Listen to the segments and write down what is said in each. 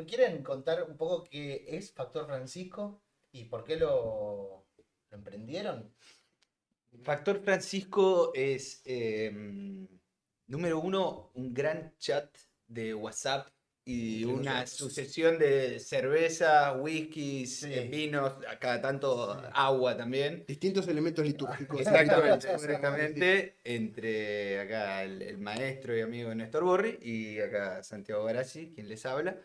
¿quieren contar un poco qué es Factor Francisco y por qué lo emprendieron? Factor Francisco es, número uno, un gran chat de WhatsApp y una sucesión de cervezas, whiskies, Sí, vinos, a cada tanto sí. agua también. Distintos elementos litúrgicos. Exactamente, Podemos decir. exactamente. Entre acá el maestro y amigo Néstor Borri y acá Santiago Barassi, quien les habla,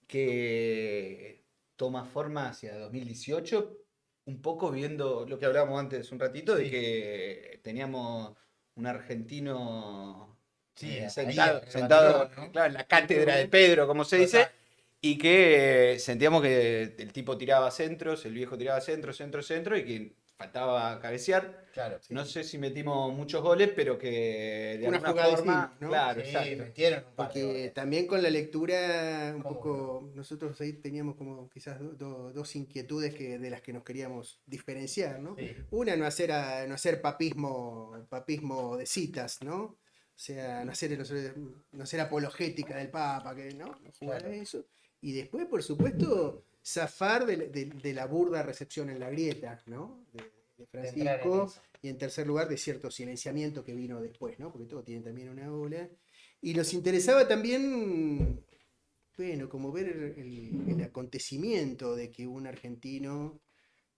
que toma forma hacia 2018, un poco viendo lo que hablábamos antes un ratito, de Sí, que teníamos un argentino sí, ahí en sentado, el banquillo, ¿no? claro, en la cátedra de Pedro, como se dice, Total, y que sentíamos que el tipo tiraba centros, el viejo tiraba centro, centro, centro, y que faltaba cabecear. claro. No Sí. sé si metimos muchos goles, pero que de Una alguna jugada hicimos, forma, ¿no? claro, Sí, exacto. metieron un par de Porque goles. también con la lectura, un ¿Cómo no? poco, nosotros ahí teníamos como quizás dos inquietudes de las que nos queríamos diferenciar, ¿no? Sí, Una, no hacer papismo de citas, ¿no? O sea, no hacer apologética del Papa, que no jugar a claro. eso. Y después, por supuesto, zafar de la burda recepción en la grieta, ¿no? De De entrar en Francisco. eso. Y en tercer lugar, de cierto silenciamiento que vino después, ¿no? Porque todo tiene también una ola. Y nos interesaba también, bueno, como ver el acontecimiento de que un argentino,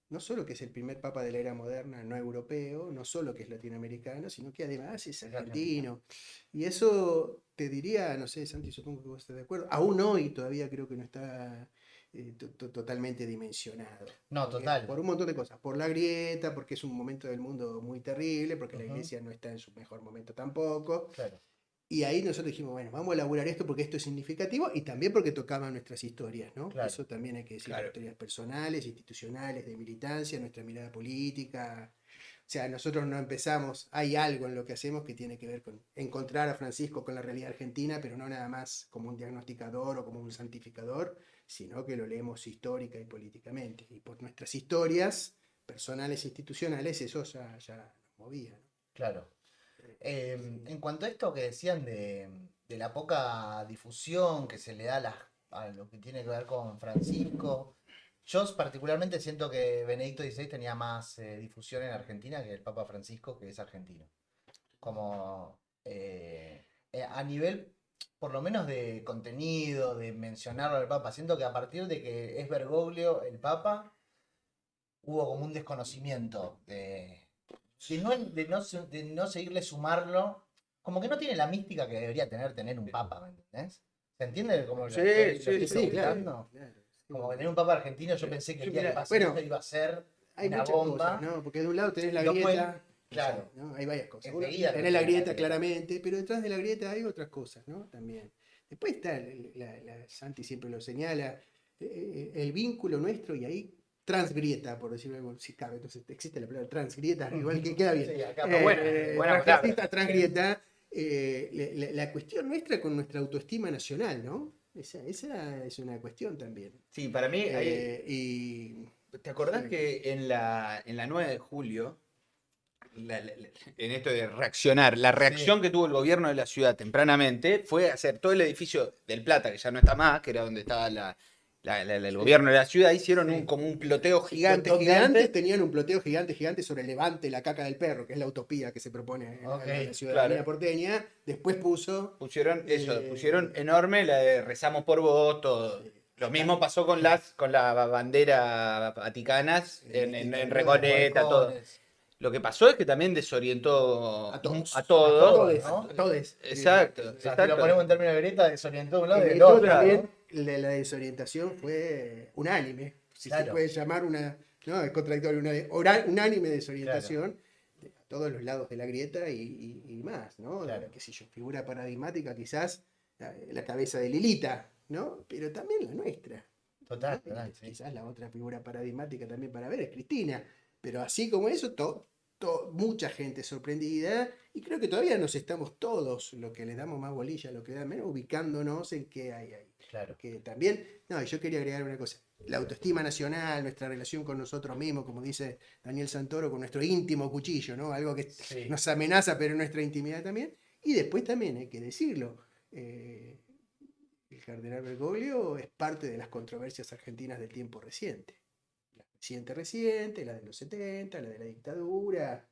no solo que es el primer papa de la era moderna, no europeo, no solo que es latinoamericano, sino que además es Es argentino. argentino. Y eso te diría, no sé, Santi, supongo que vos estás de acuerdo, aún hoy todavía creo que no está totalmente dimensionado. No, Porque total. por un montón de cosas, por la grieta, porque es un momento del mundo muy terrible, porque la Ujú, iglesia no está en su mejor momento tampoco, claro, y ahí nosotros dijimos, bueno, vamos a elaborar esto porque esto es significativo y también porque tocaba nuestras historias, ¿no? claro. Eso también hay que decirlo, Claro. historias personales, institucionales, de militancia, nuestra mirada política. O sea, nosotros no empezamos, hay algo en lo que hacemos que tiene que ver con encontrar a Francisco con la realidad argentina, pero no nada más como un diagnosticador o como un santificador, sino que lo leemos histórica y políticamente. Y por nuestras historias personales e institucionales, eso ya nos movía, ¿no? Claro. Sí. En cuanto a esto que decían de la poca difusión que se le da a lo que tiene que ver con Francisco, yo particularmente siento que Benedicto XVI tenía más difusión en Argentina que el Papa Francisco, que es argentino. Como a nivel, por lo menos de contenido, de mencionarlo al Papa, siento que a partir de que es Bergoglio el Papa, hubo como un desconocimiento de no seguirle sumarlo. Como que no tiene la mística que debería tener un papa, ¿me entendés? ¿Se entiende cómo Sí, lo sí, estoy sí. Sí, claro, preguntando? claro. Como Sí. que tener un papa argentino, yo pensé que el Yo, día que mira, pase eso Bueno, iba a ser hay una muchas cosas, bomba. ¿no? Porque de un lado tenés la Y lo fue, grieta, o sea, claro, ¿no? Hay varias cosas. Uno, enseguida lo tenés la tiene la grieta grieta. claramente, pero detrás de la grieta hay otras cosas, ¿no? También. Después está, Santi siempre lo señala, el vínculo nuestro y ahí transgrieta, por decirlo algo, si cabe, entonces existe la palabra transgrieta, igual que queda bien. Sí, acá buena, buena palabra. Transgresista, transgrieta, la cuestión nuestra con nuestra autoestima nacional, ¿no? Esa es una cuestión también. Sí, para mí, Y ¿te acordás sí, que en la 9 de julio, en esto de reaccionar, la Sí, reacción que tuvo el gobierno de la ciudad tempranamente fue hacer todo el edificio del Plata, que ya no está más, que era donde estaba el sí. gobierno de la ciudad, hicieron sí. como un ploteo gigante, Donde antes gigante. tenían un ploteo gigante, gigante sobre Levante, la caca del perro, que es la utopía que se propone Ok, a la Claro, ciudadanía porteña. Después puso. pusieron eso, pusieron eh, enorme la de rezamos por vos, todo. sí, Lo acá, mismo pasó con la bandera vaticanas en bueno, los Recoleta, todo. balcones. Lo que pasó es que también desorientó a a todos, A todos. todos, todes, ¿no? a todes. Exacto, O sea, si lo exacto. ponemos en términos de grieta, desorientó de un lado y En del eso otro, también ¿no? la desorientación fue unánime, si se Claro, puede llamar una, ¿no? Es contradictorio, unánime claro, desorientación a todos los lados de la grieta y más, ¿no? claro. Qué sé yo, figura paradigmática quizás la cabeza de Lilita, ¿no? Pero también la nuestra, Total, ¿no? Y total, sí. quizás la otra figura paradigmática también para ver es Cristina, pero así como eso, mucha gente sorprendida y creo que todavía nos estamos todos, lo que le damos más bolilla, lo que da menos, ubicándonos en qué hay ahí. Claro. Porque también, no, yo quería agregar una cosa, la autoestima nacional, nuestra relación con nosotros mismos, como dice Daniel Santoro, con nuestro íntimo cuchillo, ¿no? Algo que Sí, nos amenaza, pero en nuestra intimidad también. Y después también hay que decirlo, eh, el cardenal Bergoglio es parte de las controversias argentinas del tiempo reciente. La reciente, la de los 70, la de la dictadura.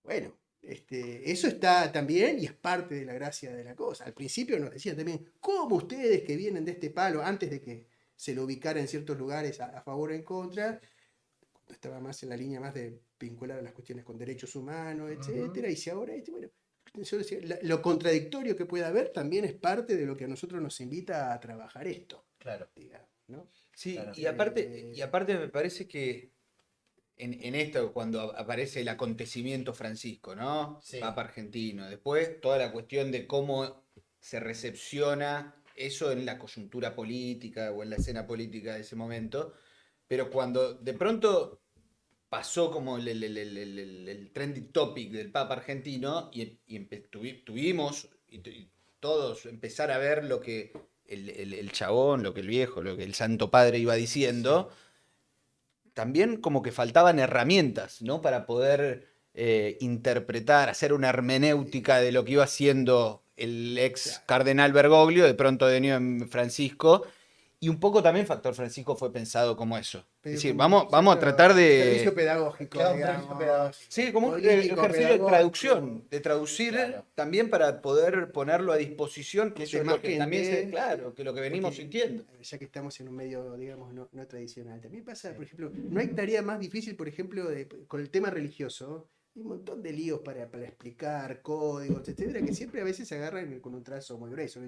Bueno, eso está también y es parte de la gracia de la cosa. Al principio nos decían también, ¿cómo ustedes que vienen de este palo, antes de que se lo ubicara en ciertos lugares a favor o en contra, estaba más en la línea más de vincular a las cuestiones con derechos humanos, etcétera, y si ahora, bueno, yo decía, lo contradictorio que pueda haber también es parte de lo que a nosotros nos invita a trabajar esto, Claro. digamos, ¿no? Sí, Claro. y aparte me parece que en esto, cuando aparece el acontecimiento Francisco, ¿no? Sí. Papa argentino, después toda la cuestión de cómo se recepciona eso en la coyuntura política o en la escena política de ese momento, pero cuando de pronto pasó como el trending topic del Papa argentino tuvimos y todos empezar a ver lo que el chabón, lo que el viejo, lo que el Santo Padre iba diciendo, también como que faltaban herramientas, ¿no? Para poder interpretar, hacer una hermenéutica de lo que iba haciendo el ex cardenal Bergoglio, de pronto venido en Francisco, y un poco también Factor Francisco fue pensado como eso. Es Pero decir, como vamos a tratar servicio de... pedagógico, Claro, un digamos, servicio pedagógico. Sí, como un político, ejercicio de pedagógico, traducción, de traducir Claro. también para poder ponerlo a disposición, que de eso es más lo que también gente, claro, que lo que venimos porque, sintiendo. ya que estamos en un medio, digamos, no tradicional. También pasa, Sí. por ejemplo, no hay tarea más difícil, por ejemplo, con el tema religioso. Hay un montón de líos para explicar códigos, etcétera, que siempre a veces se agarran con un trazo muy grueso.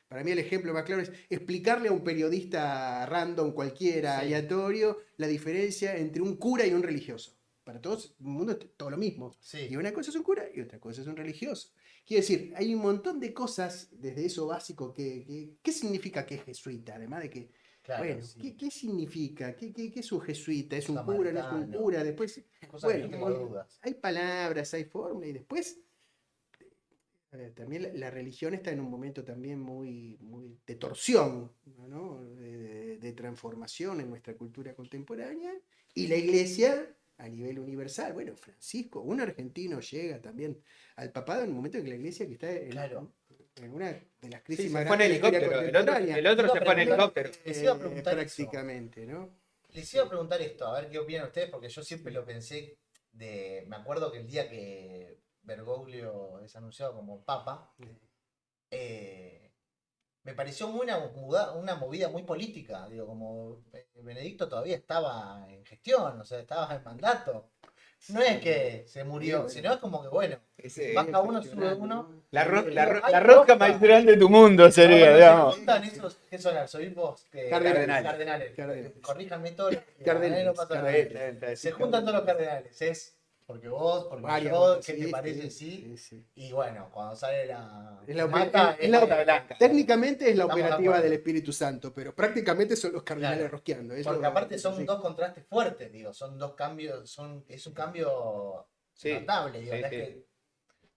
Para mí el ejemplo más claro es explicarle a un periodista random, cualquiera, Sí. aleatorio, la diferencia entre un cura y un religioso. Para todos, el mundo es todo lo mismo. Sí. Y una cosa es un cura y otra cosa es un religioso. Quiere decir, hay un montón de cosas desde eso básico ¿qué significa que es jesuita? Además de que, Claro, bueno, sí. ¿qué significa? ¿Qué es un jesuita? ¿Es un Samaritano. cura? ¿No es un cura? Después, Cosas que bueno, yo tengo dudas. hay palabras, hay formas y después también la religión está en un momento también muy de torsión, ¿no? De transformación en nuestra cultura contemporánea y la iglesia a nivel universal. Bueno, Francisco, un argentino llega también al papado en un momento en que la iglesia que está Claro. en una de las Sí, crisis se más fue en grandes de la historia helicóptero, contemporánea. el otro Iba a se fue en preguntar- helicóptero. Les iba a preguntar Prácticamente, ¿no? Les iba a preguntar esto, a ver qué opinan ustedes, porque yo siempre lo pensé me acuerdo que el día que Bergoglio es anunciado como papa, me pareció una movida muy política, digo, como Benedicto todavía estaba en gestión, o sea, estaba en mandato. No es que se murió, bueno. sino es como que, bueno, Ese- baja uno, sube uno. ¿no? La rosca más grande de tu mundo sería, Cuando se digamos. juntan esos, ¿qué son? Arzobispos Cardenales. Corríjanme todos. Cardenales, No pasa nada. cardenales. Se juntan todos los cardenales. Es porque vos, porque Varias yo, votos, ¿qué te parece? Sí. sí. Y bueno, cuando sale la. Es la mata, es la- bota blanca. Técnicamente es la Estamos de operativa acuerdo. del Espíritu Santo, pero prácticamente son los cardenales Claro. rosqueando. Porque aparte son sí. dos contrastes fuertes, digo. Son dos cambios. Es un cambio Sí, notable, digo. sí, No es sí. que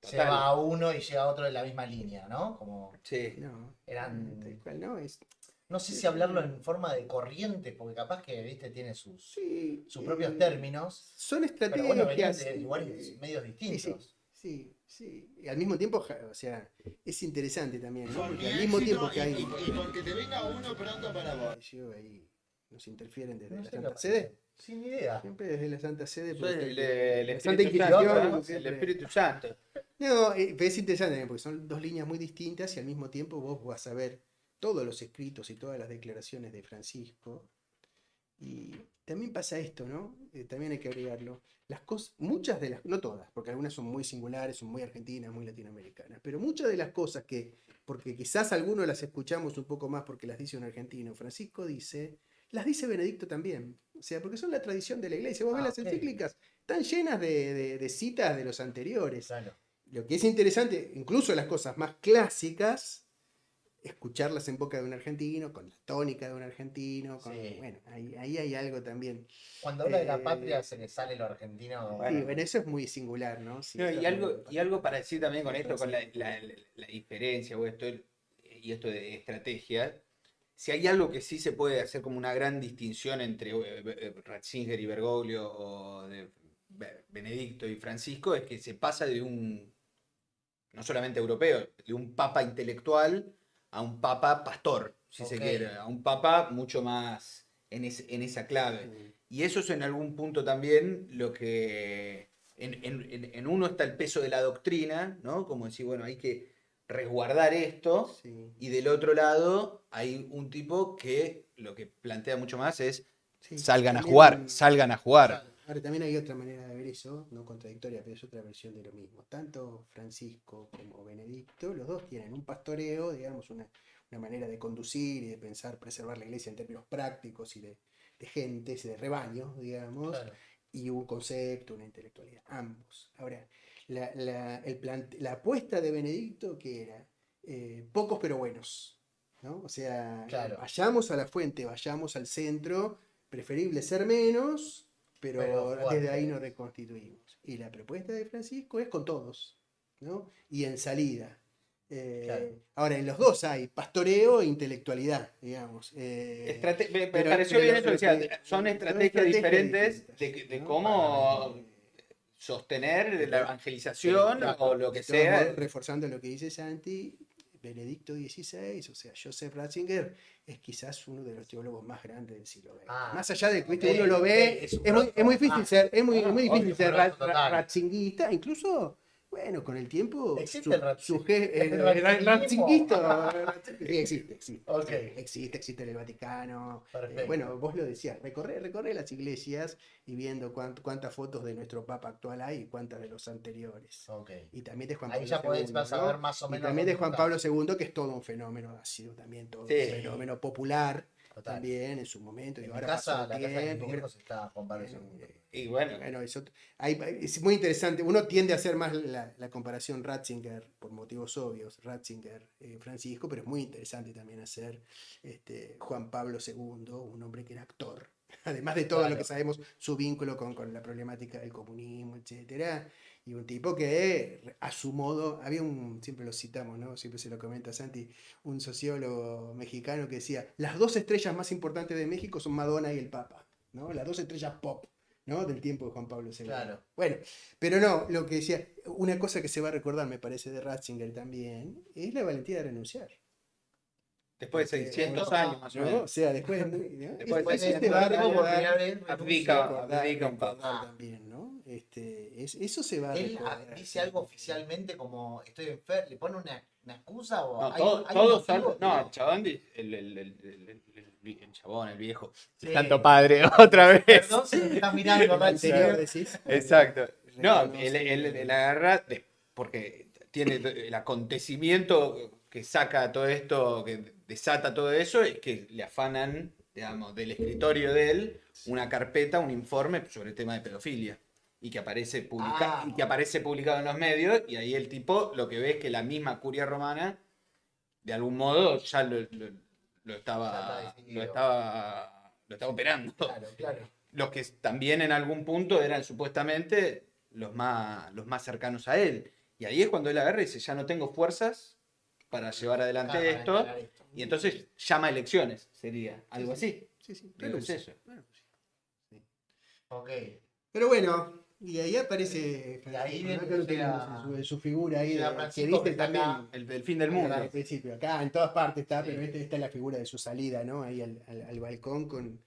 se Total. va a uno y llega a otro en la misma línea, ¿no? Como Sí. No, eran. tal cual, no, No sé si hablarlo en forma de corriente, porque capaz que, viste, tiene sus sí, propios términos. son Pero bueno, venían estrategias. de lugares medios distintos. Sí. Y al mismo tiempo, o sea, es interesante también, ¿no? Porque al mismo tiempo que hay. Y porque te venga uno pronto para vos. Ahí nos interfieren desde No la sé Santa qué Sede. pasa. Sin idea. Siempre desde la Santa Sede. Soy porque el la Santa Espíritu Inquisición. Santo, ¿no? El siempre- Espíritu Santo. No, pero es interesante también porque son dos líneas muy distintas y al mismo tiempo vos vas a ver todos los escritos y todas las declaraciones de Francisco. Y también pasa esto, ¿no? También hay que agregarlo. Las cosas, muchas de las, no todas, porque algunas son muy singulares, son muy argentinas, muy latinoamericanas, pero muchas de las cosas porque quizás algunos las escuchamos un poco más porque las dice un argentino, Francisco dice, las dice Benedicto también. O sea, porque son la tradición de la iglesia. Vos ves las ok. encíclicas, están llenas de citas de los anteriores. Claro. Lo que es interesante, incluso las cosas más clásicas, escucharlas en boca de un argentino, con la tónica de un argentino, Sí. bueno, ahí hay algo también. Cuando habla de la Eh, patria se le sale lo argentino. Sí, bueno, eso es muy singular, ¿no? Sí, No, eso y es muy- algo para decir también con Sí, esto, con la sí. diferencia o esto, y esto de estrategia, si hay algo que sí se puede hacer como una gran distinción entre Ratzinger y Bergoglio o de Benedicto y Francisco, es que se pasa de un, no solamente europeo, de un papa intelectual a un papa pastor, si se Ok. quiere, a un papa mucho más en esa clave. Y eso es en algún punto también lo que... En uno está el peso de la doctrina, ¿no? Como decir, bueno, hay que resguardar esto. Sí, Y del otro lado hay un tipo que lo que plantea mucho más es sí. salgan a También, jugar, salgan a jugar. ahora también hay otra manera de ver eso, no contradictoria, pero es otra versión de lo mismo. Tanto Francisco como Benedicto, los dos tienen un pastoreo, digamos, una manera de conducir y de pensar, preservar la iglesia en términos prácticos y de gentes, de rebaños, digamos, Claro. y un concepto, una intelectualidad, ambos. Ahora, la apuesta de Benedicto, que era pocos pero buenos, ¿no? O sea, Claro. vayamos a la fuente, vayamos al centro, preferible ser menos, pero Pero desde ahí fuertes. nos reconstituimos. Y la propuesta de Francisco es con todos, ¿no? Y en salida. Claro. Ahora, en los dos hay pastoreo e intelectualidad, digamos. Me Pero- pareció pero bien lo- eso, lo decía, que- son son estrategias diferentes distintas, de ¿no? cómo sostener la evangelización o lo que De todos sea. modos, reforzando lo que dice Santi, Benedicto XVI, o sea, Joseph Ratzinger, es quizás uno de los teólogos más grandes del siglo XX. Ah, Más allá de que ¿viste? ok, uno lo ok, ve, es un es muy difícil grosso. ser, es muy obvio, difícil ser grosso total. ratzinguista, incluso, bueno, con el tiempo, ¿Existe el el ratzinguismo? sí, existe. Ok. Sí, existe en el Vaticano. Perfecto. Bueno, vos lo decías, recorre las iglesias y viendo cuántas fotos de nuestro Papa actual hay y cuántas de los anteriores. Ok. Y también de Juan Ahí Pablo ya podés, II, vas a ¿no? ver más o Y menos también de dónde Juan estás. Pablo II, que es todo un fenómeno, ha sido también todo Sí. un fenómeno popular, Total. también en su momento. Y En mi ahora casa, pasó la casa de mis tiempo, viejos está Juan Pablo bueno, II. Y bueno, bueno, es muy interesante. Uno tiende a hacer más la comparación Ratzinger, por motivos obvios, Ratzinger-Francisco, pero es muy interesante también hacer Juan Pablo II, un hombre que era actor. Además de todo lo Claro. que sabemos, su vínculo con la problemática del comunismo, etcétera. Y un tipo que a su modo, siempre lo citamos, ¿no? Siempre se lo comenta Santi, un sociólogo mexicano que decía, las dos estrellas más importantes de México son Madonna y el Papa, ¿no? Las dos estrellas pop, ¿no? Del tiempo de Juan Pablo II. Claro. Bueno, pero no, lo que decía, una cosa que se va a recordar, me parece, de Ratzinger también, es la valentía de renunciar. después de Porque, 600 años más o ¿no? O menos. sea, después, ¿no? Después Eso de se va a por primera recordar, vez Abdica, renuncia. abdica un recordar papa. también, ¿no? Eso se va a Él recordar. dice algo oficialmente como estoy enfermo, le pone una excusa o No, hay un todos motivo. no, el chabón, el chabón, el viejo. Sí. Santo Padre, otra vez. Perdón si me estás mirando, El anterior, Ratzinger. decís. Exacto. No, Reconoce- él agarra, porque tiene el acontecimiento que saca todo esto, que desata todo eso, es que le afanan, digamos, del escritorio de él una carpeta, un informe sobre el tema de pedofilia. Y que aparece publicado en los medios, y ahí el tipo lo que ve es que la misma curia romana, de algún modo, ya lo Ya estaba, está decidido. lo estaba operando. Claro, claro. Los que también en algún punto eran supuestamente los más cercanos a él. Y ahí es cuando él agarra y dice, ya no tengo fuerzas para llevar adelante Para esto. encarar esto. Y entonces llama a elecciones, sería algo Sí, así. Sí, Digo, es eso. Ok. Pero bueno, y ahí aparece Y ahí Francisco, ¿no? viene, Acá lo llega- tenemos en su figura ahí, llega que Francisco, dice que está también. acá. El fin del mundo. Al principio, acá en todas partes está, Sí. pero esta es la figura de su salida, ¿no? Ahí al balcón con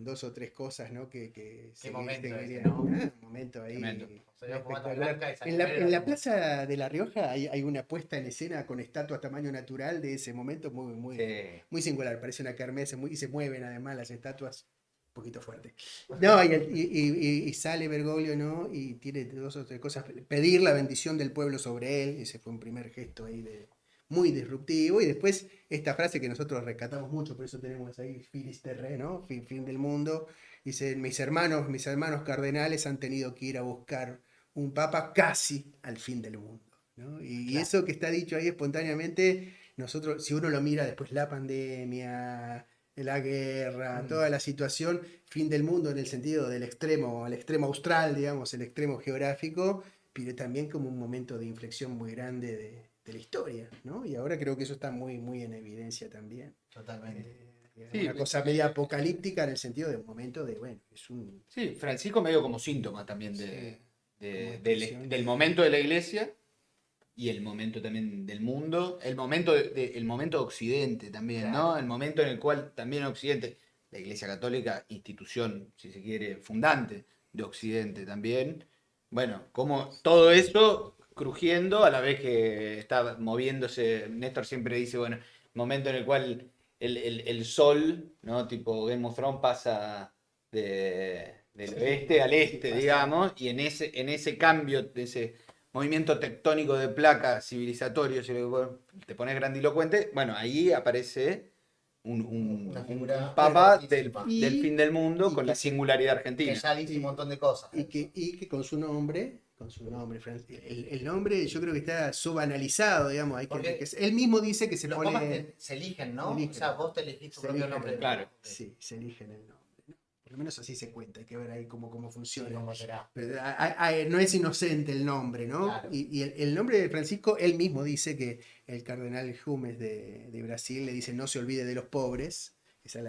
dos o tres cosas, ¿no? Que momento ese, seguirían, ¿no? Un momento ahí. Tremendo. Se ve fumando espectacular. blanca y En la Santiago. plaza de La Rioja hay una puesta en escena con estatuas tamaño natural de ese momento muy Sí. muy singular. Parece una kermés y se mueven además las estatuas. Un poquito fuerte. No, y sale Bergoglio, ¿no? Y tiene dos o tres cosas. Pedir la bendición del pueblo sobre él. Ese fue un primer gesto ahí muy disruptivo. Y después esta frase que nosotros rescatamos mucho, por eso tenemos ahí Finis Terrae, ¿no? Fin del mundo. Dice, mis hermanos cardenales han tenido que ir a buscar un papa casi al fin del mundo, ¿no? Y Claro. eso que está dicho ahí espontáneamente, nosotros, si uno lo mira después la pandemia, la guerra, toda la situación, fin del mundo en el sentido del extremo, al extremo austral, digamos, el extremo geográfico, pero también como un momento de inflexión muy grande de la historia, ¿no? Y ahora creo que eso está muy en evidencia también. Totalmente. Sí, Una cosa media apocalíptica en el sentido de un momento de, bueno, es un... Sí, Francisco medio como síntoma también Sí, del, como expresión del de- momento de la iglesia y el momento también del mundo, el momento el momento de Occidente también, ¿no? Claro. El momento en el cual también Occidente, la Iglesia Católica, institución, si se quiere, fundante de Occidente también, bueno, como todo eso crujiendo a la vez que está moviéndose, Néstor siempre dice, bueno, momento en el cual el sol, ¿no? Tipo Game of Thrones pasa del oeste al este, pasa. digamos, y en ese cambio, de ese movimiento tectónico de placas civilizatorio, si te pones grandilocuente, bueno, ahí aparece Una figura un papa poderosísima. del fin del mundo Y con la que- singularidad Que argentina. ya dice un montón de cosas. y que con su nombre, el nombre yo creo que está subanalizado, digamos, Porque él mismo dice que se Los pone, papas se eligen, ¿no? eligen. O sea, vos te elegís tu se propio eligen nombre. el- Claro. sí, se eligen el nombre, ¿no? Por lo menos así se cuenta, hay que ver ahí cómo Sí, funciona. ¿cómo será? Pero no es inocente el nombre, ¿no? Claro. Y el nombre de Francisco, él mismo dice que el cardenal Jumes de Brasil le dice no se olvide de los pobres. Esa es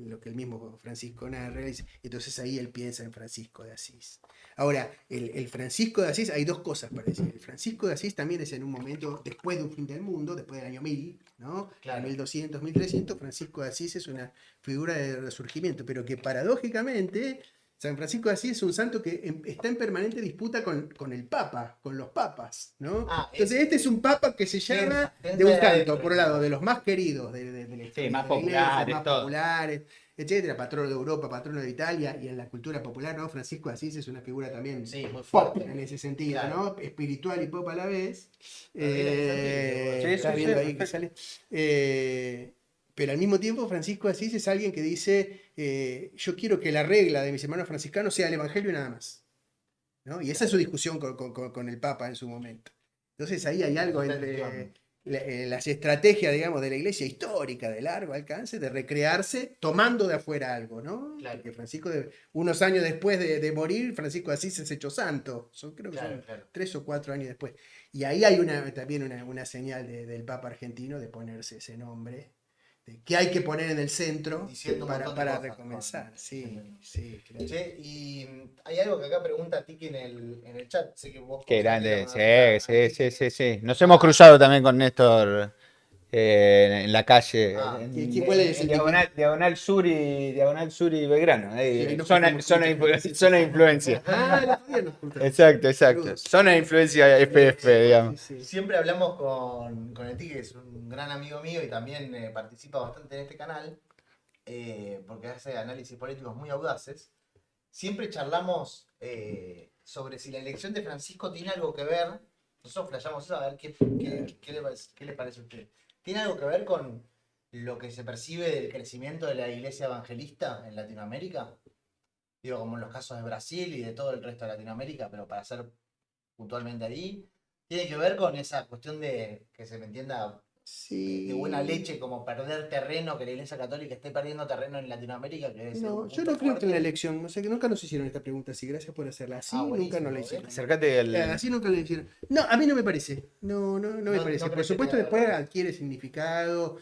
lo que el mismo Francisco narra. Entonces ahí él piensa en Francisco de Asís. Ahora, el Francisco de Asís, hay dos cosas para decir. El Francisco de Asís también es en un momento después de un fin del mundo, después del año 1000, ¿no? Claro. 1200, 1300, Francisco de Asís es una figura de resurgimiento, pero que paradójicamente San Francisco de Asís es un santo que está en permanente disputa con el Papa, con los papas, ¿no? Ah, Entonces este es un papa que se llama Tensa de un de santo, adentro, por un lado, de los más queridos de la historia más de la iglesia, populares, más todo. populares, etcétera, patrono de Europa, patrono de Italia, y en la cultura popular, ¿no? Francisco de Asís es una figura también Sí, muy pop fuerte. en ese sentido, Claro. ¿no? Espiritual y pop a la vez. Sí, Está sí, viendo sí, ahí que perfecto. sale. Pero al mismo tiempo, Francisco de Asís es alguien que dice, yo quiero que la regla de mis hermanos franciscanos sea el Evangelio y nada más, ¿no? Y esa es su discusión con el Papa en su momento. Entonces ahí hay algo Esa entre tensión. las estrategias, digamos, de la iglesia histórica de largo alcance, de recrearse tomando de afuera algo, ¿no? Claro. Porque Francisco, unos años después de morir, Francisco de Asís es hecho santo. Creo que Claro, son claro. 3 o 4 años después. Y ahí hay también una señal del Papa argentino de ponerse ese nombre, que hay que poner en el centro Diciendo un montón de para cosas recomenzar. con- Sí, claro. Che, y hay algo que acá pregunta Tiki en el chat. Sé que vos Qué conocés grande, alguna vez a sí, Tiki. sí, sí, sí. Nos hemos cruzado también con Néstor en la calle, Ah, ¿Cuál es el diagonal sur y Belgrano. Sí, ahí nos Zona, cruzamos zona, muchas veces, sí, zona de sí. influencia. Ah, el otro día nos juntamos. Exacto, exacto. Saludos. Zona de influencia FF, digamos. Sí, sí. Siempre hablamos con el Tiki, que es un gran amigo mío y también participa bastante en este canal, porque hace análisis políticos muy audaces. Siempre charlamos sobre si la elección de Francisco tiene algo que ver. Nosotros flasheamos eso, a ver qué le parece a usted. ¿Tiene algo que ver con lo que se percibe del crecimiento de la iglesia evangelista en Latinoamérica? Digo, como en los casos de Brasil y de todo el resto de Latinoamérica, pero para ser puntualmente ahí, tiene que ver con esa cuestión de, que se me entienda, Sí. de buena leche, como perder terreno, que la iglesia católica esté perdiendo terreno en Latinoamérica, que debe ser No, un yo punto no creo que en la fuerte. elección, no sé, que nunca nos hicieron esta pregunta así, gracias por hacerla. Así nunca buenísimo, nos la hicieron. Acércate al. Así nunca lo hicieron. No, a mí no me parece. No me No- parece. no Por crees que supuesto, tenga después razón. adquiere significado.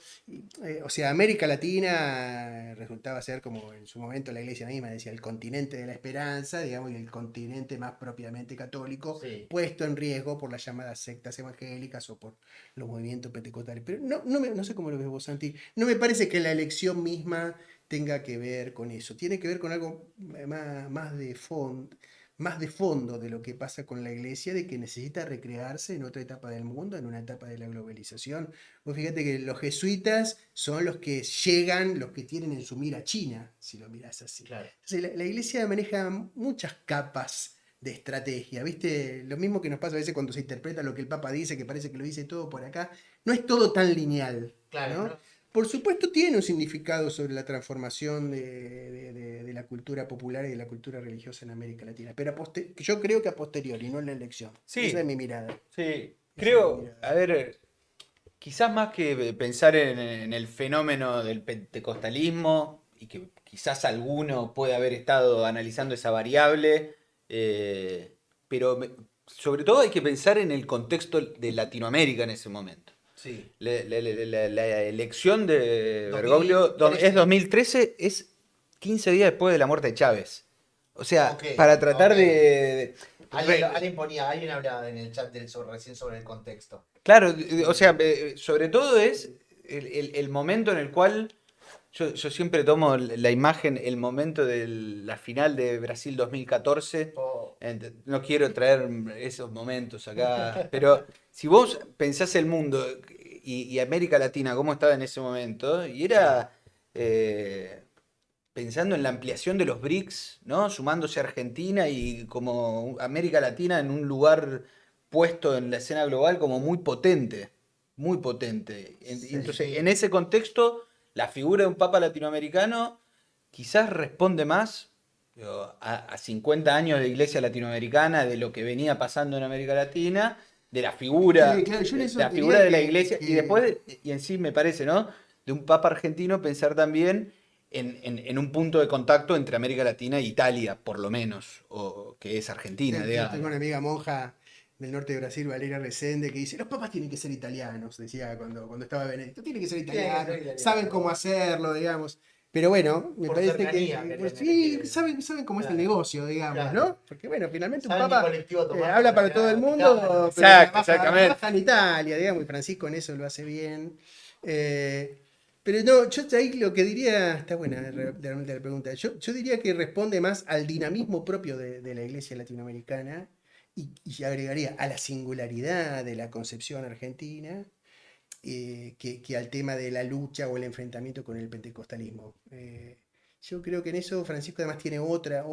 O sea, América Latina resultaba ser como en su momento la iglesia misma decía el continente de la esperanza, digamos, y el continente más propiamente católico, Sí. puesto en riesgo por las llamadas sectas evangélicas o por los movimientos pentecostales. Pero no sé cómo lo ves vos, Santi. No me parece que la elección misma tenga que ver con eso. Tiene que ver con algo más de fondo. Más de fondo de lo que pasa con la iglesia, de que necesita recrearse en otra etapa del mundo, en una etapa de la globalización. Vos fíjate que los jesuitas son los que llegan, los que tienen en su mira China, si lo mirás así. Claro. Entonces, la iglesia maneja muchas capas de estrategia, ¿viste? Lo mismo que nos pasa a veces cuando se interpreta lo que el Papa dice, que parece que lo dice todo por acá. No es todo tan lineal, Claro, ¿no? ¿no? Por supuesto tiene un significado sobre la transformación de la cultura popular y de la cultura religiosa en América Latina, pero yo creo que a posteriori, no en la elección. Sí. Esa es mi mirada. Sí, Esa creo, es mi mirada. a ver, quizás más que pensar en el fenómeno del pentecostalismo y que quizás alguno puede haber estado analizando esa variable, pero sobre todo hay que pensar en el contexto de Latinoamérica en ese momento. Sí. La elección de 2013. Bergoglio es 2013, es 15 días después de la muerte de Chávez. O sea, Ok, para tratar ok. de... Alguien ponía, alguien hablaba en el chat recién sobre el contexto. Claro, o sea, sobre todo es el momento en el cual yo siempre tomo la imagen, el momento de la final de Brasil 2014. Oh, No quiero traer esos momentos acá, pero si vos pensás el mundo y América Latina, cómo estaba en ese momento, y era pensando en la ampliación de los BRICS, ¿no? Sumándose a Argentina y como América Latina en un lugar puesto en la escena global como muy potente, muy potente. Entonces, sí. en ese contexto, la figura de un papa latinoamericano quizás responde más digo, a 50 años de iglesia latinoamericana, de lo que venía pasando en América Latina, de la figura, Claro, yo en eso la diría figura de la iglesia, y que después, y en sí me parece, ¿no? De un papa argentino pensar también en un punto de contacto entre América Latina e Italia, por lo menos, o que es Argentina, yo tengo digamos. una amiga monja del norte de Brasil, Valeria Resende, que dice, los papas tienen que ser italianos, decía cuando estaba Benedicto, tienen que ser Tiene que italianos, ser italiano. saben cómo hacerlo, digamos. Pero bueno, me Por parece cercanía, que querían sí, decir. saben cómo es el Claro, negocio, digamos, claro. ¿no? Porque bueno, finalmente un ¿Saben qué papa colectivo tomar habla para para todo llegar el al mundo, Vaticano? pero Exacto, trabaja exactamente. en Italia, digamos, y Francisco en eso lo hace bien. Eh, pero no, yo ahí lo que diría, está buena realmente la pregunta, yo diría que responde más al dinamismo propio de la iglesia latinoamericana y agregaría a la singularidad de la concepción argentina que al tema de la lucha o el enfrentamiento con el pentecostalismo. Yo creo que en eso Francisco además tiene otra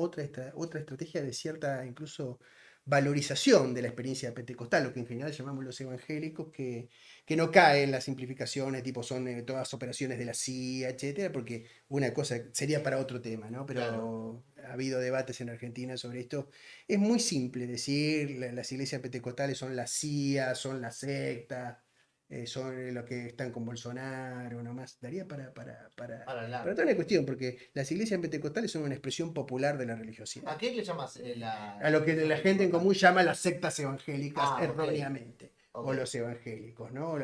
estrategia de cierta incluso valorización de la experiencia pentecostal, lo que en general llamamos los evangélicos, que no caen en las simplificaciones, tipo son todas operaciones de la CIA, etcétera, porque una cosa sería para otro tema, ¿no? Pero Claro. ha habido debates en Argentina sobre esto. Es muy simple decir, las iglesias pentecostales son la CIA, son la secta, son los que están con Bolsonaro, nomás. Daría Para para largo. toda la cuestión, porque las iglesias pentecostales son una expresión popular de la religiosidad. ¿A qué le llamas A la lo que iglesia la gente en pentecostal? común llama las sectas evangélicas Ah, ok, erróneamente, ok. o los evangélicos, ¿no?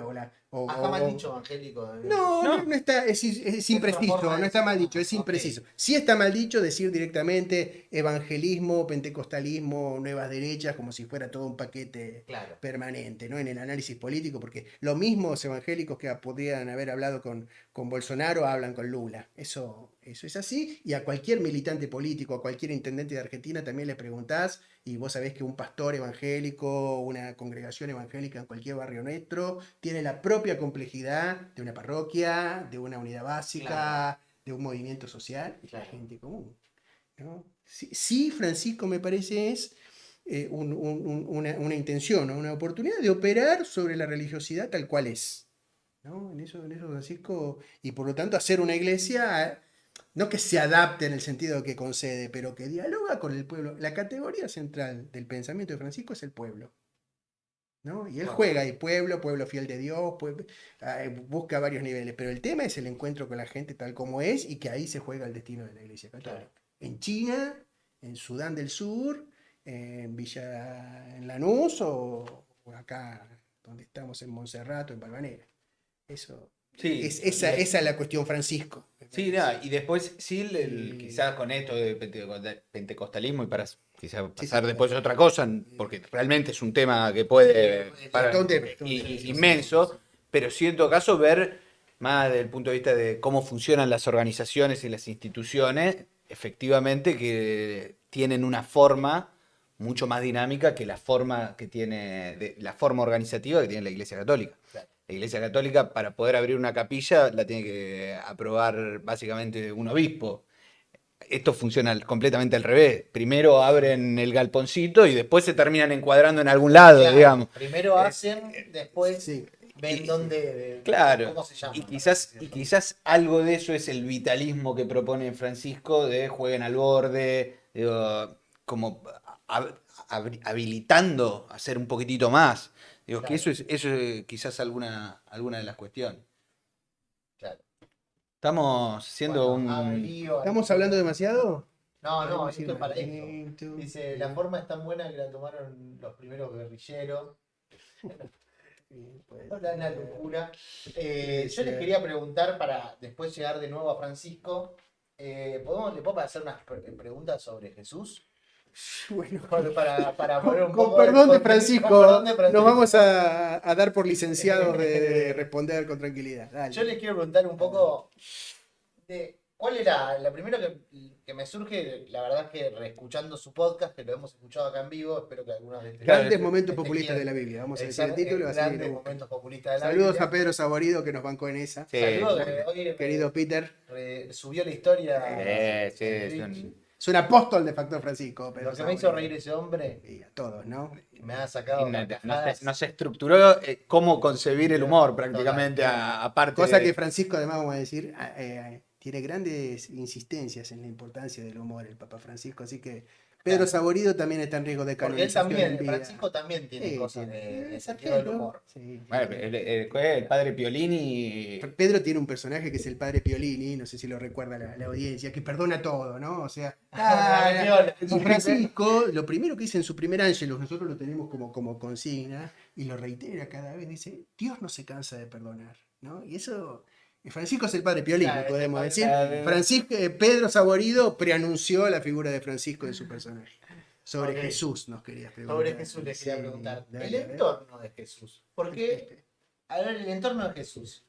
Ah, está mal dicho evangélico. No No, está, es Es otra forma impreciso, de no está decir. mal dicho, Ah, es ok. impreciso. Sí está mal dicho decir directamente evangelismo, pentecostalismo, nuevas derechas, como si fuera todo un paquete Claro. permanente, ¿no? En el análisis político, porque los mismos evangélicos que podrían haber hablado con Bolsonaro hablan con Lula. Eso es así, y a cualquier militante político, a cualquier intendente de Argentina también le preguntás, y vos sabés que un pastor evangélico, una congregación evangélica en cualquier barrio nuestro, tiene la propia complejidad de una parroquia, de una unidad Claro, básica, de un movimiento social, y la claro. gente común, ¿no? Sí, sí, Francisco, me parece, es una intención, ¿no? Una oportunidad de operar sobre la religiosidad tal cual es, ¿no? En eso Francisco, y por lo tanto hacer una iglesia, no que se adapte en el sentido de que concede, pero que dialoga con el pueblo. La categoría central del pensamiento de Francisco es el pueblo. ¿No? Y él Bueno, juega, y pueblo fiel de Dios, busca varios niveles, pero el tema es el encuentro con la gente tal como es y que ahí se juega el destino de la Iglesia claro. Católica. En China, en Sudán del Sur, en Lanús o acá donde estamos en Montserrat o en Balvanera. Eso, sí, esa es la cuestión, Francisco, me sí, parece. nada, y después sí, Y- quizás con esto de pentecostalismo y para quizás sí, sí, pasar después a otra cosa, porque realmente es un tema que puede es todo un tema, es todo un tema, sí, sí, sí, sí, inmenso, sí. pero sí en todo caso ver más desde el punto de vista de cómo funcionan las organizaciones y las instituciones, efectivamente que tienen una forma mucho más dinámica que la forma que tiene, la forma organizativa que tiene la Iglesia Católica. Claro. La Iglesia Católica, para poder abrir una capilla, la tiene que aprobar básicamente un obispo. Esto funciona completamente al revés. Primero abren el galponcito y después se terminan encuadrando en algún lado, Claro, digamos. primero hacen, después Sí, ven Y, dónde, claro, cómo se llama y la quizás, y organización. quizás algo de eso es el vitalismo que propone Francisco de jueguen al borde, digo, como habilitando a hacer un poquitito más. Digo, que Claro, eso es quizás alguna de las cuestiones. claro. Estamos haciendo Bueno, un... abrió ¿estamos ahí. hablando demasiado? No, no, Podemos ir esto es más para esto. lento. Dice, la Bien, forma es tan buena que la tomaron los primeros guerrilleros. bien, puede Una ser. locura. Puede Yo les ser. quería preguntar para después llegar de nuevo a Francisco. ¿Le puedo hacer unas preguntas sobre Jesús? Bueno, Para poner un con poco perdón de contexto, Francisco, con perdón de Francisco. nos vamos a dar por licenciados de responder con tranquilidad. Dale. Yo les quiero preguntar un poco de cuál era, la primera que me surge, la verdad es que reescuchando su podcast, que lo hemos escuchado acá en vivo, espero que algunos de este, Claro, Grandes este- momentos este populistas de quieran- la Biblia. Vamos a decir el exacto, título, así grandes lo buscan. momentos populistas de la Saludos Biblia. a Pedro Saborido que nos bancó en esa. Sí, Saludos que hoy Querido Peter. subió la historia. sí, en es Twitch. un- Es un apóstol de Factor Francisco, Pedro Lo que me hizo Saborido. reír ese hombre, Y a todos, ¿no? me ha sacado no carcajadas. nos estructuró cómo concebir el humor prácticamente, aparte Cosa de- que Francisco, además, vamos a decir, tiene grandes insistencias en la importancia del humor, el Papa Francisco. Así que Pedro Claro. Saborido también está en riesgo de Porque él canonización en también, vida. Francisco también tiene Sí, cosas tiene. de Es sentido del arquero. humor. Sí, Bueno, tiene. el padre Piolini. Pedro tiene un personaje que es el padre Piolini, no sé si lo recuerda la audiencia, que perdona todo, ¿no? O sea, y Francisco, lo primero que dice en su primer Ángelus, nosotros lo tenemos como consigna, y lo reitera cada vez, dice, Dios no se cansa de perdonar, ¿no? Y eso, Francisco es el padre Piolini, Claro, podemos es el decir. padre- Francisco, Pedro Saborido preanunció la figura de Francisco en su personaje. Sobre Ok. Jesús nos querías preguntar. Sobre Jesús les quería Sí, preguntar. dale, El a ver. entorno de Jesús. Porque, a ver, el entorno de Jesús.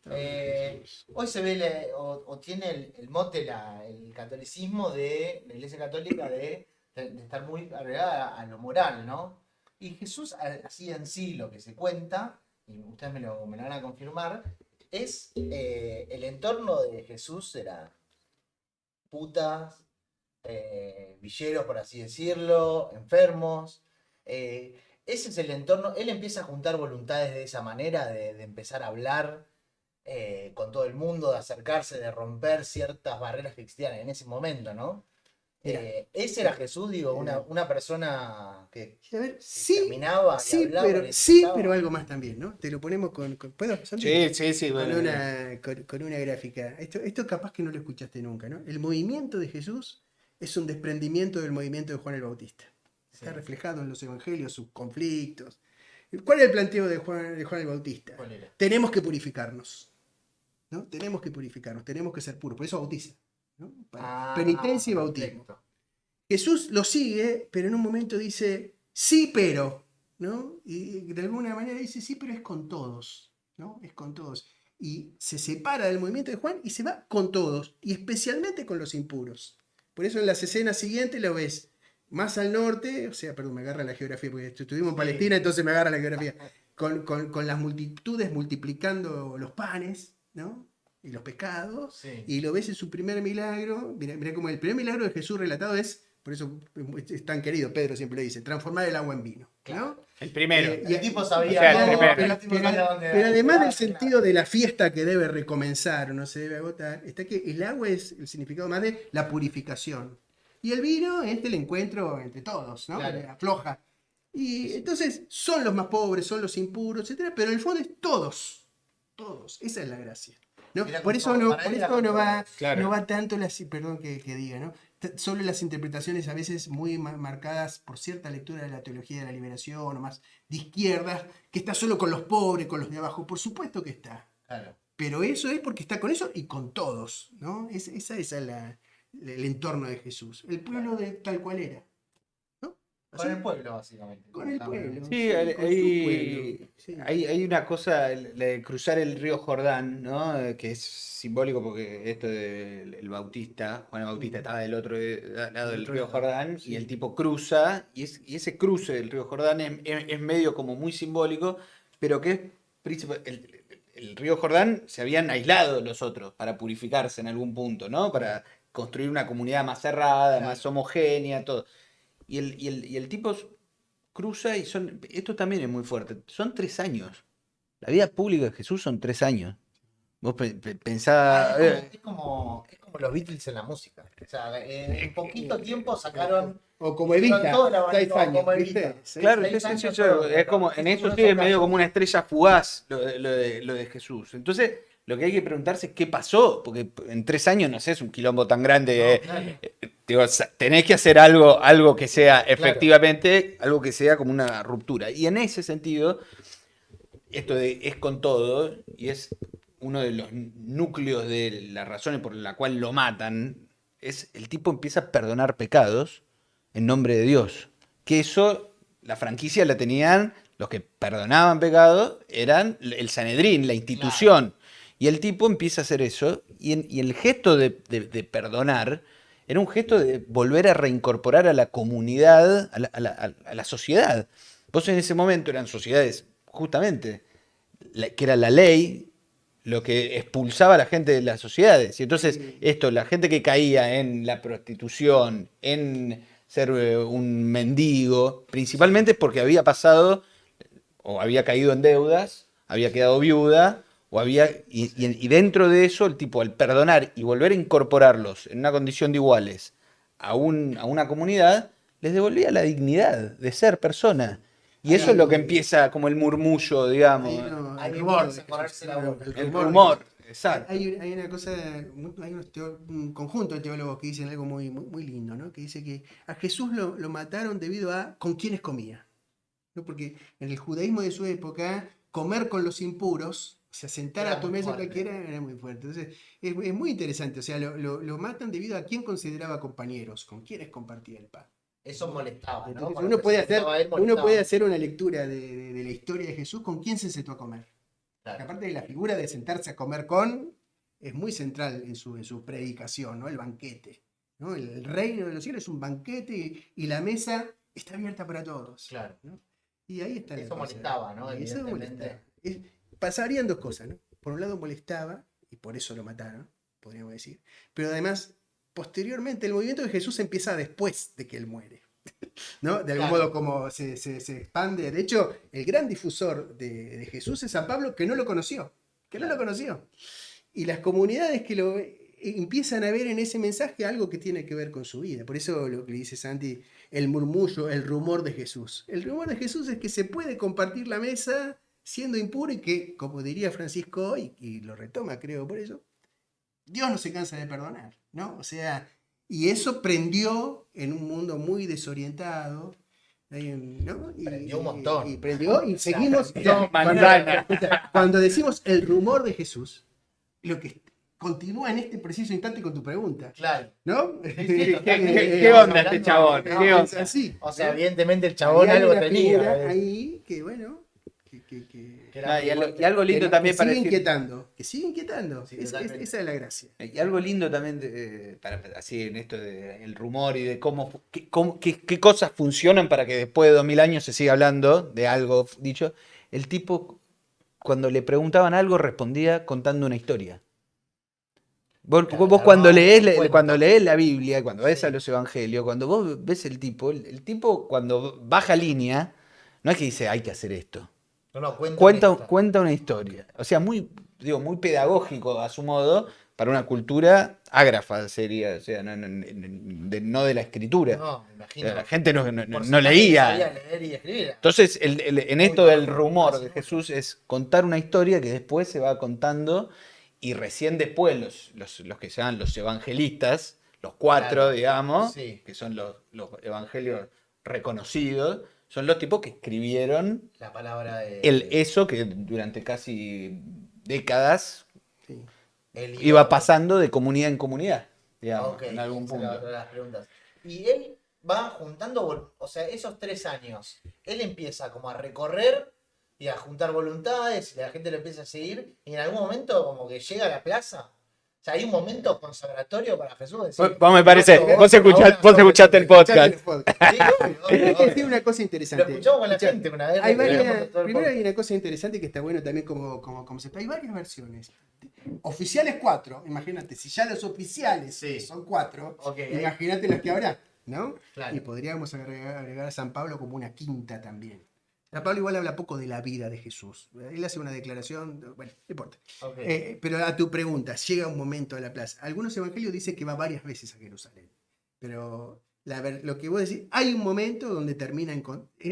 Hoy se ve o tiene el mote el catolicismo de la Iglesia Católica de estar muy arreglada a lo moral, ¿no? Y Jesús, así en sí, lo que se cuenta, y ustedes me lo van a confirmar, es el entorno de Jesús era putas, villeros, por así decirlo, enfermos. Ese es el entorno. Él empieza a juntar voluntades de esa manera, de empezar a hablar con todo el mundo, de acercarse, de romper ciertas barreras que existían en ese momento, ¿no? Mira. Ese era Jesús, digo, una persona que A ver, sí, caminaba y sí, hablaba. pero, y sí, expresaba. pero algo más también, ¿no? Te lo ponemos ¿puedo, Santi? Sí, Con bueno, con una gráfica. Esto capaz que no lo escuchaste nunca, ¿no? El movimiento de Jesús es un desprendimiento del movimiento de Juan el Bautista. Está Sí. reflejado en los evangelios, sus conflictos. ¿Cuál es el planteo de Juan el Bautista? ¿Cuál era? Tenemos que purificarnos, ¿no? Tenemos que purificarnos, tenemos que ser puros. Por eso bautiza, ¿no? Para penitencia y bautismo. perfecto. Jesús lo sigue, pero en un momento dice, sí, pero, ¿no? Y de alguna manera dice, sí, pero es con todos, ¿no? Es con todos. Y se separa del movimiento de Juan y se va con todos, y especialmente con los impuros. Por eso en las escenas siguientes lo ves más al norte, o sea, perdón, me agarra la geografía, porque estuvimos en Sí. Palestina, entonces me agarra la geografía, con las multitudes multiplicando los panes, ¿no? Y los pescados, Sí. y lo ves en su primer milagro. Mirá cómo el primer milagro de Jesús relatado es, por eso es tan querido, Pedro siempre le dice, transformar el agua en vino, ¿no? Claro. el primero. El tipo sabía. O sea, el todo, primero. el tipo sabía dónde Pero además iba, del sentido de la fiesta que debe recomenzar o no se debe agotar, está que el agua es el significado más de la purificación. Y el vino es el encuentro entre todos, ¿no? Claro. Afloja. Y entonces son los más pobres, son los impuros, etcétera, pero en el fondo es todos. Todos. Esa es la gracia. ¿no? Era Por como eso no, para por él era eso no como- va, Claro. no va tanto perdón que diga, ¿no? Solo las interpretaciones a veces muy marcadas por cierta lectura de la teología de la liberación o más de izquierdas, que está solo con los pobres, con los de abajo. Por supuesto que está. Claro. Pero eso es porque está con eso y con todos, ¿no? Esa es el entorno de Jesús. El pueblo de tal cual era. ¿No? Con Así, el pueblo, básicamente. con el pueblo. Sí, con su pueblo. Sí. hay una cosa, la de cruzar el río Jordán, ¿no? Que es simbólico porque esto del Bautista, Juan el Bautista estaba del otro lado del otro río lado, Jordán sí. y el tipo cruza, y ese cruce del río Jordán es medio como muy simbólico, pero que es el río Jordán se habían aislado los otros para purificarse en algún punto, ¿no? Para construir una comunidad más cerrada, Claro. más homogénea, todo. Y el tipo cruza y esto también es muy fuerte, son 3 años. La vida pública de Jesús son 3 años. Vos pensá... Es como los Beatles en la música. O sea, en poquito tiempo sacaron. O como hicieron Evita, todo el abanico, 6 años, como ¿viste? Evita. Claro, 6 sí, años sí, todo, es como, en eso sí es medio como una estrella fugaz lo de Jesús. Entonces, lo que hay que preguntarse es qué pasó, porque en 3 años no sé, es un quilombo tan grande. Digo, tenés que hacer algo que sea efectivamente, algo que sea como una ruptura. Y en ese sentido, esto es con todo, y es uno de los núcleos de las razones por la cual lo matan, es el tipo empieza a perdonar pecados en nombre de Dios. Que eso, la franquicia la tenían los que perdonaban pecado, eran el Sanedrín, la institución. Y el tipo empieza a hacer eso, y el gesto de perdonar era un gesto de volver a reincorporar a la comunidad, a la sociedad. Vos en ese momento eran sociedades, justamente, que era la ley lo que expulsaba a la gente de las sociedades. Y entonces, la gente que caía en la prostitución, en ser un mendigo, principalmente porque había pasado o había caído en deudas, había quedado viuda, y dentro de eso el tipo, al perdonar y volver a incorporarlos en una condición de iguales a una comunidad, les devolvía la dignidad de ser persona. Y eso es lo que empieza como el murmullo, digamos. Hay El rumor rumor de de correrse la Jesús, boca. El rumor, exacto. Hay una cosa, hay un conjunto de teólogos que dicen algo muy lindo, ¿no? Que dice que a Jesús lo mataron debido a con quiénes comía, ¿no? Porque en el judaísmo de su época, comer con los impuros, o sea, sentar Era a tu muy mesa fuerte. cualquiera, era muy fuerte. Entonces, es muy interesante, o sea, lo matan debido a quién consideraba compañeros, con quiénes compartía el pan. Eso molestaba, ¿no? Entonces, Cuando se sentaba él, uno molestaba. puede hacer una lectura de la historia de Jesús con quién se sentó a comer. Claro. Aparte de la figura de sentarse a comer con, es muy central en su predicación, ¿no? El banquete, ¿no? El reino de los cielos es un banquete y la mesa está abierta para todos. Claro. ¿no? Y ahí está la Eso cosa. molestaba, ¿no? Y eso Evidentemente. molestaba. Pasarían dos cosas, ¿no? Por un lado molestaba, y por eso lo mataron, podríamos decir. Pero además, posteriormente, el movimiento de Jesús empieza después de que él muere. ¿No? De algún Claro. modo como se expande. De hecho, el gran difusor de Jesús es San Pablo, que no lo conoció. Que no lo conoció. Y las comunidades que lo empiezan a ver en ese mensaje algo que tiene que ver con su vida. Por eso lo que dice Santi, el murmullo, el rumor de Jesús. El rumor de Jesús es que se puede compartir la mesa siendo impuro y que, como diría Francisco hoy, y lo retoma creo por eso, Dios no se cansa de perdonar, ¿no? O sea, y eso prendió en un mundo muy desorientado, ¿no? Prendió un montón. Y prendió, y seguimos. Prendió cuando, manzana. cuando decimos el rumor de Jesús, lo que continúa en este preciso instante con tu pregunta, Claro. ¿no? ¿Qué onda este chabón? No, ¿Qué Es onda? así. O sea, ¿no? evidentemente el chabón Ahí hay algo una tenía. figura ahí que, bueno, Que No, era muy fuerte. y algo lindo también para sigue decir. inquietando, que sigue inquietando. Sí, totalmente. Esa es la gracia. Y algo lindo también, así en esto del rumor y de qué cosas funcionan para que después de 2000 años se siga hablando de algo dicho. El tipo, cuando le preguntaban algo, respondía contando una historia. Vos Claro, cuando armaba lees, un cuento. cuando lees la Biblia, cuando ves Sí. a los evangelios, cuando vos ves el tipo cuando baja línea, no es que dice hay que hacer esto. No, Cuenta una historia. O sea, muy pedagógico a su modo, para una cultura ágrafa sería, o sea, no de la escritura. No, me imagino. La gente no Por no supuesto que leía. sabía leer y escribir. Entonces, en esto del rumor de fácil. Jesús es contar una historia que después se va contando y recién después los que se llaman los evangelistas, los cuatro, Claro, digamos, sí. que son los evangelios reconocidos, son los tipos que escribieron La palabra de. eso que durante casi décadas Sí. el iba idioma. pasando de comunidad en comunidad, digamos, Ok, en algún esa era punto. otra de las preguntas. Y él va juntando, o sea, esos 3 años, él empieza como a recorrer y a juntar voluntades y la gente lo empieza a seguir y en algún momento como que llega a la plaza. O sea, hay un momento consagratorio para Jesús. Decir, Vos me parece, "Loco, vos ahora escuchaste el podcast. Sí, obvio, obvio, Pero hay que obvio. decir una cosa Lo interesante. escuchamos con la Escuchá, gente una vez. Hay recreamos varias, todo el primero hay podcast. una cosa interesante que está bueno también como se hay varias versiones. Oficiales 4, imagínate, si ya los oficiales Sí. son 4, Ok, imagínate los que habrá, ¿no? Claro. Y podríamos agregar a San Pablo como una quinta también. San Pablo igual habla poco de la vida de Jesús. Él hace una declaración, bueno, no importa. Ok. Pero a tu pregunta, llega un momento a la plaza. Algunos evangelios dicen que va varias veces a Jerusalén. Pero lo que vos decís, hay un momento donde termina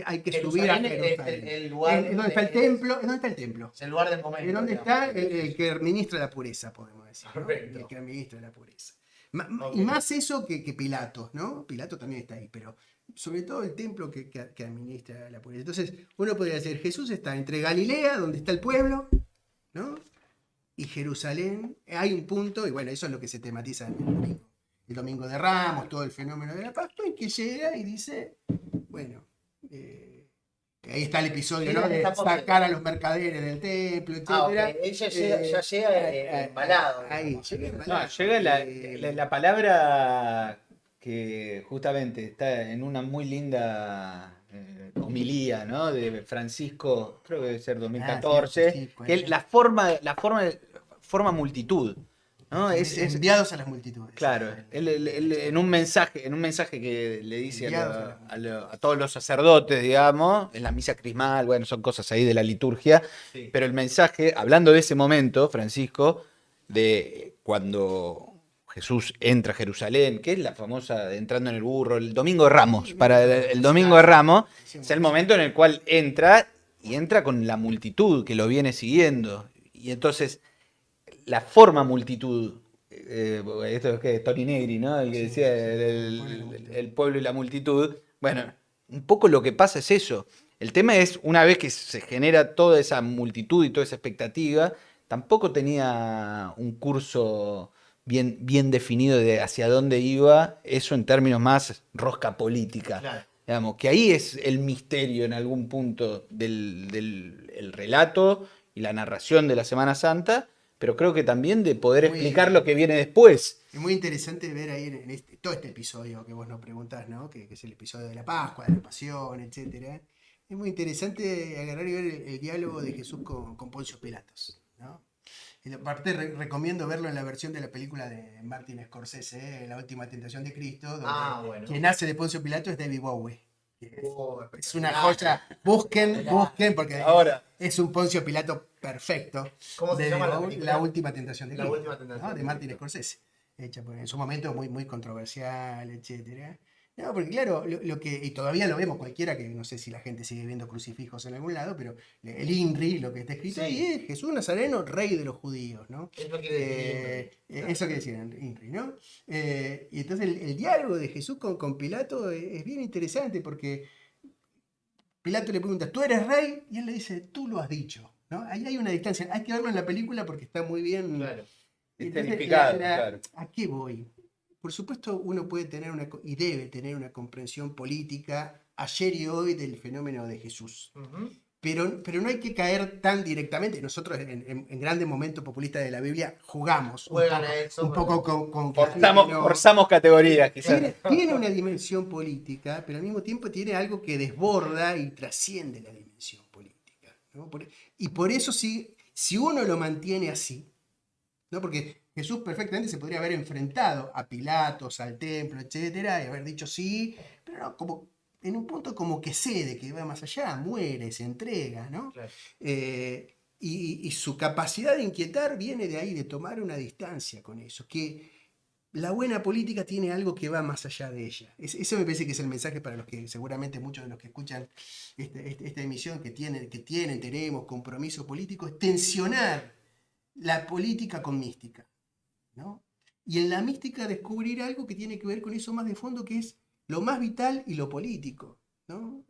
hay que subir a Jerusalén es Jerusalén. el lugar ¿Dónde está el templo? ¿Dónde está el templo? Es el lugar del momento. ¿Y dónde digamos. está el que administra la pureza, podemos decir? ¿no? Correcto. El que administra la pureza. Ok. Y más eso que Pilato, ¿no? Pilato también está ahí, pero sobre todo el templo que administra la pureza. Entonces, uno podría decir, Jesús está entre Galilea, donde está el pueblo, ¿no? Y Jerusalén. Hay un punto, y bueno, eso es lo que se tematiza en el domingo. el Domingo de Ramos, todo el fenómeno de la Pascua, y que llega y dice, bueno, ahí está el episodio, ¿no? De sacar a los mercaderes del templo, Ah, ok. etcétera. Ella ya llega embalado. Ahí, digamos. llega No, embalado. llega la palabra que justamente está en una muy linda homilía, ¿no? De Francisco, creo que debe ser 2014, sí, que es forma multitud, ¿no? Enviados a las multitudes. Claro, él en un mensaje que le dice Enviados a todos los sacerdotes, digamos, en la misa crismal, bueno, son cosas ahí de la liturgia, Sí. pero el mensaje, hablando de ese momento, Francisco, de cuando Jesús entra a Jerusalén, que es la famosa de entrando en el burro, el Domingo de Ramos, para el Domingo de Ramos, es el momento en el cual entra y entra con la multitud que lo viene siguiendo. Y entonces, la forma multitud, esto es que Tony Negri, ¿no? El que Sí, decía sí, el pueblo y la multitud. Bueno, un poco lo que pasa es eso. El tema es, una vez que se genera toda esa multitud y toda esa expectativa, tampoco tenía un curso bien definido de hacia dónde iba, eso en términos más rosca política. Claro. Digamos, que ahí es el misterio en algún punto el relato y la narración de la Semana Santa, pero creo que también de poder Muy- explicar lo que viene después. Es muy interesante ver ahí en todo este episodio que vos nos preguntás, ¿no? Que es el episodio de la Pascua, de la Pasión, etcétera. Es muy interesante agarrar y ver el diálogo de Jesús con Poncio Pilatos, ¿no? Y aparte recomiendo verlo en la versión de la película de Martin Scorsese, La Última Tentación de Cristo, donde Bueno. quien hace de Poncio Pilato es David Bowie. Oh, Es una joya. Busquen, porque Ahora. es un Poncio Pilato perfecto. ¿Cómo se de llama la Bowie, película? La Última Tentación de La Cristo, Última Tentación ¿no? De de Martin Cristo. Scorsese. Hecha en su momento muy controversial, etcétera. No, porque claro, lo que, y todavía lo vemos cualquiera, que no sé si la gente sigue viendo crucifijos en algún lado, pero el INRI, lo que está escrito Sí. ahí es Jesús Nazareno, rey de los judíos, ¿no? Eso quiere decir INRI. Eso quiere decir INRI, ¿no? Y entonces el diálogo de Jesús con Pilato es bien interesante porque Pilato le pregunta, ¿tú eres rey? Y él le dice, tú lo has dicho, ¿no? Ahí hay una distancia, hay que verlo en la película porque está muy bien. Claro. Entonces, Escenificado, claro. ¿a qué voy? Por supuesto, uno puede tener y debe tener una comprensión política ayer y hoy del fenómeno de Jesús. Ujú. Pero no hay que caer tan directamente. Nosotros en grandes momentos populistas de la Biblia jugamos Juegan a eso, un poco con Forzamos categorías, quizás. tiene una dimensión política, pero al mismo tiempo tiene algo que desborda y trasciende la dimensión política, ¿no? Y por eso si uno lo mantiene así, ¿no? Porque Jesús perfectamente se podría haber enfrentado a Pilatos, al templo, etcétera, y haber dicho sí, pero no, como en un punto como que cede, que va más allá, muere, se entrega, ¿no? Claro. Y su capacidad de inquietar viene de ahí, de tomar una distancia con eso, que la buena política tiene algo que va más allá de ella. Eso me parece que es el mensaje para los que seguramente muchos de los que escuchan esta emisión tenemos compromiso político, es tensionar la política con mística, ¿no? Y en la mística descubrir algo que tiene que ver con eso más de fondo, que es lo más vital y lo político, ¿no?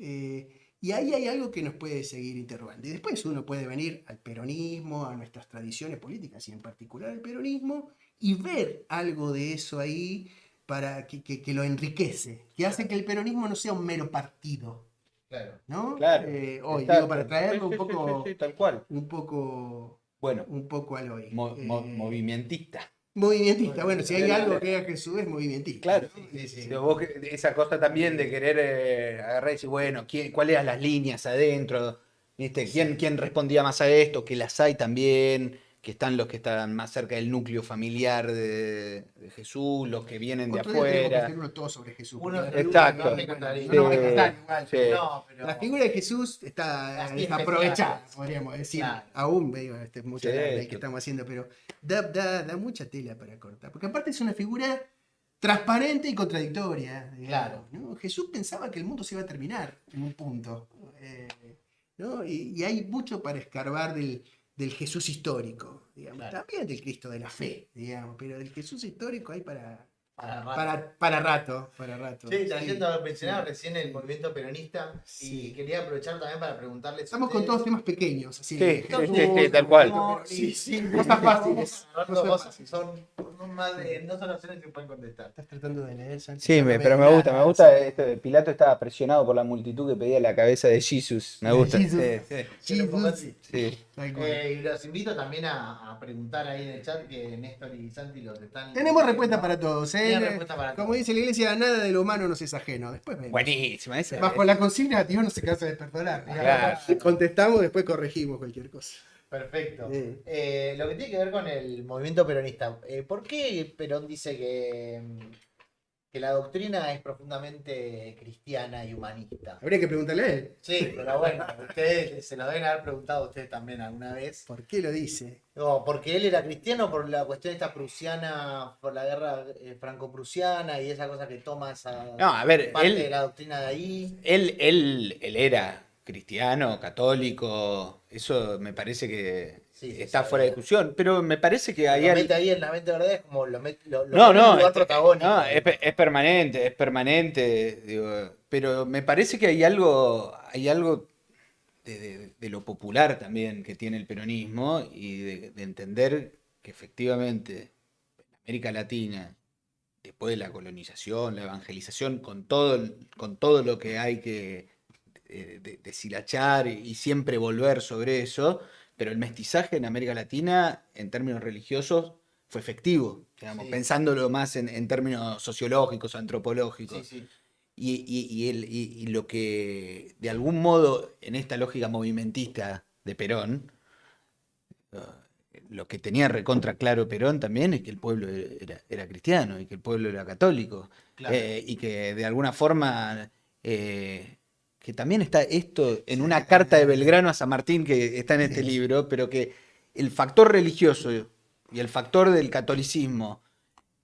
Y ahí hay algo que nos puede seguir interrogando. Y después uno puede venir al peronismo, a nuestras tradiciones políticas y en particular al peronismo, y ver algo de eso ahí para que lo enriquece, que hace que el peronismo no sea un mero partido, Claro. ¿no? Claro, Hoy, exacto. digo, para traerlo Sí, un poco, sí, tal cual. Bueno, un poco al hoy. movimentista. Movimentista, bueno, si hay algo que haga Jesús es movimentista. Claro, ¿no? sí. Pero vos esa cosa también de querer agarrar y decir, bueno, ¿cuáles eran las líneas adentro? ¿Viste? ¿Quién respondía más a esto? Que las hay también, que están los que están más cerca del núcleo familiar de Jesús, los que vienen de Otro día tenemos que afuera. hacerlo todo sobre Jesús. Uno- porque la figura- Exacto. bueno, Sí. no nos va a alcanzar igual, Sí. pero No, pero. la figura de Jesús está Así desaprovechada, especial. podríamos decir. Claro. Aún veo mucha Sí, larga que estamos haciendo, pero da mucha tela para cortar. Porque aparte es una figura transparente y contradictoria. Digamos, Claro. ¿no? Jesús pensaba que el mundo se iba a terminar en un punto. ¿No? Y hay mucho para escarbar del Jesús histórico, digamos. Claro. También del Cristo de la fe, digamos, pero del Jesús histórico hay para para Para rato. Sí, Sí, trayendo, mencionaba sí. recién el movimiento peronista Sí. y quería aprovechar también para preguntarles a Estamos con todos ustedes. temas pequeños, así Sí, de sí, Jesús, sí, tal el cual. movimiento Sí, peronista. sí. Cosas fáciles. Agarrando Cosas cosas que fáciles. son más no son opciones que pueden contestar. Estás tratando de leer, Santi. Sí, Yo no pero veo nada, me gusta así esto de Pilato estaba presionado por la multitud que pedía la cabeza de Jesús. Me que- gusta. Jesus. Se lo pongo Jesus. así. Sí. Tal cual. Y los invito también a preguntar ahí en el chat que Néstor y Santi los están. Tenemos respuesta para todos, ¿eh? Tienen respuesta para Como todos. dice la iglesia, nada de lo humano nos es ajeno. Después vemos. Buenísima esa. Bajo la consigna, Dios no se cansa de perdonar. Claro. Contestamos, después corregimos cualquier cosa. Perfecto. Sí. Lo que tiene que ver con el movimiento peronista. ¿Por qué Perón dice que la doctrina es profundamente cristiana y humanista? Habría que preguntarle a él. Sí, pero bueno, ustedes se lo deben haber preguntado a ustedes también alguna vez. ¿Por qué lo dice? No, porque él era cristiano por la cuestión esta prusiana, por la guerra franco-prusiana y esa cosa que toma esa No, a ver, parte de él, la doctrina de ahí. él era cristiano, católico, eso me parece que Sí, sí, está sí, fuera de obvio. discusión, pero me parece que hay Lo algo. mete ahí en la mente verdad es como lo No, pone en no, un lugar protagónico. no, es permanente, digo, pero me parece que hay algo de lo popular también que tiene el peronismo y de entender que efectivamente en América Latina, después de la colonización, la evangelización, con todo lo que hay que deshilachar y siempre volver sobre eso, pero el mestizaje en América Latina, en términos religiosos, fue efectivo, digamos, Sí. pensándolo más en términos sociológicos, antropológicos. Sí, sí. Y lo que, de algún modo, en esta lógica movimentista de Perón, lo que tenía recontra claro Perón también es que el pueblo era cristiano y que el pueblo era católico. Claro. Y que de alguna forma, que también está esto en una carta de Belgrano a San Martín que está en este libro, pero que el factor religioso y el factor del catolicismo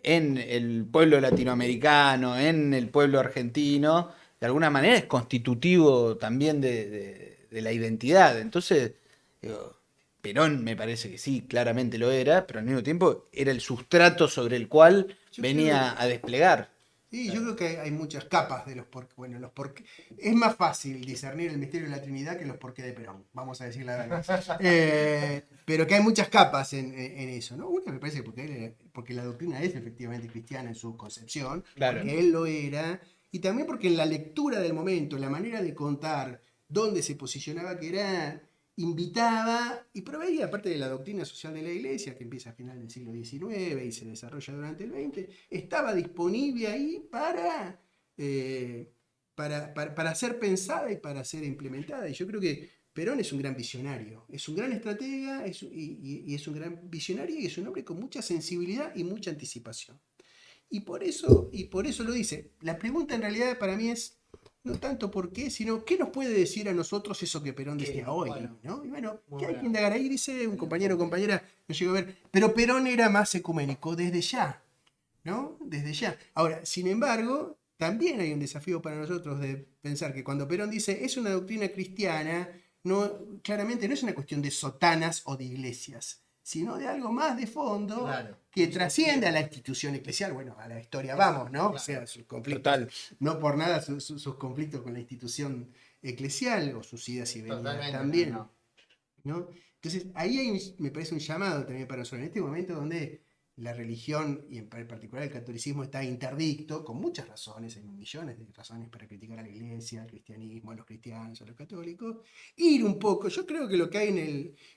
en el pueblo latinoamericano, en el pueblo argentino, de alguna manera es constitutivo también de la identidad. Entonces, digo, Perón me parece que sí, claramente lo era, pero al mismo tiempo era el sustrato sobre el cual Yo venía creo- a desplegar. Sí, yo creo que hay muchas capas de los por qué. Bueno, los por qué. Es más fácil discernir el misterio de la Trinidad que los por qué de Perón, vamos a decir la verdad. Pero que hay muchas capas en eso, ¿no? Una me parece que porque la doctrina es efectivamente cristiana en su concepción, Claro. porque él lo era, y también porque en la lectura del momento, la manera de contar, dónde se posicionaba que era, invitaba y proveía, aparte de la doctrina social de la Iglesia, que empieza a final del siglo XIX y se desarrolla durante el XX, estaba disponible ahí para ser pensada y para ser implementada. Y yo creo que Perón es un gran visionario, es un gran estratega y es un gran visionario y es un hombre con mucha sensibilidad y mucha anticipación. Y por eso lo dice. La pregunta en realidad para mí es no tanto por qué, sino qué nos puede decir a nosotros eso que Perón decía hoy. Bueno, ¿no? Y bueno, muy ¿qué hay buena. que indagar ahí? Dice un compañero o compañera, no llegó a ver, pero Perón era más ecuménico desde ya, ¿no? Desde ya. Ahora, sin embargo, también hay un desafío para nosotros de pensar que cuando Perón dice es una doctrina cristiana, no, claramente no es una cuestión de sotanas o de iglesias, sino de algo más de fondo Claro. que trasciende a la institución eclesial, bueno, a la historia vamos, ¿no? O sea, sus conflictos, Total. no por nada sus conflictos con la institución eclesial o sus idas y venidas Totalmente. también, No. ¿no? Entonces, ahí me parece un llamado también para nosotros, en este momento donde la religión, y en particular el catolicismo, está interdicto, con muchas razones, hay millones de razones para criticar a la iglesia, al cristianismo, a los cristianos, a los católicos, ir un poco, yo creo que lo que hay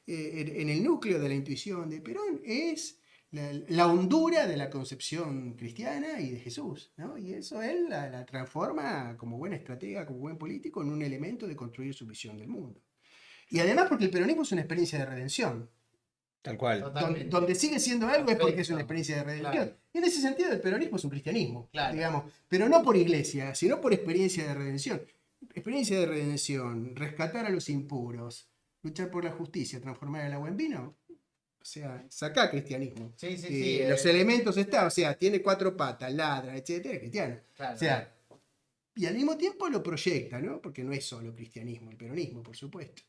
en el núcleo de la intuición de Perón es la hondura de la concepción cristiana y de Jesús, ¿no? Y eso él la transforma como buen estratega, como buen político, en un elemento de construir su visión del mundo. Y además porque el peronismo es una experiencia de redención. Tal cual. Totalmente. Donde sigue siendo algo es porque es Perfecto. una experiencia de redención. Claro. Y en ese sentido el peronismo es un cristianismo, Claro. digamos, pero no por iglesia, sino por experiencia de redención. Experiencia de redención, rescatar a los impuros, luchar por la justicia, transformar el agua en vino. O sea, saca cristianismo. Sí, sí, sí. Los elementos están, o sea, tiene 4 patas, ladra, etcétera, es cristiano. Claro, O sea, y al mismo tiempo lo proyecta, ¿no? Porque no es solo cristianismo, el peronismo, por supuesto.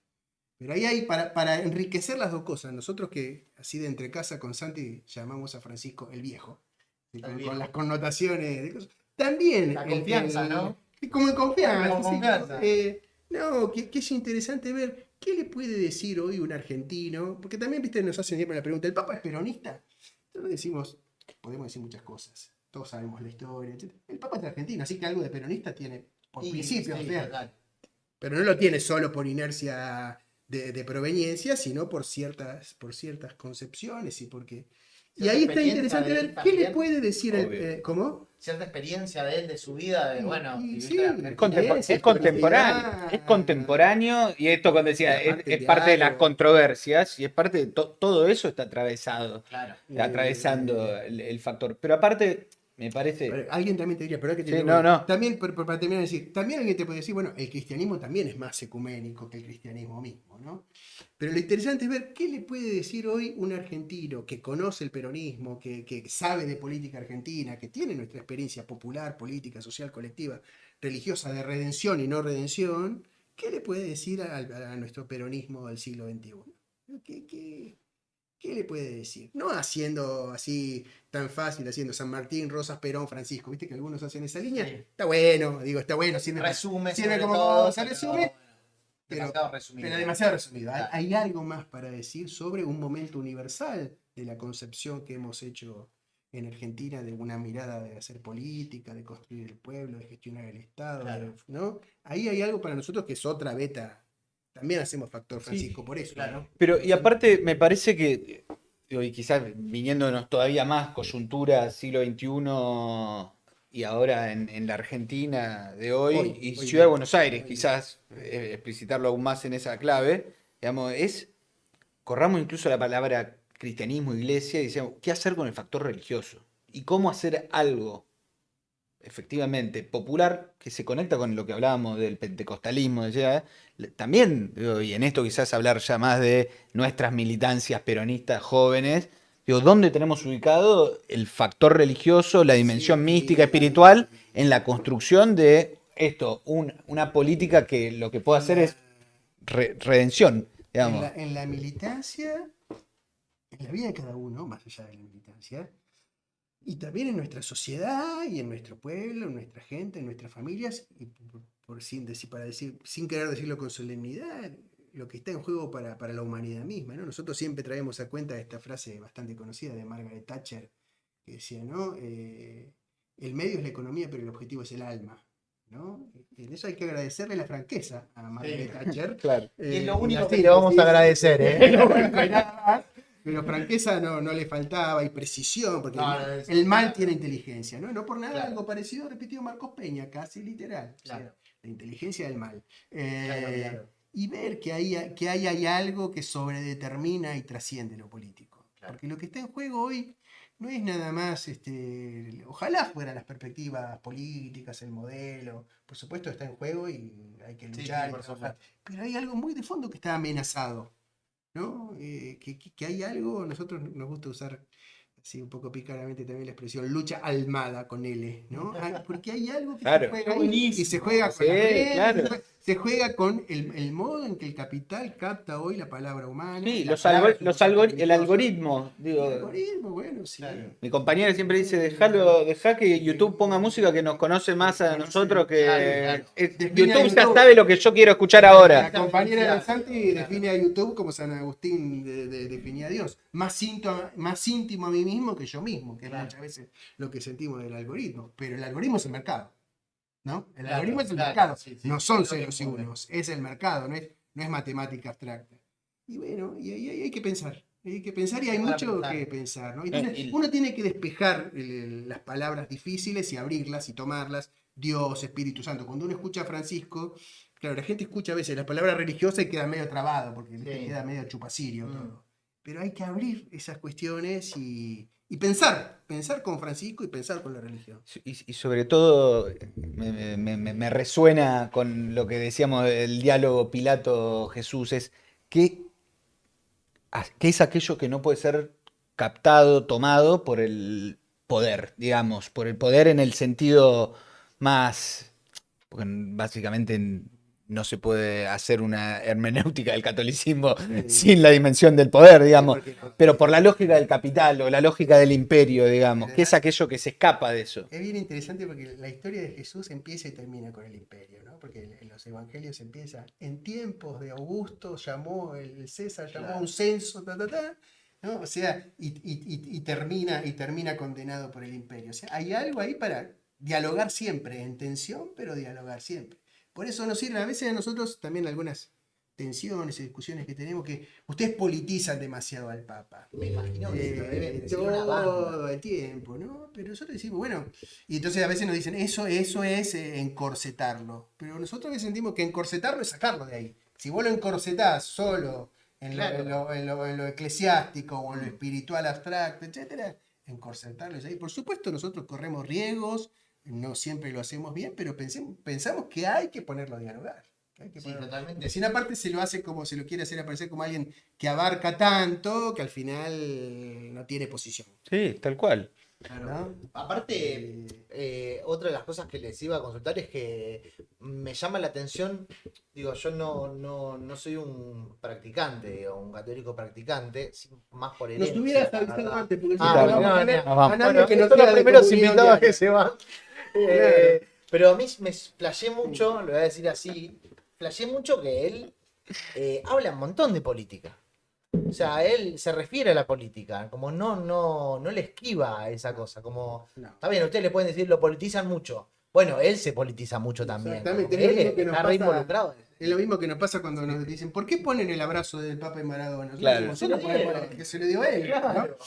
Pero ahí hay para enriquecer las dos cosas. Nosotros que así de entre casa con Santi llamamos a Francisco el Viejo. sí, Al con viejo. las connotaciones de cosas. También La confianza, ¿no? como en confianza. Como sí, confianza. no, que es interesante ver qué le puede decir hoy un argentino, porque también, viste, nos hacen siempre la pregunta, ¿el Papa es peronista? Nosotros decimos, podemos decir muchas cosas, todos sabemos la historia, etc. El Papa es argentino, así que algo de peronista tiene por principio, Sí, o sea, total. pero no lo tiene solo por inercia de proveniencia, sino por ciertas concepciones y porque... Y Cierta ahí está experiencia interesante de él ver qué le también. puede decir Obvio. ¿cómo? Cierta experiencia de él, de su vida, de, bueno, Y vivirte en sí, Es, Argentina. tiene esa es contemporáneo, historicidad. es contemporáneo y esto cuando Y decía, aparte el es parte de las diálogo. controversias y es parte de todo eso está atravesado, Claro. atravesando el factor. Pero aparte, me parece, Alguien también te diría, perdón que te sí, no, interrumpa, no, también, para terminar de decir, también alguien te puede decir, bueno, el cristianismo también es más ecuménico que el cristianismo mismo, ¿no? Pero lo interesante es ver qué le puede decir hoy un argentino que conoce el peronismo, que sabe de política argentina, que tiene nuestra experiencia popular, política, social, colectiva, religiosa, de redención y no redención, ¿qué le puede decir a nuestro peronismo del siglo XXI? ¿Qué le puede decir? No haciendo así tan fácil, haciendo San Martín, Rosas, Perón, Francisco. ¿Viste que algunos hacen esa línea? Sí. Está bueno, digo, está bueno, sirve, Resume sirve sobre como todo, se pero, resume, bueno, pero, demasiado resumido. pero demasiado resumido. Claro. Hay algo más para decir sobre un momento universal de la concepción que hemos hecho en Argentina de una mirada de hacer política, de construir el pueblo, de gestionar el Estado, Claro. ¿no? Ahí hay algo para nosotros que es otra beta. También hacemos factor Sí, Francisco por eso, claro. ¿no? pero y aparte me parece que, digo, y quizás viniéndonos todavía más coyuntura siglo XXI y ahora en la Argentina de hoy y Hoy Ciudad de día, Buenos Aires, hoy día. quizás explicitarlo aún más en esa clave, digamos, corramos incluso la palabra cristianismo, iglesia, y decíamos, ¿qué hacer con el factor religioso? ¿Y cómo hacer algo efectivamente popular que se conecta con lo que hablábamos del pentecostalismo? Decía, también, digo, y en esto quizás hablar ya más de nuestras militancias peronistas jóvenes, digo, ¿dónde tenemos ubicado el factor religioso, la dimensión mística, Sí, espiritual, en la construcción de esto, una política que lo que puede hacer es redención, digamos? en la militancia, en la vida de cada uno, más allá de la militancia, y también en nuestra sociedad y en nuestro pueblo, en nuestra gente, en nuestras familias, y sin decir, para decir, sin querer decirlo con solemnidad, lo que está en juego para la humanidad misma, ¿no? Nosotros siempre traemos a cuenta esta frase bastante conocida de Margaret Thatcher, que decía, ¿no? El medio es la economía, pero el objetivo es el alma, ¿no? Y en eso hay que agradecerle la franqueza a Margaret Sí. Thatcher. Claro. Y es lo Y la único que le vamos a síntesis, agradecer, ¿eh? no, bueno, nada más. Pero franqueza no le faltaba y precisión, porque No, no, el mal tiene inteligencia, ¿no? No por nada Claro. algo parecido repitió Marcos Peña, casi literal. O sea, Claro. la inteligencia del mal. Claro. Y ver que hay algo que sobredetermina y trasciende lo político. Claro. Porque lo que está en juego hoy no es nada más, ojalá fueran las perspectivas políticas, el modelo, por supuesto está en juego y hay que Sí, luchar, sí, y por trabajar. supuesto. Pero hay algo muy de fondo que está amenazado, ¿no? Que hay algo, nosotros nos gusta usar así un poco pícaramente también la expresión lucha almada con L, ¿no? Porque hay algo que Claro. se juega Qué ahí, y se buenísimo. juega con Sí, las redes, claro. se juega con el modo en que el capital capta hoy la palabra humana. Sí, La palabra es un concepto el religioso. algoritmo, El digo, algoritmo, bueno, sí. Claro. mi compañera siempre dice, dejá que YouTube ponga música que nos conoce más a nosotros Claro. Define a YouTube ya YouTube. sabe lo que yo quiero escuchar La ahora. compañera de Santi Claro. define a YouTube como San Agustín definía a Dios. Más íntimo a mí mismo que yo mismo, que es Claro. muchas veces lo que sentimos del algoritmo. Pero el algoritmo es el mercado, ¿no? El Claro, algoritmo es el claro, mercado. sí, sí, No sí, son es lo que ceros y mueve. unos, es el mercado, no es matemática abstracta. Y bueno, y ahí hay que pensar. Hay que pensar y hay Para mucho pensar. que pensar, ¿no? Entonces, Y- uno tiene que despejar las palabras difíciles y abrirlas y tomarlas. Dios, Espíritu Santo. Cuando uno escucha a Francisco, claro, la gente escucha a veces la palabra religiosa y queda medio trabado, porque ¿viste? Sí. Queda medio chupacirio Mm. todo. Pero hay que abrir esas cuestiones y pensar con Francisco y pensar con la religión. y sobre todo me resuena con lo que decíamos del diálogo Pilato-Jesús, es ¿qué, qué es aquello que no puede ser captado, tomado por el poder, digamos, por el poder en el sentido más, porque básicamente no se puede hacer una hermenéutica del catolicismo sin la dimensión del poder, digamos, pero por la lógica del capital o la lógica del imperio, digamos, que es aquello que se escapa de eso. Es bien interesante porque la historia de Jesús empieza y termina con el imperio, ¿no? Porque en los evangelios empieza, en tiempos de Augusto el César llamó a un censo, ¿no? O sea, y termina condenado por el imperio. O sea, hay algo ahí para dialogar siempre, en tensión, pero dialogar siempre. Por eso nos sirve a veces a nosotros también algunas tensiones y discusiones que tenemos, que ustedes politizan demasiado al Papa. Me imagino que lo deben decir una banda. Todo el tiempo, ¿no? Pero nosotros decimos, bueno, y entonces a veces nos dicen, eso es encorsetarlo. Pero nosotros a veces sentimos que encorsetarlo es sacarlo de ahí. Si vos lo encorsetás solo en lo eclesiástico o en lo espiritual abstracto, etcétera, encorsetarlo es ahí. Por supuesto, nosotros corremos riesgos, no siempre lo hacemos bien, pero pensamos que hay que ponerlo a dialogar. Sí, totalmente. Si una parte se lo hace como se lo quiere hacer aparecer como alguien que abarca tanto que al final no tiene posición. Sí, tal cual. ¿No? Aparte, otra de las cosas que les iba a consultar es que me llama la atención, digo, yo no soy un practicante o un católico practicante, más por Nos herencia. tuvieras la avisado verdad. antes, porque Ah, nosotros bueno, vamos a tener nos vamos. a nadie Bueno, que no estos son sea los de primeros comunión invitados que diaria. se van. Claro. Pero a mí me explayé mucho, lo voy a decir así, explayé mucho que él habla un montón de política. O sea, él se refiere a la política, como no le esquiva a esa cosa, como, No. está bien, ustedes le pueden decir, lo politizan mucho. Bueno, él se politiza mucho también. Exactamente, Como es lo él mismo que nos está re pasa. involucrado. Es lo mismo que nos pasa cuando nos dicen, ¿por qué ponen el abrazo del Papa en Maradona? Claro. Nosotros ponemos el que se le dio a él. Claro.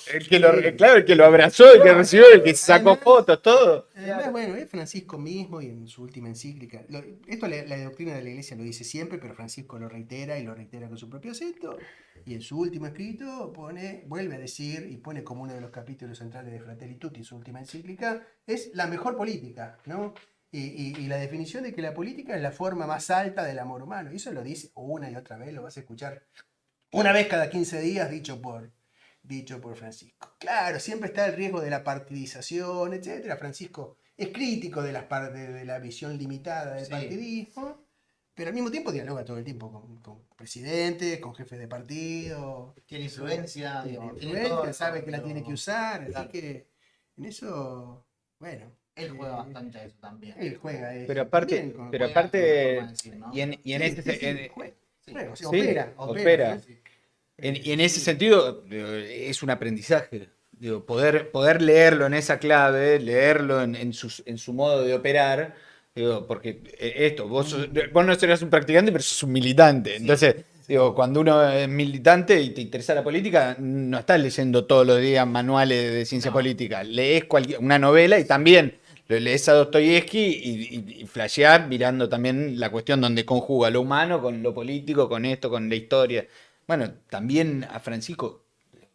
Claro, el que lo abrazó, el que recibió, el que sacó Además- fotos, todo. Además, bueno, es Francisco mismo y en su última encíclica. Esto la doctrina de la Iglesia lo dice siempre, pero Francisco lo reitera y lo reitera con su propio acento. Y en su último escrito vuelve a decir y pone como uno de los capítulos centrales de Fratelli Tutti, su última encíclica, es la mejor política, ¿no? Y la definición de que la política es la forma más alta del amor humano. Y eso lo dice una y otra vez, lo vas a escuchar una vez cada 15 días dicho por Francisco. Claro, siempre está el riesgo de la partidización, etcétera. Francisco es crítico de la visión limitada del Sí. partidismo, pero al mismo tiempo dialoga todo el tiempo con presidentes, con jefes de partido. Tiene influencia, Tiene digo, tiene influencia, todo, sabe que la pero tiene que usar, claro. así que en eso, bueno. Él juega bastante a eso también. Él juega eso. Pero aparte, también con- pero Juega, aparte, forma de decir, ¿no? y en Sí, este, sí, sí, en- juega, Sí. juega, o sea, Sí, opera. opera. ¿no? y en ese sentido, es un aprendizaje. Digo, poder leerlo en esa clave, leerlo en su modo de operar, digo, porque vos no serás un practicante, pero sos un militante. Entonces, digo, cuando uno es militante y te interesa la política, no estás leyendo todos los días manuales de ciencia No. política. Lees una novela y también lo lees a Dostoyevsky y flasheás mirando también la cuestión donde conjuga lo humano con lo político, con esto, con la historia. Bueno, también a Francisco,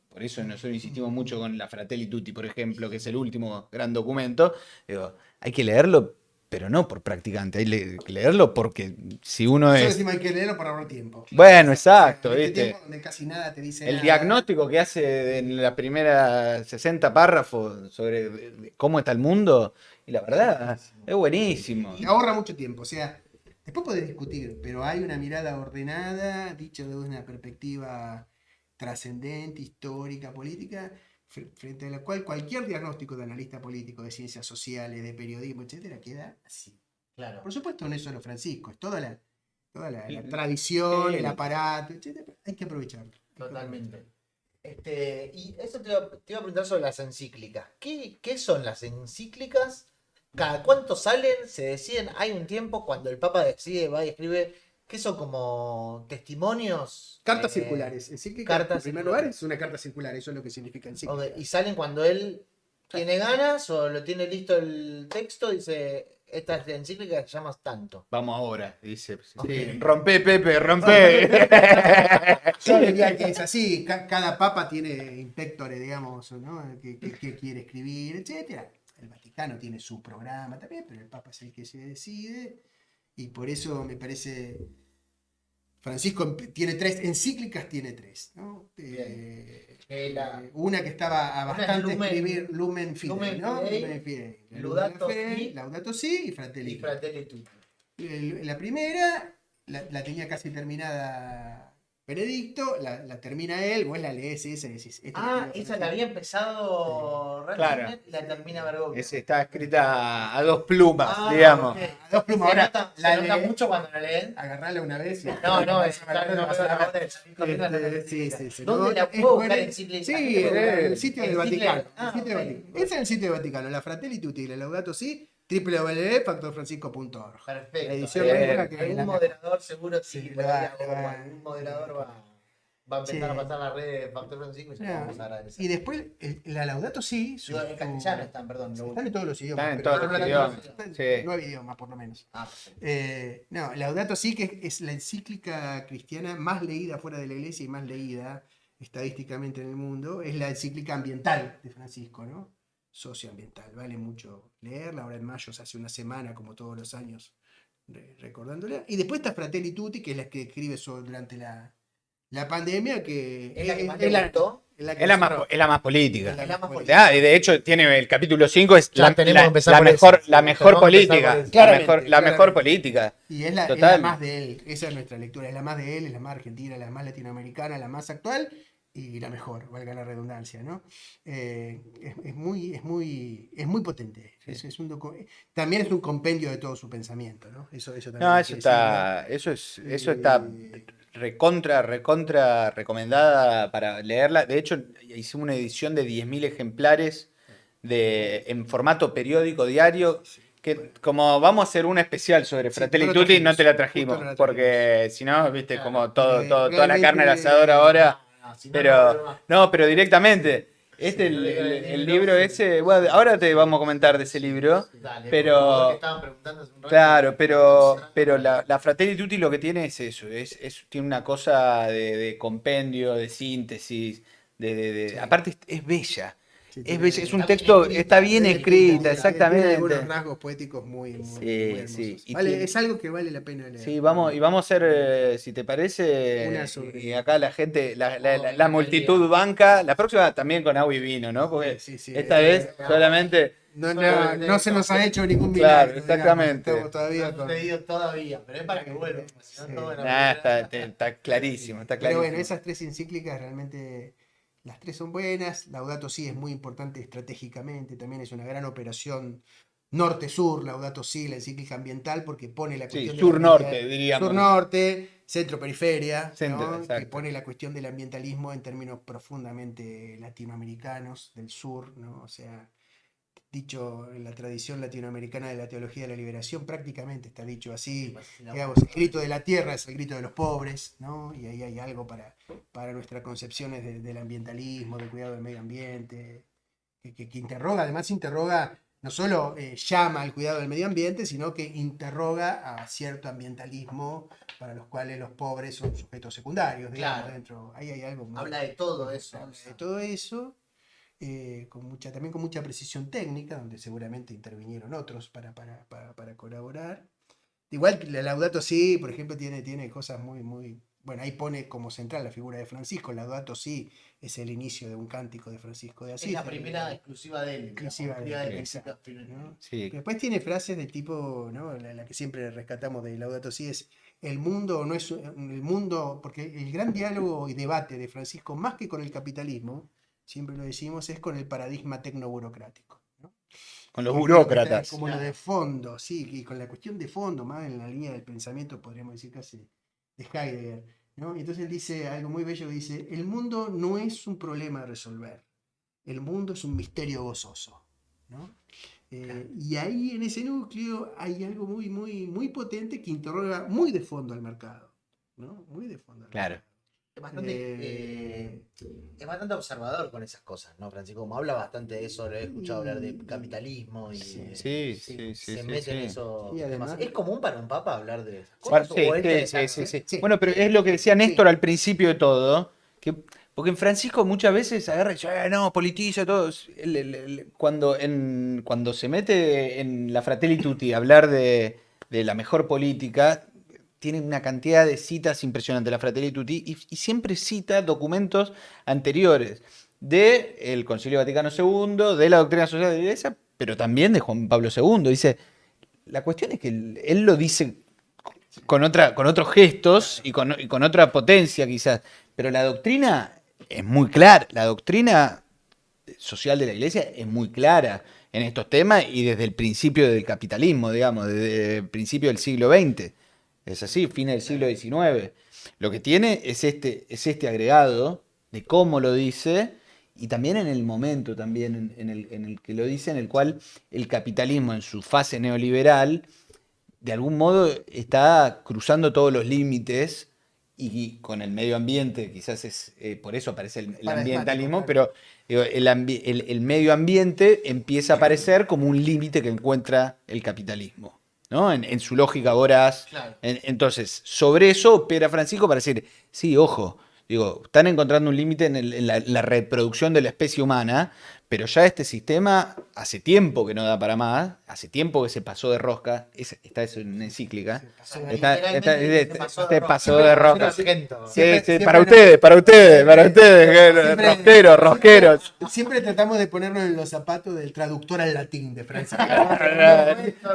por eso nosotros insistimos mucho con la Fratelli Tutti, por ejemplo, que es el último gran documento. Digo, hay que leerlo, pero no por practicante, hay que leerlo porque si uno Nosotros es... decimos hay que leerlo para ahorrar tiempo. Bueno, exacto, En este ¿viste? tiempo donde casi nada te dice El nada. diagnóstico que hace en la primera 60 párrafos sobre cómo está el mundo, y la verdad, es buenísimo. Y ahorra mucho tiempo. O sea, después podés discutir, pero hay una mirada ordenada, dicho desde una perspectiva trascendente, histórica, política, frente a la cual cualquier diagnóstico de analista político, de ciencias sociales, de periodismo, etcétera, queda así. Claro. Por supuesto, no es solo Francisco, es toda la tradición, el aparato, etcétera. Hay que aprovecharlo. Totalmente. Y eso te iba a preguntar sobre las encíclicas. ¿Qué son las encíclicas? ¿Cada cuánto salen? ¿Se deciden? ¿Hay un tiempo cuando el Papa decide, va y escribe? ¿Qué son como testimonios? Cartas circulares. Encíclica, cartas en primer circulares. lugar, es una carta circular, eso es lo que significa encíclica. Ok, ¿y salen cuando él tiene ganas o lo tiene listo el texto? Dice, esta es la encíclica que se llama tanto. Vamos ahora, dice. Ok. Rompe, Pepe, rompe. Yo diría que es así, cada papa tiene inspectores, digamos, ¿no? que quiere escribir, etcétera. El Vaticano tiene su programa también, pero el papa es el que se decide. Y por eso me parece, Francisco tiene encíclicas tiene tres, ¿no? Una que estaba a Una es bastante Lumen- escribir, Lumen Fidei, Lumen ¿no? Fidei, Lumen Fidei. La luz de la Laudato fe, Si, Laudato Si y Fratelli Y Tutti. Fratelli Tutti. La primera la tenía casi terminada Benedicto, la termina él, vos la lees esa y decís. Esa la había empezado Claro. Ratzinger y la termina Bergoglio. Está escrita a dos plumas, Ok. digamos. A dos plumas. Se Ahora, nota, la se nota lees, mucho cuando la leen. agarrarla una vez. No, es agarrarla, no vas veo a la ver. hora de salir corriendo a la Sí. encíclica. No, ¿Dónde la es puedo buscar buena. encíclica? Sí, en el sitio del Encíclica. Vaticano. El sitio del Ok. Vaticano. Ese es el sitio del Vaticano. La Fratelli Tutti, la Laudato Si, www.factorfrancisco.org. Perfecto. La edición Bien. nueva que es Algún la moderador seguro Sí, sí, lo por va- ahí, lo o va- algún moderador va a empezar Sí. a pasar la red de Factor Francisco y se lo No, vamos a agradecer. y después la Laudato Si. Digo, en castellano están, perdón. lo Están en todos los idiomas. Están en pero todos los yo idiomas, están sí. 9 idiomas por lo menos. perfecto. No, Laudato Si, que es la encíclica cristiana más leída fuera de la iglesia y más leída estadísticamente en el mundo, es la encíclica ambiental de Francisco, ¿no? Socioambiental. Vale mucho leerla. Ahora en mayo se hace una semana, como todos los años, recordándola. Y después está Fratelli Tutti, que es la que escribe durante la pandemia, que ¿Es la que más es le gustó? la que Es la cerró. más política. Es la más política. Ah, y de hecho tiene el capítulo 5 es Ya, tenemos que empezar por mejor, esa. la mejor Tenemos que empezar política. por esa. Claramente, La mejor claramente. política. Y es la Total. más de él, esa es nuestra lectura, es la más de él, es la más argentina, la más latinoamericana, la más actual y la mejor, valga la redundancia, ¿no? Es muy potente. También es un compendio de todo su pensamiento, ¿no? Eso también No, hay eso que está, eso está recontra recomendada para leerla. De hecho, hicimos una edición de 10.000 ejemplares en formato periódico diario. Que como vamos a hacer un especial sobre Sí, Fratelli no lo Tutti, no te la trajimos, trajimos. justo no la Porque si no, viste, Claro, como porque toda la carne al realmente- asador ahora. Si no, Pero, no, pero directamente. Sí, El libro ese, bueno, ahora te vamos a comentar de ese libro. Dale, Pero- por favor, que estaban preguntando hace un rato. Claro, pero la Fratelli Tutti lo que tiene es eso, tiene una cosa de compendio, de síntesis, Sí. aparte es bella, Sí, es tiene- bella, es un está bien texto, escrita, está bien bien escrita, escrita, Tiene exactamente. algunos rasgos poéticos muy hermosos. Sí, y Vale, es algo que vale la pena leer. Sí, vamos a hacer, si te parece, Una sobre- y acá la gente, la encantaría. multitud banca, la próxima también con agua y vino, ¿no? Porque Sí, esta vez solamente... No se nos ha hecho ningún Claro, milagro. exactamente. Estamos todavía No ha con... sucedido todavía, pero es para que vuelva. Si no, Sí. todo en la Nah, primera- está clarísimo, está Pero clarísimo. bueno, esas tres encíclicas realmente, las tres son buenas. Laudato Si es muy importante estratégicamente, también es una gran operación norte-sur, Laudato Si, la encíclica ambiental, porque pone la Sí, cuestión de sur-norte, la ambiental- diríamos. Sur-norte, centro-periferia, Centro, ¿no? Que exacto. pone la cuestión del ambientalismo en términos profundamente latinoamericanos, del sur, ¿no? O sea, dicho en la tradición latinoamericana de la teología de la liberación, prácticamente está dicho así. Digamos, el grito de la tierra es el grito de los pobres, ¿no? Y ahí hay algo para nuestras concepciones del ambientalismo, del cuidado del medio ambiente, que interroga, además interroga, no solo llama al cuidado del medio ambiente, sino que interroga a cierto ambientalismo para los cuales los pobres son sujetos secundarios, digamos, Claro. dentro. Ahí hay algo muy- Habla de todo eso. habla de todo eso, también con mucha precisión técnica, donde seguramente intervinieron otros para colaborar. Igual que la Laudato Si, por ejemplo, tiene cosas muy... Bueno, ahí pone como central la figura de Francisco. Laudato Si es el inicio de un cántico de Francisco de Asís. Es la primera exclusiva de él. Exclusiva de digamos, él, exclusiva exacto, de- ¿no? Sí, Después tiene frases de tipo, ¿no? La que siempre rescatamos de Laudato Si es: el mundo no es el mundo, porque el gran diálogo y debate de Francisco, más que con el capitalismo, siempre lo decimos, es con el paradigma tecnoburocrático, ¿no? con los Y burócratas. como lo de fondo, sí, y con la cuestión de fondo, más en la línea del pensamiento, podríamos decir casi de Heidegger, ¿no? Y entonces él dice algo muy bello, dice: el mundo no es un problema a resolver, el mundo es un misterio gozoso, ¿no? Y ahí en ese núcleo hay algo muy potente que interroga muy de fondo al mercado, ¿no? Muy de fondo al Claro. mercado. Es bastante observador con esas cosas, ¿no, Francisco? Como habla bastante de eso, lo he escuchado hablar de capitalismo y Sí, sí, se mete en eso. Sí, además- ¿Es común para un papa hablar de esas Bueno, cosas? ¿O sí. Sí. Bueno, pero es lo que decía Néstor al principio de todo, porque en Francisco muchas veces agarra y dice, no, politiza todo. Cuando se mete en la Fratelli Tutti a hablar de la mejor política, tiene una cantidad de citas impresionante la Fratelli Tutti y siempre cita documentos anteriores del Concilio Vaticano II, de la doctrina social de la Iglesia, pero también de Juan Pablo II. Dice, la cuestión es que él lo dice con otros gestos y con otra potencia quizás. Pero la doctrina es muy clara, la doctrina social de la Iglesia es muy clara en estos temas y desde el principio del capitalismo, digamos, desde el principio del siglo XX. Es así, fines del siglo XIX. Lo que tiene es este agregado de cómo lo dice y también en el momento también en el que lo dice, en el cual el capitalismo en su fase neoliberal de algún modo está cruzando todos los límites y con el medio ambiente, quizás es por eso aparece el ambientalismo, claro. pero digo, el medio ambiente empieza a aparecer como un límite que encuentra el capitalismo, ¿no? En su lógica voraz. Claro. Entonces, sobre eso opera Francisco para decir, sí, ojo, digo, están encontrando un límite en la reproducción de la especie humana, pero ya este sistema hace tiempo que no da para más, hace tiempo que se pasó de rosca, esta es una encíclica, pasó de rosca. Sí, para ustedes, rosqueros. Siempre tratamos de ponernos en los zapatos del traductor al latín de Francisco.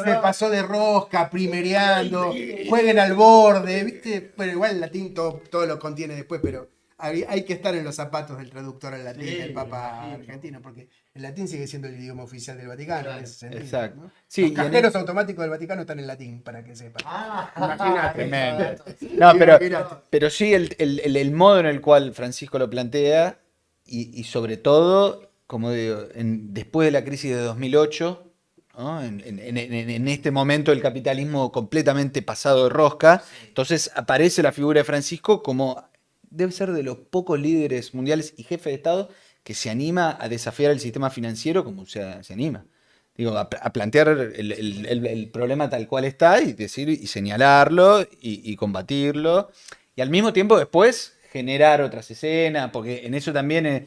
Se pasó de rosca, primereando, jueguen al borde, ¿viste? Bueno, igual el latín todo lo contiene después, pero hay que estar en los zapatos del traductor al latín del Papa argentino, porque el latín sigue siendo el idioma oficial del Vaticano, en ese sentido. Exacto. ¿no? Sí, Los cajeros automáticos del Vaticano están en latín, para que sepan. Imagínate. Tremendo. No, Imagínate. pero sí el modo en el cual Francisco lo plantea y sobre todo, como digo, después de la crisis de 2008, ¿no? En este momento el capitalismo completamente pasado de rosca, entonces aparece la figura de Francisco como debe ser de los pocos líderes mundiales y jefe de Estado que se anima a desafiar el sistema financiero como se anima. Digo, a plantear el problema tal cual está y decir y señalarlo y combatirlo. Y al mismo tiempo después generar otras escenas, porque en eso también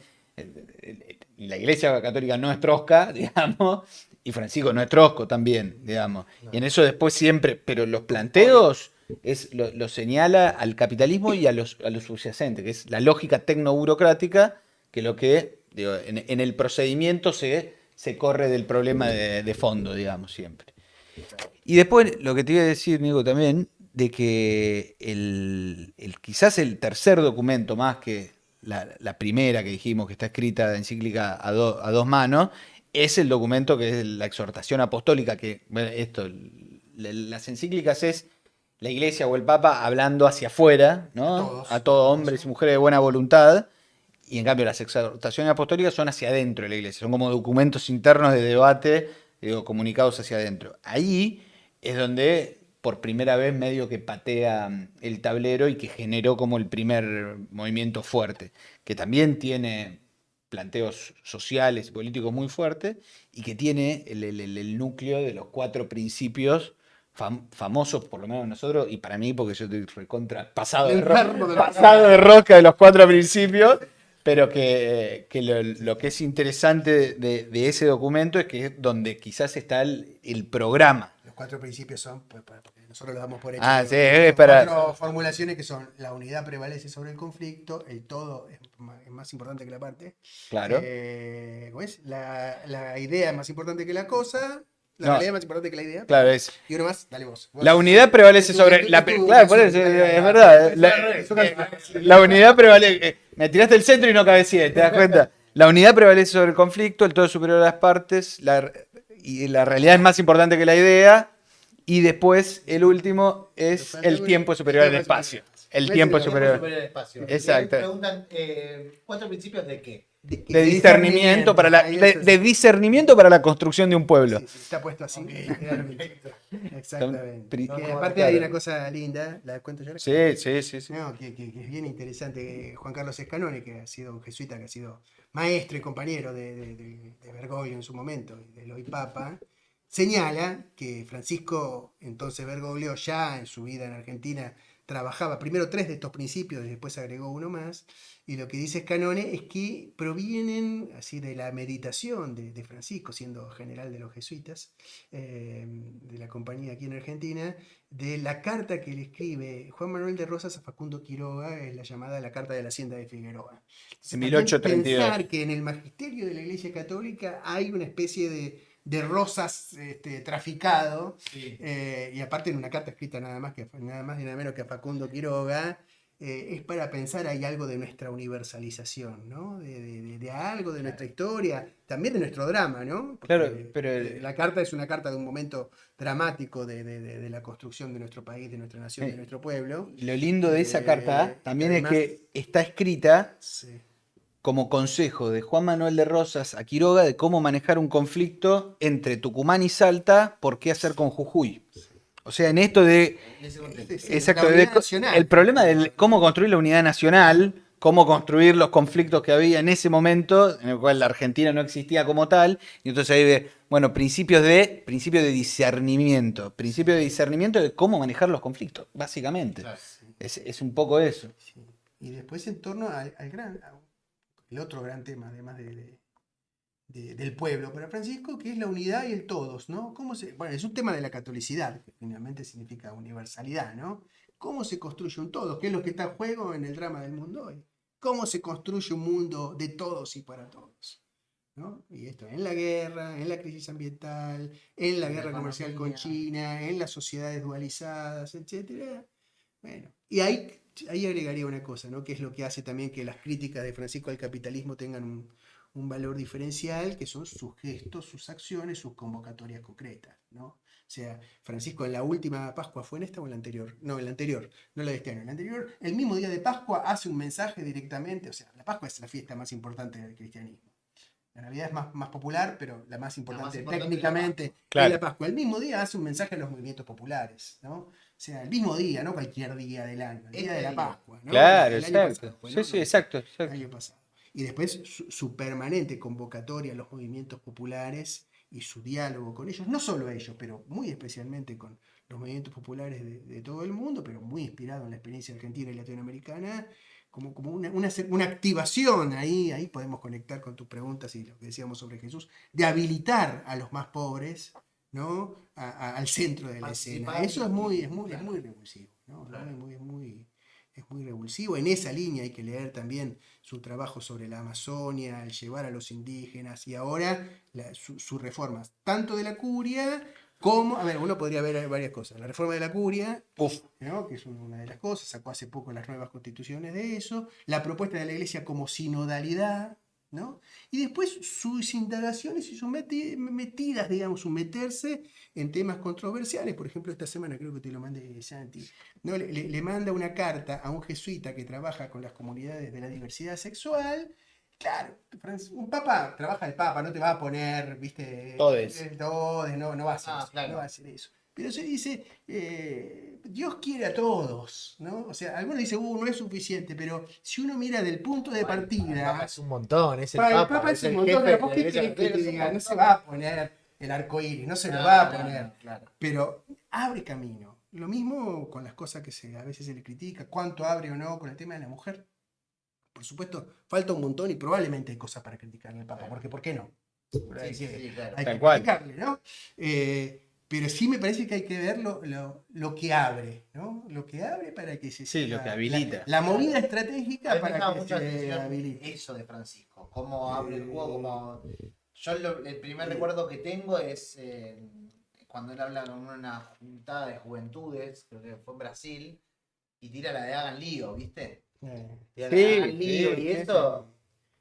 la Iglesia Católica no es trosca, digamos, y Francisco no es trosco también, digamos. Y en eso después siempre, pero los planteos lo señala al capitalismo y a los subyacentes, que es la lógica tecnoburocrática, que lo que digo, en el procedimiento se corre del problema de fondo, digamos, siempre. Y después lo que te iba a decir, Nico, también, de que quizás el tercer documento más que la primera que dijimos que está escrita de encíclica a dos manos, es el documento que es la exhortación apostólica, que bueno, las encíclicas es la Iglesia o el Papa hablando hacia afuera, ¿no? A todos hombres y mujeres de buena voluntad. Y en cambio las exhortaciones apostólicas son hacia adentro de la Iglesia, son como documentos internos de debate, digo, comunicados hacia adentro. Ahí es donde por primera vez medio que patea el tablero y que generó como el primer movimiento fuerte, que también tiene planteos sociales y políticos muy fuertes y que tiene el núcleo de los 4 principios famosos, por lo menos nosotros, y para mí, porque yo estoy recontra pasado de rosca de los 4 principios, pero que lo que es interesante de ese documento es que es donde quizás está el programa. Los 4 principios son, pues, porque nosotros lo damos por hecho. Sí, es para... 4 formulaciones que son: la unidad prevalece sobre el conflicto, el todo es más importante que la parte. Claro. ¿Cómo es? La idea es más importante que la cosa. La No. realidad es más importante que la idea. Claro, es... Y uno más, dale vos. La unidad prevalece sobre... Claro, por eso, es verdad. La unidad prevalece... Me tiraste el centro y no cabeceé, ¿te das cuenta? La unidad prevalece sobre el conflicto, el todo es superior a las partes, y la realidad es más importante que la idea, y después el último es el tiempo superior al espacio. El tiempo superior al espacio. Exacto. Y ahí preguntan, 4 principios de qué. De discernimiento para de discernimiento para la construcción de un pueblo. Sí, está puesto así. Exactamente. Pri- Que aparte hay una cosa linda, ¿la cuento yo? Sí. No, que es bien interesante. Juan Carlos Escanone, que ha sido un jesuita, que ha sido maestro y compañero de Bergoglio en su momento, y de Eloy Papa, señala que Francisco, entonces Bergoglio, ya en su vida en Argentina, trabajaba primero 3 de estos principios y después agregó uno más. Y lo que dice Escanone es que provienen así de la meditación de Francisco, siendo general de los jesuitas, de la compañía aquí en Argentina, de la carta que le escribe Juan Manuel de Rosas a Facundo Quiroga, es la llamada la Carta de la Hacienda de Figueroa. En 1832. Pensar que en el magisterio de la Iglesia Católica hay una especie de de rosas traficado. Sí. Y aparte en una carta escrita nada más y nada menos que a Facundo Quiroga, es para pensar hay algo de nuestra universalización, ¿no? De algo de nuestra historia, también de nuestro drama, ¿no? Porque, Claro, pero la carta es una carta de un momento dramático de la construcción de nuestro país, de nuestra nación, de nuestro pueblo. lo lindo de esa carta también además, es que está escrita sí, como consejo de Juan Manuel de Rosas a Quiroga de cómo manejar un conflicto entre Tucumán y Salta, por qué hacer con Jujuy. O sea, en esto de En ese contexto. sí, exacto, la unidad nacional. el problema de cómo construir la unidad nacional, cómo construir los conflictos que había en ese momento, en el cual la Argentina no existía como tal, y entonces ahí ve, bueno, principio de discernimiento de cómo manejar los conflictos, básicamente. Claro. Es un poco eso. Sí. Y después en torno el otro gran tema, además del pueblo para Francisco, que es la unidad y el todos, ¿no? Bueno, es un tema de la catolicidad, que finalmente significa universalidad, ¿no? ¿Cómo se construye un todos? ¿Qué es lo que está en juego en el drama del mundo hoy? ¿Cómo se construye un mundo de todos y para todos? ¿No? Y esto en la guerra, en la crisis ambiental, en la En la guerra comercial con economía. China, en las sociedades dualizadas, etcétera. Bueno, y ahí agregaría una cosa, ¿no? Que es lo que hace también que las críticas de Francisco al capitalismo tengan un valor diferencial, que son sus gestos, sus acciones, sus convocatorias concretas, ¿no? O sea, Francisco en la última Pascua, ¿fue en esta o en la anterior? No, en la anterior, no la de este año, en la anterior, el mismo día de Pascua hace un mensaje directamente, o sea, la Pascua es la fiesta más importante del cristianismo. La Navidad es más popular, pero la más importante importante técnicamente es la es Claro. la Pascua. El mismo día hace un mensaje a los movimientos populares, ¿no? O sea, el mismo día, no cualquier día del año, el día de la día. Pascua, ¿no? Claro, El año exacto. pasado fue, Sí, ¿no? sí, No, exacto, el exacto. año pasado. Y después su permanente convocatoria a los movimientos populares y su diálogo con ellos, no solo ellos, pero muy especialmente con los movimientos populares de todo el mundo, pero muy inspirado en la experiencia argentina y latinoamericana, como una activación ahí podemos conectar con tus preguntas y lo que decíamos sobre Jesús, de habilitar a los más pobres, ¿no? Al centro de la escena. Participar Eso es muy claro. revulsivo, ¿no? Claro. Es muy revulsivo. En esa línea hay que leer también su trabajo sobre la Amazonia, el llevar a los indígenas y ahora sus reformas, tanto de la curia como, a ver, uno podría ver varias cosas. La reforma de la curia, Uf, ¿no? Que es una de las cosas, sacó hace poco las nuevas constituciones de eso, la propuesta de la iglesia como sinodalidad, ¿no? Y después sus indagaciones y sus metidas, digamos, su meterse en temas controversiales. Por ejemplo, esta semana creo que te lo mandé, Santi, ¿no? Le manda una carta a un jesuita que trabaja con las comunidades de la diversidad sexual. Claro, un papa, trabaja el papa, no te va a poner, viste, Todes. todes, no va a hacer Ah, eso, claro. no va a hacer eso. Pero se dice, Dios quiere a todos, ¿no? O sea, algunos dicen, no es suficiente, pero si uno mira del punto de Bueno, el partida, Papa es un montón, es el para el Papa, Papa es es un el montón, jefe pero de ¿por la qué Iglesia querés que te Católica, es un diga? No se montón. va a poner el arco iris, no se lo No, va a no, poner. no, claro. Pero abre camino. Lo mismo con las cosas que a veces se le critica, cuánto abre o no con el tema de la mujer. Por supuesto, falta un montón y probablemente hay cosas para criticarle al Papa, Claro. porque ¿por qué no? Sí, sí, sí, claro. Hay Tal que cual. criticarle, ¿no? Pero sí me parece que hay que ver lo que abre, ¿no? Lo que abre para que se Sí, lo que habilita. La movida Claro. A estratégica mí me para llama que mucho la se atención habilite. eso de Francisco, cómo abre el juego, cómo... Yo el primer Eh, recuerdo que tengo es cuando él habla con una juntada de juventudes, creo que fue en Brasil, y tira la de hagan lío, ¿viste? Tira la de Sí, hagan lío, sí, y sí, eso,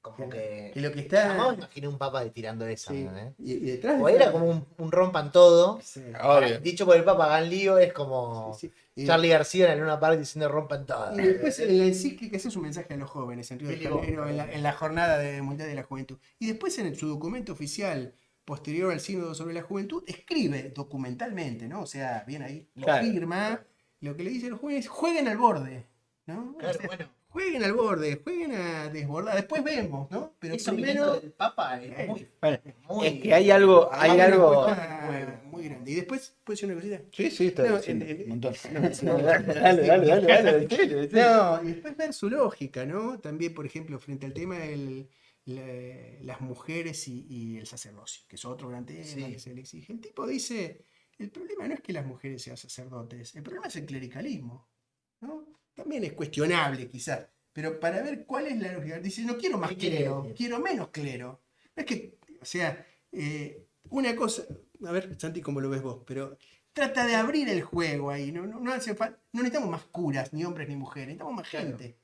como que que... lo que Jamás está. me imaginé un papa tirando esa, Sí, ¿eh? y detrás O de era esa- como un rompan todo. sí, Obvio. Dicho por el Papa, hagan lío es sí, como sí. Charlie García en Luna Park diciendo rompan todo. Y después en la encíclica, ese es un mensaje a los jóvenes en Río de Billy Janeiro, Bob, en la jornada mundial de la juventud. Y después en su documento oficial posterior al Sínodo sobre la Juventud, escribe documentalmente, ¿no? O sea, bien ahí, lo Claro. firma, lo que le dice a los jóvenes, jueguen al borde, ¿no? O Claro, sea, bueno. jueguen al borde, jueguen a desbordar, después vemos, ¿no? Pero Eso primero. viniendo del Papa es muy... Bueno, muy es que hay algo, hay Abre una algo. puerta muy grande. Y después, ¿puedo decir una cosita? Sí, sí, está No, diciendo un montón. no, sí, no. Dale. No, y después ver su lógica, ¿no? También, por ejemplo, frente al tema de las mujeres y el sacerdocio, que es otro gran tema Sí. que se le exige. El tipo dice, el problema no es que las mujeres sean sacerdotes, el problema es el clericalismo, ¿no? También es cuestionable quizás, pero para ver cuál es la lógica. Dice, no quiero más ¿Qué quiere clero, decir? quiero menos clero. No es que, o sea, una cosa, a ver, Santi, cómo lo ves vos, pero trata de abrir el juego ahí. No hace falta, no necesitamos más curas, ni hombres, ni mujeres, necesitamos más gente.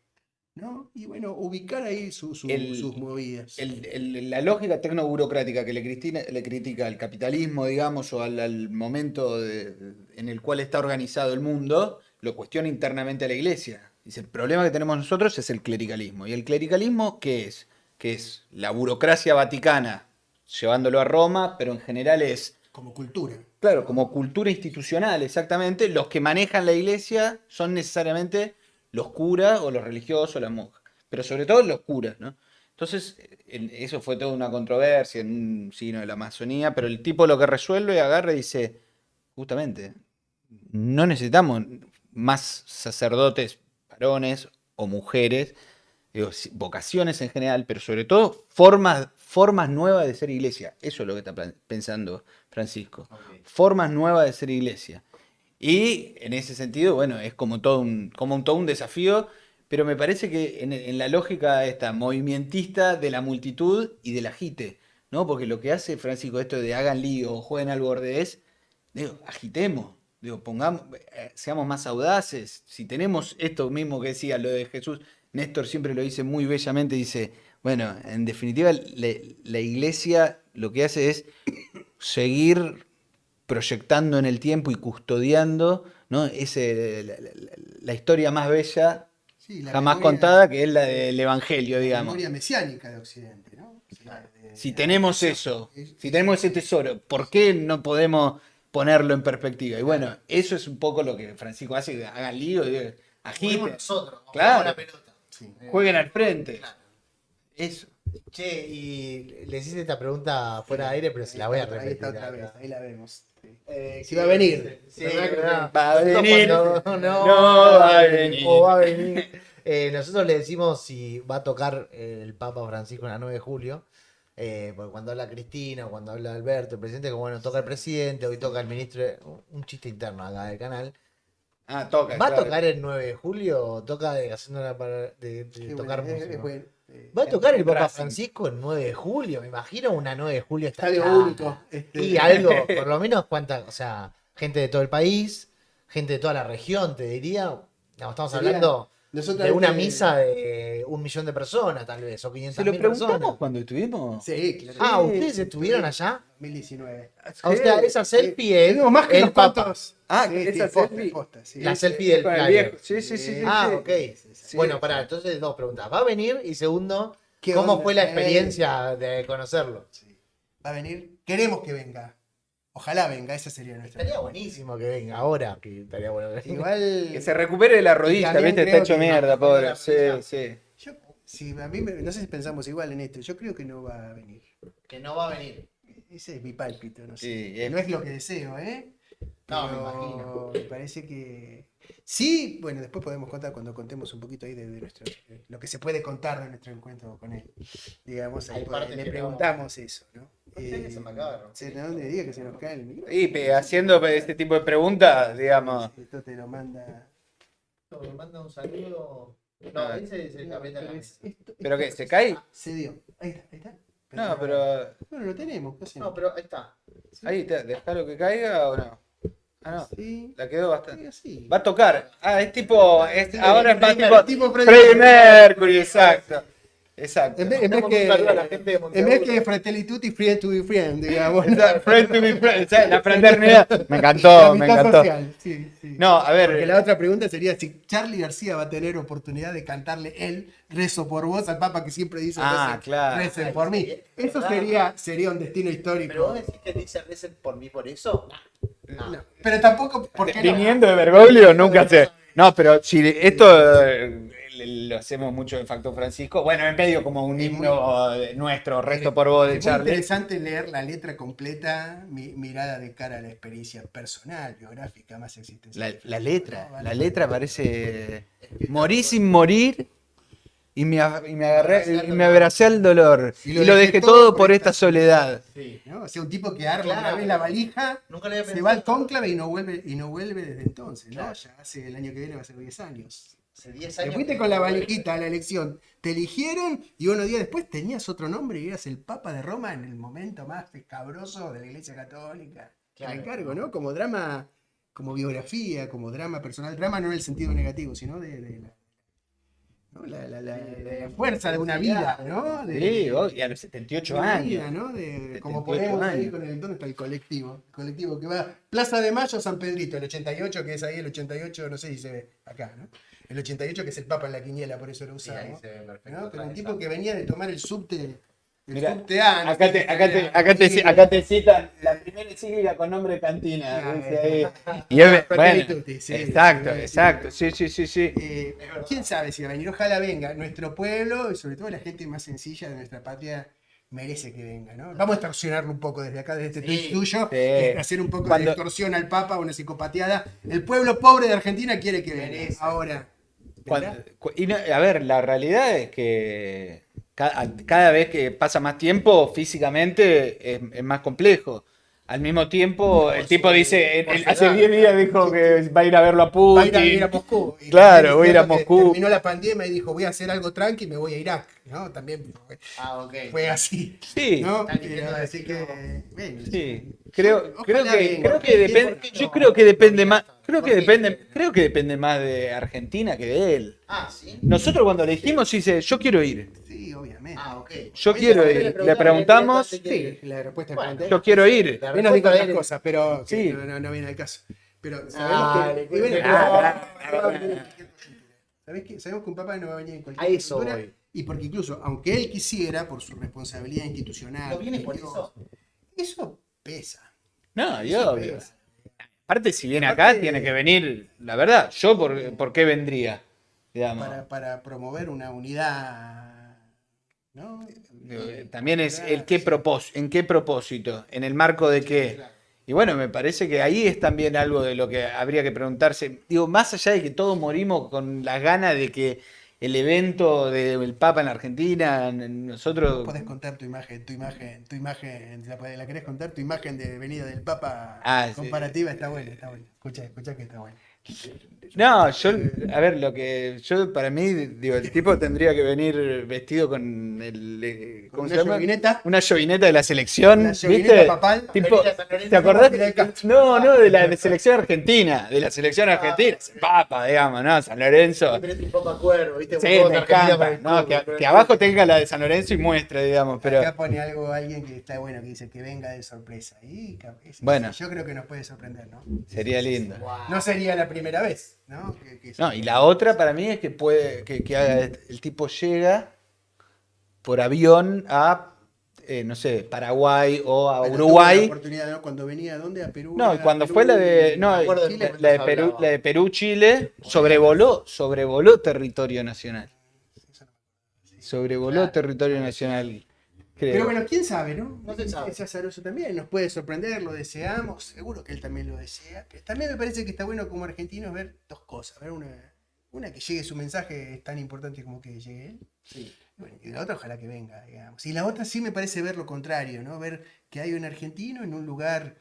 ¿No? Y bueno, ubicar ahí sus movidas. La lógica tecnoburocrática que le critica al capitalismo, digamos, o al momento en el cual está organizado el mundo, lo cuestiona internamente a la iglesia. Dice, el problema que tenemos nosotros es el clericalismo. ¿Y el clericalismo qué es? Que es la burocracia vaticana, llevándolo a Roma, pero en general es... Como cultura. Claro, como cultura institucional, exactamente. Los que manejan la iglesia son necesariamente los curas o los religiosos o las monjas, pero sobre todo los curas, ¿no? Entonces, eso fue toda una controversia en un signo de la masonía, pero el tipo lo que resuelve, agarra y dice, justamente, no necesitamos más sacerdotes varones o mujeres, digo, vocaciones en general, pero sobre todo formas nuevas de ser iglesia. Eso es lo que está pensando Francisco. Ok. Formas nuevas de ser iglesia. Y en ese sentido, bueno, es como todo un desafío, pero me parece que en la lógica esta movimentista de la multitud y del agite, ¿no? Porque lo que hace Francisco esto de hagan lío o jueguen al borde es, digo, agitemos, digo, seamos más audaces. Si tenemos esto mismo que decía, lo de Jesús, Néstor siempre lo dice muy bellamente, dice, bueno, en definitiva la iglesia lo que hace es seguir proyectando en el tiempo y custodiando, ¿no? La historia más bella Sí, la jamás memoria- contada, que es la del Evangelio, la digamos. memoria mesiánica de Occidente, ¿no? O sea, Si tenemos eso, es- si tenemos ese tesoro, ¿por qué no podemos ponerlo en perspectiva? Y bueno, eso es un poco lo que Francisco hace, que hagan lío, Juguemos agiten, nosotros, Claro. jugamos la pelota. sí. jueguen al frente. Claro. Eso. Che, y le hiciste esta pregunta fuera de aire, pero se la voy a Ahí repetir. está otra acá. vez, ahí la vemos. Sí. Si Si va a venir. Sí, ¿Verdad que ¿verdad? va a Nosotros venir. cuando No va a venir. O va a venir. Nosotros le decimos si va a tocar el Papa Francisco en la 9 de julio. Porque cuando habla Cristina, o cuando habla Alberto, el presidente, como bueno, toca el presidente, hoy toca el ministro. Un chiste interno acá del canal. Ah, toca. ¿Va a claro. tocar el 9 de julio o toca haciendo de Qué tocar bueno, música? es bueno. ¿Va a tocar el Papa Racing. Francisco el 9 de julio? Me imagino una 9 de julio Estadio estallada. único. Y algo, por lo menos cuánta, o sea, gente de todo el país, gente de toda la región, te diría. No, estamos Sería- hablando Nosotros de una antes- misa de 1 millón de personas, tal vez, o 500 ¿Se lo mil preguntamos personas. cuando estuvimos? Sí, claro. Ah, Sí, ¿ustedes estuvieron allá? 2019. O sea, esa selfie es Tenemos más que el los Papa. cuantos. Ah, Sí, esa posta, selfie. posta, sí. La selfie del Con el flyer. viejo. Sí, sí, sí. Ah, sí. ok. Sí. Bueno, pará, entonces dos preguntas. ¿Va a venir? Y segundo, ¿Qué ¿cómo onda? fue la experiencia de conocerlo? Sí. Va a venir. Queremos que venga. Ojalá venga, esa sería nuestra. Estaría buenísimo que venga ahora, que estaría bueno que venga. Igual. Que se recupere de la rodilla, también ¿viste? Está creo hecho que- mierda, pobre. la Sí, rodilla. sí. Yo, sí, a mí no sé si pensamos igual en esto. Yo creo que no va a venir. Que no va a venir. Ese es mi pálpito, no sé. Sí, es- No es lo que deseo, ¿eh? No, me Pero imagino. Me parece que. Sí, bueno, después podemos contar cuando contemos un poquito ahí de nuestro. Lo que se puede contar de nuestro encuentro con él. Digamos, ahí Hay partes le que no. preguntamos eso, ¿no? Se me acaba de romper. ¿De dónde diga que se nos cae el micrófono? Y haciendo este tipo de preguntas, digamos. Esto te lo manda. Me manda un saludo. No, Ah. ese es el capeta de la mesa. ¿Pero qué? ¿Se cae? Se dio. Ahí está, ahí está. No, pero. Bueno, lo tenemos, ¿qué hacemos? No, pero ahí está. Ahí está, ¿dejalo que caiga o no? Ah, no. Sí, La quedó bastante. así. Va a tocar. Ah, es tipo. Ahora es más Freddie tipo. Freddie Freddie Mercury, exacto. Exacto. En vez Mandamos un saludo a la gente de en Montevideo. vez que Fratelli Tutti, Friend to be Friend, digamos. Friend to be friend. O sea, la fraternidad. Me La encantó, me amistad encantó. social, sí, sí. No, a Porque ver. la otra pregunta sería si Charly García va a tener oportunidad de cantarle él, rezo por vos, al Papa que siempre dice Ah, claro. recen por mí. Eso sería un destino histórico. Pero vos decís que dice recen por mí por eso. No, pero tampoco porque Viniendo de Bergoglio, nunca sé. No, pero si esto lo hacemos mucho en Factor Francisco, bueno, en medio como un Es himno nuestro, resto por vos de Es muy Charlie. interesante leer la letra completa, mirada de cara a la experiencia personal, biográfica, más existencial. La letra, No, vale. la letra parece morí sin morir y me agarré y me abracé al dolor y lo dejé todo por esta soledad. Sí. ¿No? O sea, un tipo que arma Claro. otra vez la valija, Nunca le había se pensado. va al cónclave y no vuelve desde entonces, ¿no? Claro. Ya hace el año que viene va a ser 10 años. Hace 10 Te años. fuiste que con la no- valijita a la elección, te eligieron y unos días después tenías otro nombre y eras el Papa de Roma en el momento más escabroso de la Iglesia Católica. Te Claro, encargo, ¿no? Como drama, como biografía, como drama personal. Drama no en el sentido negativo, sino de la, ¿no? La fuerza de una vida, ¿no? Sí, y a los 78 una años. vida, ¿no? Como 78 ponemos ahí años. con el. ¿Dónde está el colectivo? El colectivo que va. Plaza de Mayo, San Pedrito, el 88, que es ahí el 88, no sé si se ve acá, ¿no? El 88 que es el Papa en la quiniela, por eso lo Sí, ahí usamos. se ve perfecto. ¿no? Pero un atrás tipo esa- que venía de tomar el subte. El Mirá, subte A, no acá sé te, qué acá te, tenía, acá te, sí. acá te citan la primera encíclica con nombre Cantina. Ah, Dice ahí. Y Ah, es, Fratelli bueno, Tutti, sí, exacto, sí, exacto. sí. Sí. ¿Quién sabe si va a venir? Ojalá venga. Nuestro pueblo y sobre todo la gente más sencilla de nuestra patria merece que venga, ¿no? Vamos a extorsionarlo un poco desde acá, desde este Sí, tweet tuyo, sí. hacer un poco Cuando- de extorsión al Papa, una psicopateada. El pueblo pobre de Argentina quiere que venga. Merece. Ahora, Cuando- ¿vendrá? a ver, la realidad es que cada vez que pasa más tiempo, físicamente es más complejo. Al mismo tiempo, el tipo dice, hace 10 días dijo que va a ir a verlo a Va a ir a Putin. vivir a Moscú. Y Claro, también voy a ir a es cierto que Moscú. Terminó la pandemia y dijo, voy a hacer algo tranqui y me voy a Irak, ¿no? También Ah, ok. fue así. Sí, ¿no? Está eligiendo Así destino. que, bueno, sí. Creo Ojalá que, venga. creo que depende. ¿Por qué no? Yo creo que depende No más. viene hasta- Creo ¿por que qué? depende más de Argentina que de él. Ah, sí. Nosotros cuando le dijimos dice, yo quiero ir. Sí, obviamente. Ah, ok. Yo quiero ir. Le preguntamos, Sí, la respuesta es Bueno, importante. yo quiero ir. La Él nos dijo respuesta de otras él- cosas, pero que Sí. no viene al caso. Pero Ah, sabemos que. le y bueno, cuento. sabemos que un papa no va a venir en cualquier A eso coyuntura, voy. y porque incluso, aunque él quisiera, por su responsabilidad institucional, ¿No viene por religiosa, eso pesa. No, y Eso obvio. pesa. Aparte, si viene Aparte- acá, tiene que venir. La verdad, yo por qué vendría. Digamos. Para promover una unidad. ¿No? También es el qué en qué propósito, en el marco de qué. Y bueno, me parece que ahí es también algo de lo que habría que preguntarse. Digo, más allá de que todos morimos con las ganas de que el evento del Papa en la Argentina, nosotros. Podés contar tu imagen, la querés contar, tu imagen de venida del Papa Sí. comparativa, está buena. Escucha que está buena. No, a ver, para mí, digo, el tipo tendría que venir vestido con ¿cómo se una llama? llovineta. Una llovineta de la selección, La llovineta ¿viste? papal. Tipo, Venir a San Lorenzo, ¿te acordás? Fidel Castro. No, de la selección argentina, es el Papa, digamos, ¿no? San Lorenzo. Siempre es un poco acuerdo, ¿viste? Sí, Un poco me de Argentina para encanta, el ¿no? club, Que abajo tenga la de San Lorenzo y muestre, digamos, pero Acá pone alguien que está bueno, que dice que venga de sorpresa. Y Bueno. yo creo que nos puede sorprender, ¿no? sería lindo. Wow. No sería la primera vez, ¿no? No, y la otra para mí es que que haga el tipo llega por avión a no sé, Paraguay o a Bueno, tuvo Uruguay. la oportunidad, ¿no? Cuando venía, ¿a dónde? A Perú. No, y era cuando Perú, fue la de. No, me acuerdo Chile. del la de se Perú, hablaba. la de Perú-Chile sobrevoló territorio nacional. Sobrevoló Claro. territorio nacional, creo. Pero bueno, quién sabe, ¿no? No se sabe. Es azaroso también, nos puede sorprender, lo deseamos, seguro que él también lo desea. Pero también me parece que está bueno como argentinos ver dos cosas, ver una que llegue su mensaje es tan importante como que llegue él. Sí. Bueno, y la otra ojalá que venga, digamos. Y la otra sí me parece ver lo contrario, ¿no? Ver que hay un argentino en un lugar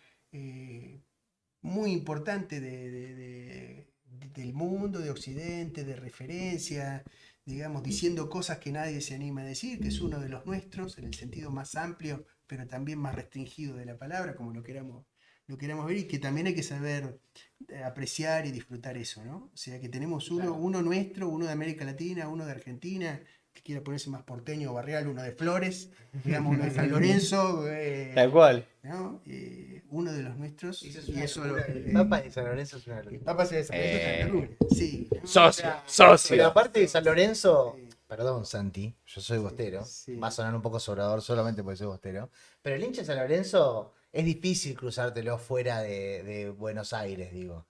muy importante del mundo, de Occidente, de referencia, digamos, diciendo cosas que nadie se anima a decir, que es uno de los nuestros, en el sentido más amplio, pero también más restringido de la palabra, como lo queramos ver, y que también hay que saber apreciar y disfrutar eso, ¿no? O sea, que tenemos uno nuestro, uno de América Latina, uno de Argentina, que quiera ponerse más porteño o barrial, uno de Flores, digamos, uno de San Lorenzo, Tal cual. ¿no? Uno de los nuestros, Eso es y una eso locura. lo, El Papa de San Lorenzo es una el locura. Papa se desapareció Eh. San Lorenzo. Sí, ¿no? Socio. Pero aparte de San Lorenzo, perdón Santi, yo soy bostero, sí. va a sonar un poco sobrador solamente porque soy bostero, pero el hincha de San Lorenzo es difícil cruzártelo fuera de Buenos Aires, digo.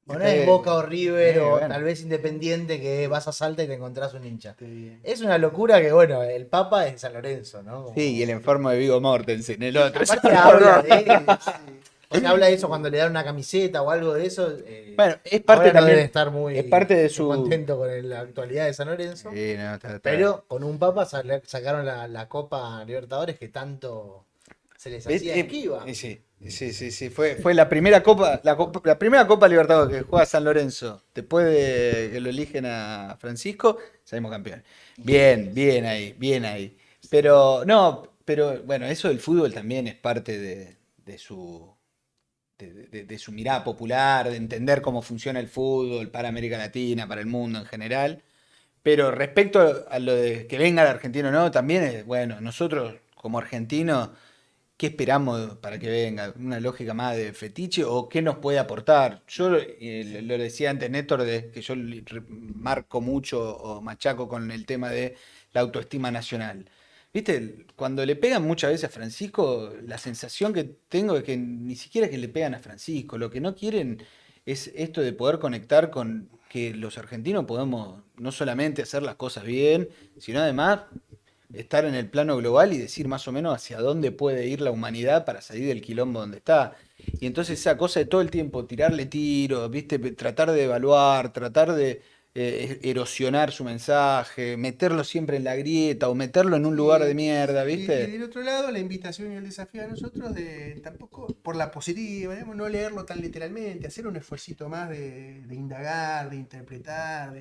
O no es Boca o River o bueno. tal vez Independiente que vas a Salta y te encontrás un hincha. Está bien. Es una locura que, bueno, el Papa es de San Lorenzo, ¿no? Como- Sí, y el enfermo de Vigo Mortensen, el otro. Aparte habla de o sea, habla de eso cuando le dan una camiseta o algo de eso. Bueno, es parte ahora no también. debe estar muy, es parte de muy su. contento con la actualidad de San Lorenzo. Sí, no, está- Pero con un Papa sacaron la Copa Libertadores que tanto Se les ¿Ves? hacía esquiva. Sí. Fue la primera Copa, la primera Copa Libertadores que juega San Lorenzo. Después de que lo eligen a Francisco, salimos campeones. Bien ahí. Pero, no, pero bueno, eso del fútbol también es parte de su. De su mirada popular, de entender cómo funciona el fútbol para América Latina, para el mundo en general. Pero respecto a lo de que venga el argentino o no, también es, bueno, nosotros como argentinos, ¿qué esperamos para que venga? ¿Una lógica más de fetiche o qué nos puede aportar? Yo lo decía antes Néstor, que yo marco mucho o machaco con el tema de la autoestima nacional. ¿Viste? Cuando le pegan muchas veces a Francisco, la sensación que tengo es que ni siquiera es que le pegan a Francisco, lo que no quieren es esto de poder conectar con que los argentinos podemos no solamente hacer las cosas bien, sino además estar en el plano global y decir más o menos hacia dónde puede ir la humanidad para salir del quilombo donde está. Y entonces esa cosa de todo el tiempo tirarle tiros, ¿viste? Tratar de evaluar, tratar de erosionar su mensaje, meterlo siempre en la grieta o meterlo en un lugar de mierda, Y ¿viste? del otro lado, la invitación y el desafío a nosotros de tampoco, por la positiva, digamos, no leerlo tan literalmente, hacer un esfuercito más de indagar, de interpretar.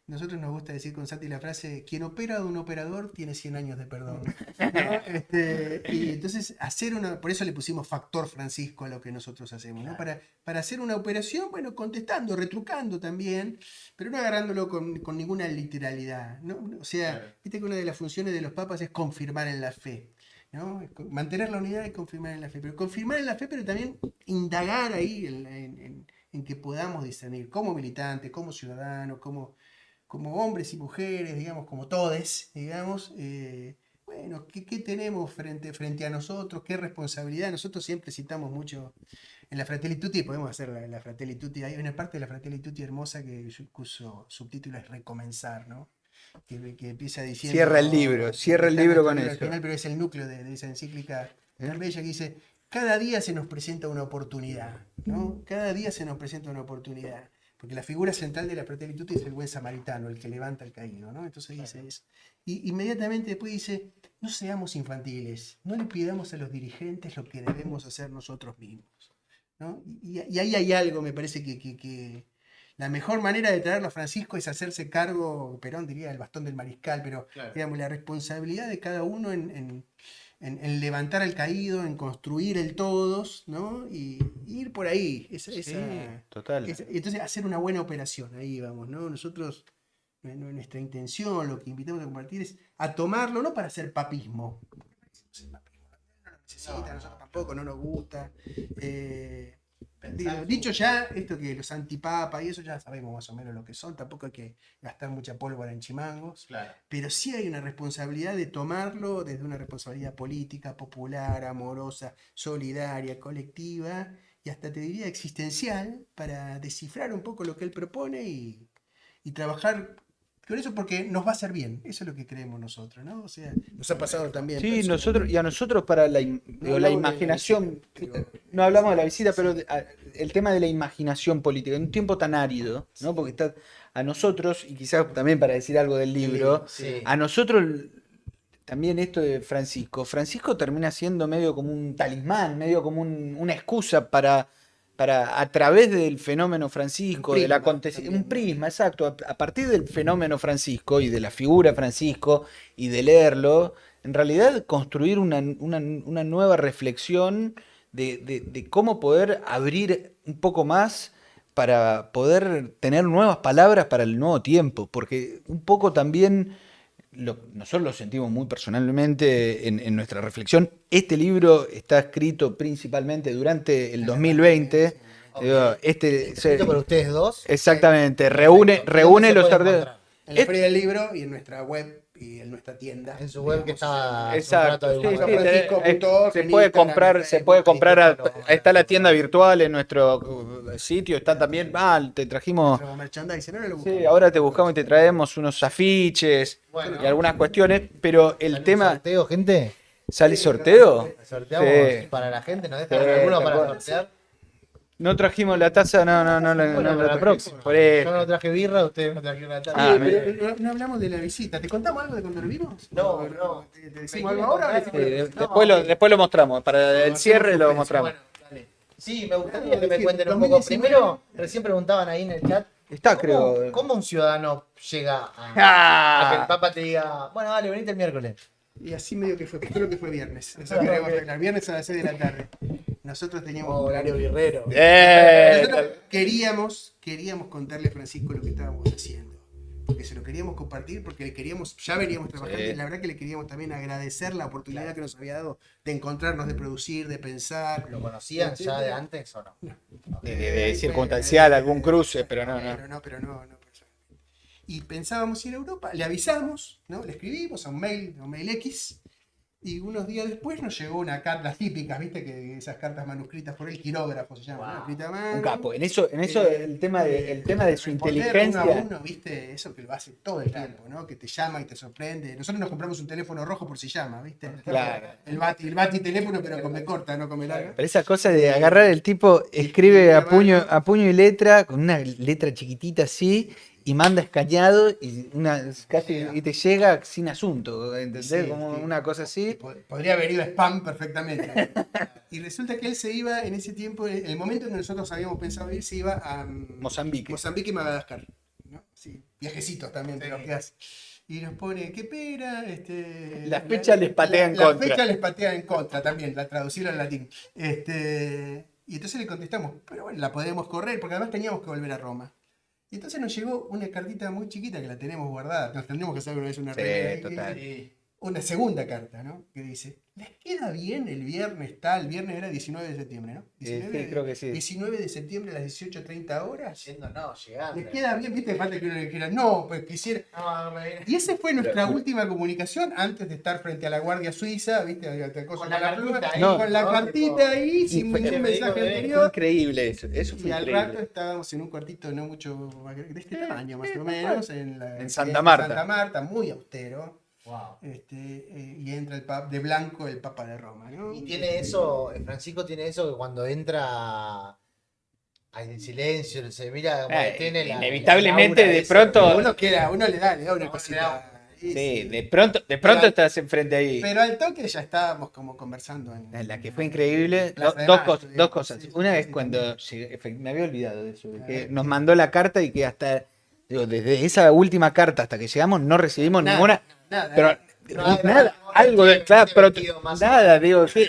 Nosotros nos gusta decir con Santi la frase, quien opera de un operador tiene 100 años de perdón, ¿no? Y entonces por eso le pusimos factor Francisco a lo que nosotros hacemos, ¿no? Para hacer una operación, bueno, contestando, retrucando también, pero no agarrándolo con ninguna literalidad, ¿no? O sea, viste que una de las funciones de los papas es confirmar en la fe, ¿no? Mantener la unidad y confirmar en la fe, pero confirmar en la fe, pero también indagar ahí en que podamos discernir como militante, como ciudadano, como hombres y mujeres, digamos, como todes, digamos, bueno, ¿qué tenemos frente a nosotros? ¿Qué responsabilidad? Nosotros siempre citamos mucho en la Fratelli Tutti, podemos hacer la Fratelli Tutti, hay una parte de la Fratelli Tutti hermosa cuyo subtítulo es Recomenzar, ¿no? Que empieza diciendo... Cierra el libro con eso. Final, pero es el núcleo de esa encíclica tan bella que dice, cada día se nos presenta una oportunidad, ¿no? Cada día se nos presenta una oportunidad. Porque la figura central de la Fratelli Tutti es el buen samaritano, el que levanta al caído, ¿no? Entonces dice eso. Y inmediatamente después dice, no seamos infantiles, no le pidamos a los dirigentes lo que debemos hacer nosotros mismos, ¿no? Y ahí hay algo, me parece que la mejor manera de traerlo a Francisco es hacerse cargo, Perón diría, el bastón del mariscal, pero digamos, la responsabilidad de cada uno en levantar al caído, en construir el todos, ¿no? Y ir por ahí. Total. Entonces, hacer una buena operación, ahí vamos, ¿no? Nosotros, nuestra intención, lo que invitamos a compartir es a tomarlo, no para hacer papismo. No lo necesita, a nosotros tampoco, no nos gusta. Dicho ya, esto que los antipapas y eso ya sabemos más o menos lo que son, tampoco hay que gastar mucha pólvora en chimangos, pero sí hay una responsabilidad de tomarlo desde una responsabilidad política, popular, amorosa, solidaria, colectiva y hasta te diría existencial para descifrar un poco lo que él propone y trabajar con eso porque nos va a hacer bien, eso es lo que creemos nosotros, ¿no? O sea, nos ha pasado también. Sí, a nosotros para la imaginación, no hablamos de la visita, pero el tema de la imaginación política, en un tiempo tan árido, ¿no? Porque está a nosotros, y quizás también para decir algo del libro, a nosotros también esto de Francisco termina siendo medio como un talismán, medio como una excusa para a través del fenómeno Francisco, del acontecimiento, un prisma, exacto, a partir del fenómeno Francisco y de la figura Francisco y de leerlo, en realidad construir una nueva reflexión de cómo poder abrir un poco más para poder tener nuevas palabras para el nuevo tiempo, porque un poco también nosotros lo sentimos muy personalmente en nuestra reflexión. Este libro está escrito principalmente durante el 2020. Escrito por ustedes dos. Exactamente, reúne los sorteos. En la Feria del Libro y en nuestra web y en nuestra tienda. En su web que está. Exacto, se Instagram, puede comprar, está la tienda virtual en nuestro sitio, está también, te trajimos, Merchandising, sí, ahora te buscamos y te traemos unos afiches y algunas cuestiones, pero el tema, ¿Sorteo, gente? ¿sale sorteo? ¿Sorteamos para la gente? ¿Nos dejan alguno para sortear? No trajimos la taza, no Bueno, la la próxima. próxima. Por Yo eso. no traje birra, ustedes no trajeron la taza. Ah, Pero no hablamos de la visita. ¿Te contamos algo de cuando lo vimos? No, ¿O no. ¿Te ¿Me decimos quieren algo ahora o le contar? decimos Sí, después? después lo mostramos. Para el cierre lo mostramos. Bueno, dale. Sí, me gustaría que me decir, cuenten un 2019. poco. Primero, recién preguntaban ahí en el chat. Está, ¿Cómo, creo. cómo un ciudadano llega a que el ¡Ah! Papa te diga, bueno, dale, venite el miércoles? Y así medio que fue, creo que fue viernes. Eso queremos arreglar. Viernes a las 6 de la tarde. Nosotros teníamos un Horario plan. birrero. Nosotros queríamos contarle a Francisco lo que estábamos haciendo. Porque se lo queríamos compartir, porque ya veníamos trabajando Sí. y la verdad que le queríamos también agradecer la oportunidad que nos había dado de encontrarnos, de producir, de pensar. ¿Lo conocían ya de antes o no? De circunstancial, algún cruce, pero no. Pero no personalmente. Y pensábamos ir a Europa, le avisamos, ¿no? Le escribimos a un mail X, y unos días después nos llegó una carta, las típicas, viste, que esas cartas manuscritas por el quirógrafo se llama, ¿no? Escrita a mano. Un capo. En eso el tema de su Responder inteligencia. uno a uno, viste, eso que lo hace todo el tiempo, ¿no? Que te llama y te sorprende. Nosotros nos compramos un teléfono rojo por si llama, viste. Claro. El bati teléfono, pero con B corta, no con B larga. Pero esa cosa de agarrar el tipo, escribe a puño y letra, con una letra chiquitita así, y manda escaneado y te llega sin asunto, ¿entendés? Sí, Como sí. una cosa así. Podría haber ido a spam perfectamente. Y resulta que él se iba en ese tiempo, en el momento en que nosotros habíamos pensado ir, se iba a Mozambique. Mozambique y Madagascar. ¿No? Sí, viajecitos también de los que hace. Y nos pone, qué pena. La fecha les patea en contra. La fecha les patea en contra también, la traducirla al latín. Y entonces le contestamos, pero bueno, la podemos correr, porque además teníamos que volver a Roma. Y entonces nos llegó una cartita muy chiquita que la tenemos guardada. Nos tendríamos que hacer una vez una Sí, regla. total. Una segunda carta, ¿no? Que dice, ¿les queda bien el viernes tal? El viernes era 19 de septiembre, ¿no? Sí, creo que sí. 19 de septiembre a las 18:30 horas. Yendo, no, llegando. ¿Les queda bien? ¿Viste? Falta que uno le dijera, no, pues quisiera... No, no me viene. Y esa fue nuestra última comunicación antes de estar frente a la Guardia Suiza, ¿viste? Con la pluma, cartita ahí, No. con la ¿no? cartita ahí, sin fue- ningún me dijo mensaje que Fue anterior. increíble eso. Eso fue Y al increíble. rato estábamos en un cuartito no mucho de este tamaño, más o menos, En Santa Marta. Santa Marta, muy austero. Wow. Y entra de blanco el Papa de Roma, ¿no? Y tiene eso, Francisco tiene eso que cuando entra hay el silencio, se mira como que tiene inevitablemente, el aura de esa. pronto- Uno le da una Uno le cosita. da- Sí, de pronto Pero- estás enfrente ahí. Pero al toque ya estábamos como conversando. La que fue increíble, Plaza de dos Mayo, cosas. digamos. Dos cosas. Sí, sí, Una sí, vez sí, cuando llegué, me había olvidado de eso, de que Ah, nos mandó la carta y que hasta, digo, desde esa última carta hasta que llegamos no recibimos ninguna, Nada. pero Nada, nada, no, algo de, no claro, tiene pero sentido más. nada, digo, sí,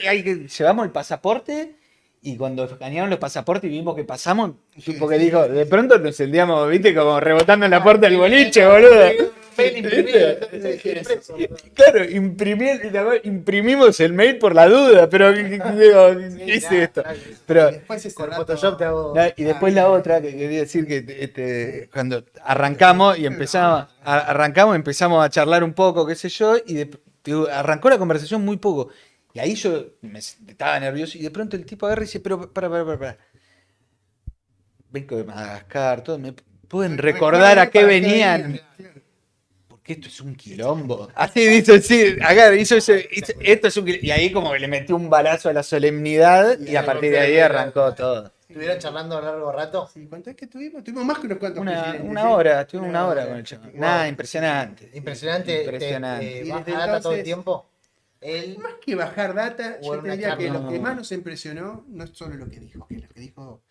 llevamos el pasaporte y cuando escanearon los pasaportes y vimos que pasamos, Sí, porque sí, digo, sí, de sí. pronto nos sentíamos, viste, como rebotando en la puerta del boliche, boludo. Mail imprimido, impreso. Claro, imprimimos el mail por la duda, pero digo, ¿qué es esto? Pero, Después ese Con rato- Photoshop te hago. no, y después la otra que quería decir que cuando arrancamos y empezamos a charlar un poco, qué sé yo, y digo, arrancó la conversación muy poco. Y ahí yo estaba nervioso y de pronto el tipo agarra y dice, pero para. Vengo de Madagascar, todo, ¿me pueden recordar a qué venían? Porque esto es un quilombo. Así dice, sí, agarra, esto es un quilombo. Y ahí como que le metió un balazo a la solemnidad y a partir de ahí arrancó todo. ¿Estuvieron charlando largo rato? Sí, ¿cuánto es que tuvimos? Tuvimos más que unos cuantos presidentes, Una ¿sí? hora, estuvimos una hora con el chaval. Wow. Nada, impresionante. Impresionante. Impresionante. ¿Te Y baja desde data todo el entonces- tiempo? Él. Más que bajar data, O yo en te una diría que charla. lo que más nos impresionó no es solo lo que dijo, que lo que dijo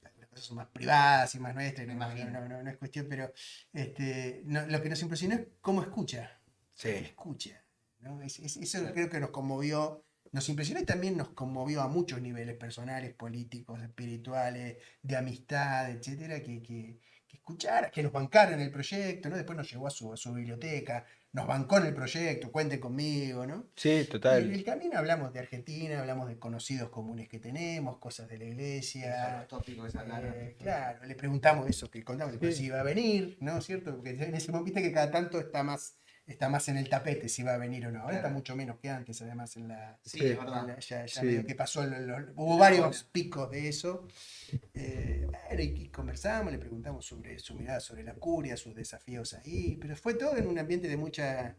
las cosas son más privadas y más nuestras, no es cuestión, pero lo que nos impresionó es cómo escucha. Sí. Escucha. ¿No? Eso creo que nos conmovió, nos impresionó y también nos conmovió a muchos niveles personales, políticos, espirituales, de amistad, etcétera, que escuchara, que nos bancara en el proyecto, ¿no? Después nos llevó a su biblioteca, nos bancó en el proyecto, cuenten conmigo, ¿no? Sí, Y en total. el camino hablamos de Argentina, hablamos de conocidos comunes que tenemos, cosas de la iglesia. Claro, le preguntamos eso que contamos, después si iba a venir, ¿no? ¿Cierto? Porque en ese momento viste que cada tanto está más en el tapete si va a venir o no. Ahora está mucho menos que antes, además, en la. Sí, es verdad. Ya Sí. medio que pasó, hubo varios picos de eso. Bueno, y conversamos, le preguntamos sobre su mirada sobre la curia, sus desafíos ahí, pero fue todo en un ambiente de mucha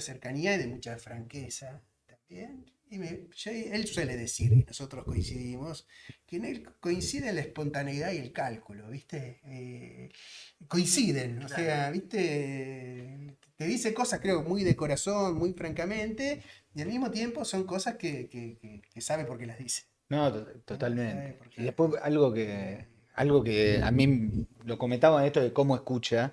cercanía y de mucha franqueza Bien. Él suele decir, y nosotros coincidimos, que en él coincide la espontaneidad y el cálculo, ¿viste? Coinciden, o sea, ¿viste? Te dice cosas, creo, muy de corazón, muy francamente, y al mismo tiempo son cosas que sabe por qué las dice. No, Sabe totalmente. por qué Y las después dice. algo que a mí lo comentaba esto de cómo escucha.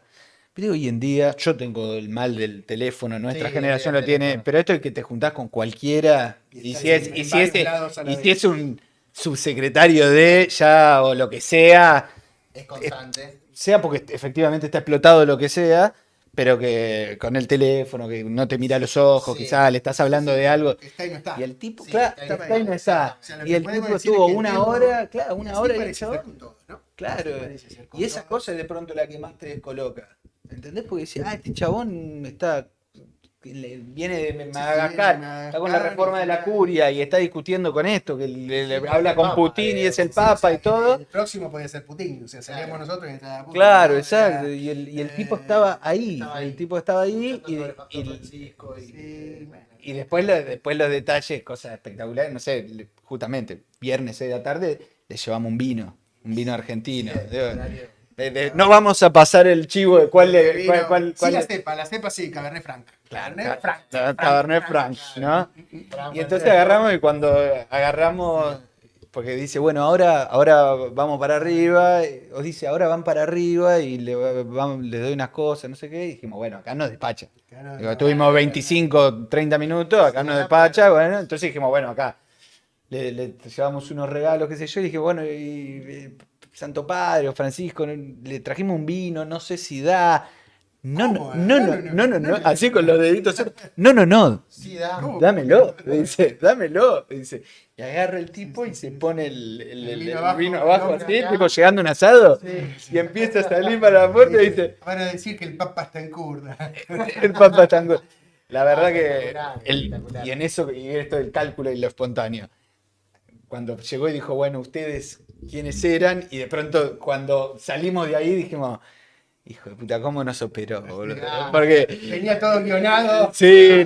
Pero hoy en día yo tengo el mal del teléfono, Sí, nuestra el generación lo tiene, teléfono. pero esto es que te juntás con cualquiera Y y estás si es, en varios lados a la y si vez. es un subsecretario de ya o lo que sea, Es constante. sea porque efectivamente está explotado lo que sea, pero que con el teléfono, que no te mira a los ojos, Sí, quizás le estás Sí, hablando sí, de algo. que está y no Y está. el tipo, Sí, claro, está que ahí, está y no está. O sea, lo Y que el podemos tipo decir es estuvo que el una tiempo, hora, claro, y una así hora y parece el ser chabón. con todo, ¿no? Claro. Así parece ser con Y esa todo. cosa es de pronto la que más te descoloca. ¿Entendés? Porque decís, este chabón viene de Sí, viene de Madagascar, está con la Madagascar y reforma de la está. curia y está discutiendo con esto, que Sí, que es habla el con Papa, Putin y es el Sí, o Papa y sea, que todo. el próximo puede ser Putin. O sea, Claro. seríamos nosotros y está Putin, Claro, ¿no? exacto. Y el tipo estaba ahí. Estaba El ahí, tipo estaba ahí escuchando sobre el Papa Francisco Sí, bueno. y después los detalles, cosas espectaculares. No sé, justamente, viernes 6 de la tarde, le llevamos un vino argentino. horario. No vamos a pasar el chivo de cuál De le. vino. Sí, Cuál la cepa sí, Cabernet Franc. Claro, Cabernet Franc. Cabernet Franc, ¿no? Fran Y entonces Francesco. agarramos y cuando agarramos, porque dice, bueno, ahora vamos para arriba, os dice, ahora van para arriba y le doy unas cosas, no sé qué, y dijimos, bueno, acá nos despacha. Claro, Digo, no, estuvimos 25, 30 minutos, acá Sí, nos acá despacha, para- bueno, entonces dijimos, bueno, acá le llevamos unos regalos, qué sé yo, y dije, bueno, Santo Padre o Francisco, le trajimos un vino, no sé si da. No, no, ¿Cómo? no, no, no, no, no, así con los deditos. No, no, no. Sí, da. ¿Cómo? Dámelo, dice, dámelo, dice. Y agarra el tipo y se pone el vino abajo el así, acá. tipo llegando a un asado, Sí. y empieza a salir para la puerta y dice, Van a decir que el Papa está en curda. el Papa Tango. La verdad que, Espectacular, espectacular. y en eso, y esto del cálculo y lo espontáneo. Cuando llegó y dijo, bueno, ustedes quiénes eran, y de pronto cuando salimos de ahí dijimos, hijo de puta, ¿cómo nos operó, boludo? Porque Tenía todo guionado. sí,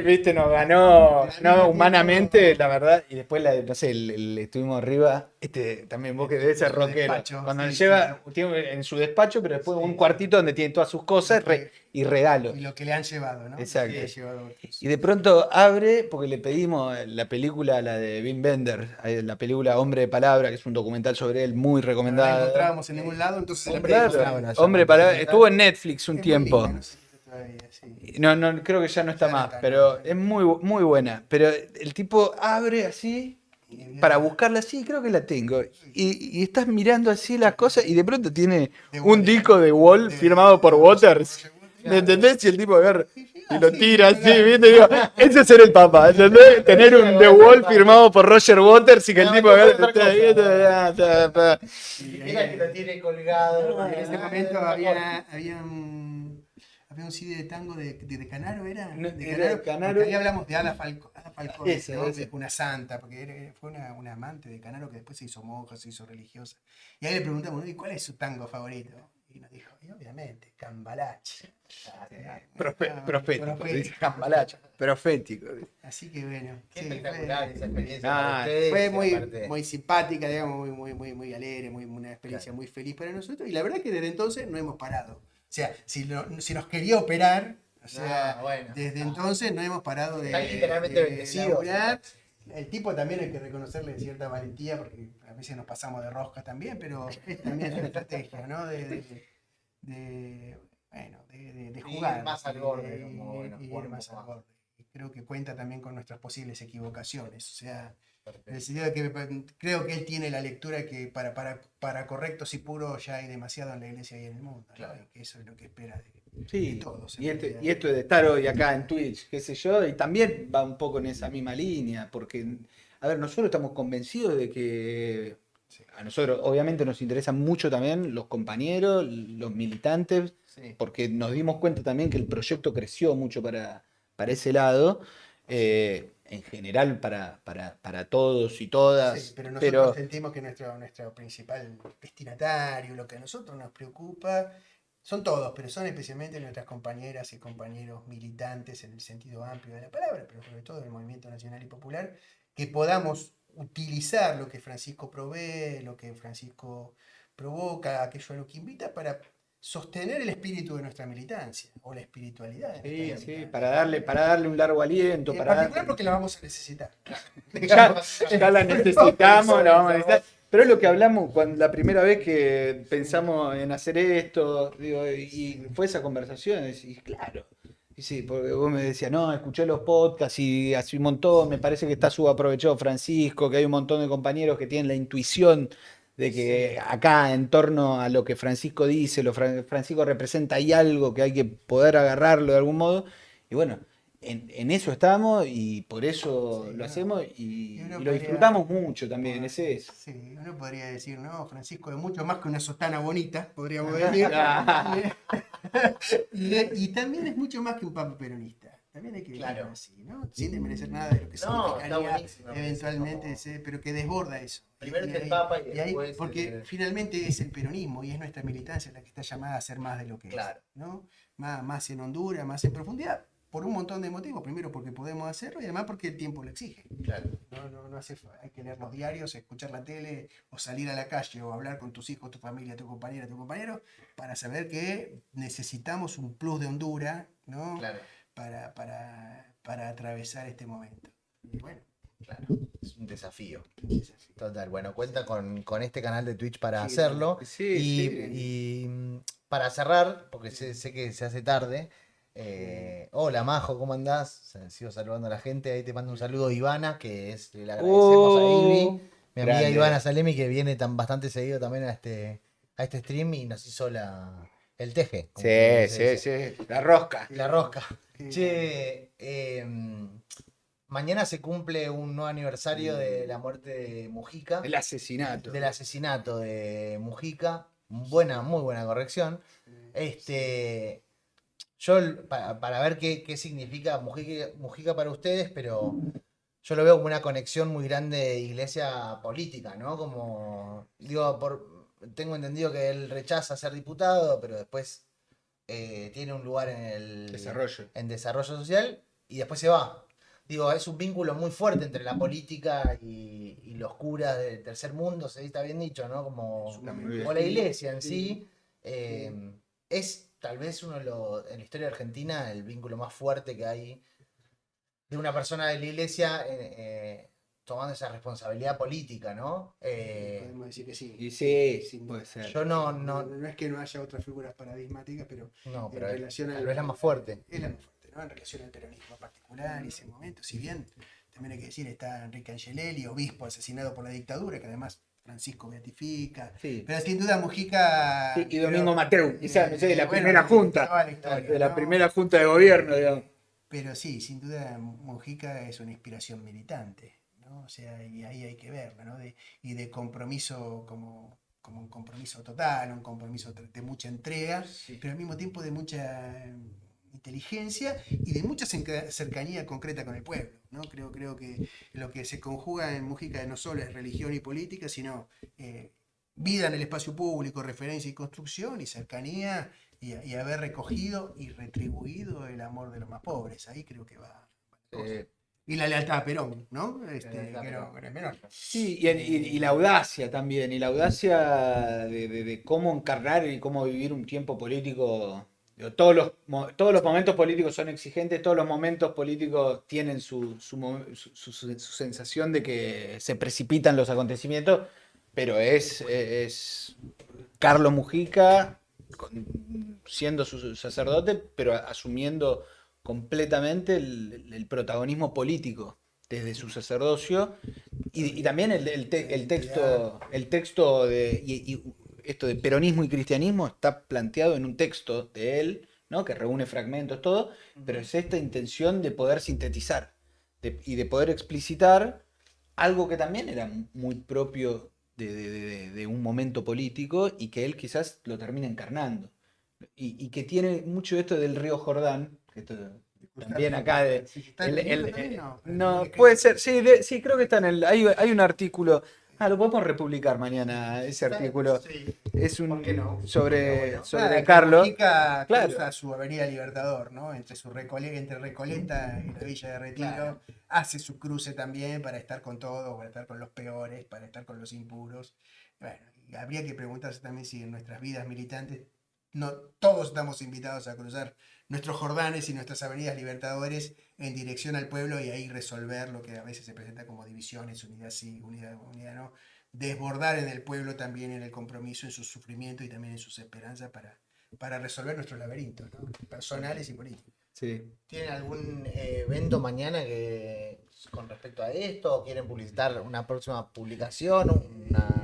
viste, nos ganó, Al no, mismo humanamente, tiempo- la verdad, y después, no sé, estuvimos arriba, también vos que debes ser su rockero, despacho, cuando sí, lleva, tiene en su despacho, pero después un Sí. cuartito donde tiene todas sus cosas y regalos. Y lo que le han llevado, ¿no? Exacto. Lo que le han llevado otros. Y de pronto abre, porque le pedimos la película, la de Wim Wenders, la película Hombre de Palabra, que es un documental sobre él, muy No la recomendado. encontrábamos en ningún lado, entonces la Hombre de pedimos Palabra. ahora. se llama Hombre de el Palabra, documental. estuvo en Netflix un Es muy linda, tiempo. no sé si está todavía, sí. No, no, creo que ya no está Ya no más, está, pero no. es muy buena. Pero el tipo abre así para buscarla así, creo que la tengo. Y estás mirando así las cosas y de pronto tiene De un Wall. disco de Wall firmado por Waters. ¿Me Claro. entendés? Y el tipo agarra y lo sí, tira así, claro. ¿viste? Digo, ese es ser el Papa, ¿entendés? Tener un The Wall firmado por Roger Waters y que el No, tipo no agarre. puede otra cosa. Y Mira que lo tiene colgado. en ese momento Ah, había un CD de tango de Canaro, ¿era? No, De era Canaro, de Canaro. porque ahí hablamos de Ada Falcón, Esa, ¿no? esa. Una santa, porque fue una amante de Canaro que después se hizo monja, se hizo religiosa. Y ahí le preguntamos, ¿no? ¿Y cuál es su tango favorito? Y nos dijo, y obviamente, Cambalache. Profético, dice Cambalache. Profético. Así que bueno. Qué sí, espectacular esa experiencia. Ah, para ustedes, fue y muy, aparte- muy simpática, digamos, muy alegre, una experiencia muy feliz para nosotros. Y la verdad que desde entonces no hemos parado. O sea, si nos quería operar, o sea, Ah, bueno. desde entonces no hemos parado de, Está literalmente de bendecido. laburar. El tipo también hay que reconocerle cierta valentía, porque a veces nos pasamos de rosca también, pero es también una estrategia, ¿no? De jugar. Ir más al borde, de como, bueno, ir jugar un más poco al más. borde. Y creo que cuenta también con nuestras posibles equivocaciones. O sea, en Perfecto. el sentido de que creo que él tiene la lectura que para correctos y puros ya hay demasiado en la iglesia y en el mundo. ¿no? Claro. Y que eso es lo que espera de Sí, todos. y en realidad. esto de estar hoy acá en Twitch, qué sé yo, y también va un poco en esa misma línea, porque, a ver, nosotros estamos convencidos de que a nosotros obviamente nos interesan mucho también los compañeros, los militantes, Sí. porque nos dimos cuenta también que el proyecto creció mucho para ese lado, en general para todos y todas, Sí, pero nosotros sentimos que nuestro principal destinatario, lo que a nosotros nos preocupa, son todos, pero son especialmente nuestras compañeras y compañeros militantes en el sentido amplio de la palabra, pero sobre todo del movimiento nacional y popular, que podamos utilizar lo que Francisco provee, lo que Francisco provoca, aquello a lo que invita para sostener el espíritu de nuestra militancia o la espiritualidad de nuestra Sí, militancia. para darle un largo aliento, En para particular porque la vamos a necesitar. ya la necesitamos, la vamos a necesitar. Pero es lo que hablamos cuando la primera vez que pensamos en hacer esto, digo, y fue esa conversación, y claro. Y sí, porque vos me decías, no, escuché los podcasts y hace un montón, me parece que está subaprovechado Francisco, que hay un montón de compañeros que tienen la intuición de que acá en torno a lo que Francisco dice, Francisco representa, hay algo que hay que poder agarrarlo de algún modo. Y bueno, en eso estamos y por eso Sí, lo no. hacemos Y y uno lo podría- disfrutamos mucho también, es eso. Sí, uno podría decir, no, Francisco es mucho más que una sotana bonita, podríamos decir. Y también es mucho más que un papa peronista. También hay que decirlo Claro. así, ¿no? Sin desmerecer nada de lo que No, está significaría buenísimo. eventualmente, Como- pero que desborda eso. Primero Y es el ahí- Papa y y ahí- después porque finalmente es el peronismo y es nuestra militancia la que está llamada a ser más de lo que Claro. es, ¿no? Más en Honduras, más en profundidad, por un montón de motivos. Primero porque podemos hacerlo y además porque el tiempo lo exige. Claro. No hay que leer los diarios, escuchar la tele o salir a la calle o hablar con tus hijos, tu familia, tu compañera, tu compañero, para saber que necesitamos un plus de Honduras, ¿no? Claro. Para atravesar este momento. Y bueno, Claro, es un desafío. Total, bueno, cuenta con este canal de Twitch para Sí, hacerlo. Sí, y, sí. y, para cerrar, porque sé que se hace tarde. Hola Majo, ¿cómo andás? Sigo saludando a la gente. Ahí te mando un saludo Ivana, le agradecemos a Ivy, mi amiga grande. Ivana Salemi, que viene bastante seguido también a este stream y nos hizo el teje. como se Sí, dice. sí, la rosca. Y la rosca. Sí. Che, mañana se cumple un nuevo aniversario de la muerte de Mujica, El asesinato. del asesinato de Mujica. Muy buena corrección. Para ver qué significa Mujica para ustedes, pero yo lo veo como una conexión muy grande de iglesia política, ¿no? Como, digo, tengo entendido que él rechaza ser diputado, pero después tiene un lugar Desarrollo. en desarrollo social y después se va. Digo, es un vínculo muy fuerte entre la política y los curas del tercer mundo, se está bien dicho, ¿no? Está muy bien. O la iglesia en Sí. sí. Es tal vez en la historia argentina el vínculo más fuerte que hay de una persona de la iglesia tomando esa responsabilidad política, ¿no? Podemos decir que sí. Y sí, Sin puede duda. ser. Yo No es que no haya otras figuras paradigmáticas, pero no, en pero relación tal vez la más fuerte. Es la más fuerte, ¿no? En relación al peronismo particular y ese momento. Si bien, también hay que decir, está Enrique Angelelli, obispo asesinado por la dictadura, que además Francisco beatifica. Sí. Pero sin duda Mujica... Sí, y Domingo Mateu, quizás, no sé, de la bueno, primera de junta. toda la historia, De la ¿no? primera junta de gobierno, digamos. Pero sí, sin duda Mujica es una inspiración militante, ¿no? O sea, y ahí hay que verlo, ¿no? Y de compromiso como un compromiso total, un compromiso de mucha entrega, pero al mismo tiempo de mucha inteligencia y de mucha cercanía concreta con el pueblo, ¿no? Creo que lo que se conjuga en Mujica no solo es religión y política, sino vida en el espacio público, referencia y construcción y cercanía y haber recogido y retribuido el amor de los más pobres. Ahí creo que va. Y la lealtad a Perón, ¿no? Que no es menor. Sí, y la audacia también, y la audacia de cómo encarnar y cómo vivir un tiempo político. Digo, todos los momentos políticos son exigentes, todos los momentos políticos tienen su sensación de que se precipitan los acontecimientos, pero es Carlos Mujica siendo su sacerdote, pero asumiendo completamente el protagonismo político desde su sacerdocio y también el texto de esto de peronismo y cristianismo está planteado en un texto de él, ¿no? Que reúne fragmentos, todo, pero es esta intención de poder sintetizar y de poder explicitar algo que también era muy propio de un momento político y que él quizás lo termina encarnando. Y que tiene mucho esto del río Jordán, que esto también acá no, puede ser, sí, creo que está hay un artículo, Lo podemos republicar mañana, ese artículo. Sí. Es un ¿Por qué no? sobre, Bueno. sobre Nada, que Carlos. Mujica Claro. cruza su avenida Libertador, ¿no? Entre Recoleta y la Villa de Retiro. Claro. Hace su cruce también para estar con todos, para estar con los peores, para estar con los impuros. Bueno, y habría que preguntarse también si en nuestras vidas militantes no todos estamos invitados a cruzar nuestros Jordanes y nuestras avenidas Libertadores en dirección al pueblo y ahí resolver lo que a veces se presenta como divisiones, unidad sí, unidad no. Desbordar en el pueblo también en el compromiso, en su sufrimiento y también en sus esperanzas para resolver nuestros laberintos, ¿no? Personales y políticos. Sí. ¿Tienen algún evento mañana con respecto a esto? ¿O quieren publicitar una próxima publicación?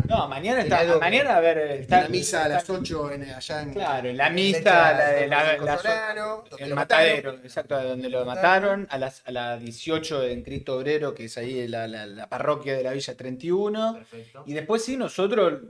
No, mañana ¿Tiene algo que- mañana a ver, Está la misa a las 8 allá en Claro, en la en misa, Francisco la Solano, donde el lo matadero, mataron. exacto, donde lo mataron, a las 18 en Cristo Obrero, que es ahí la parroquia de la Villa 31. Perfecto. Y después sí, nosotros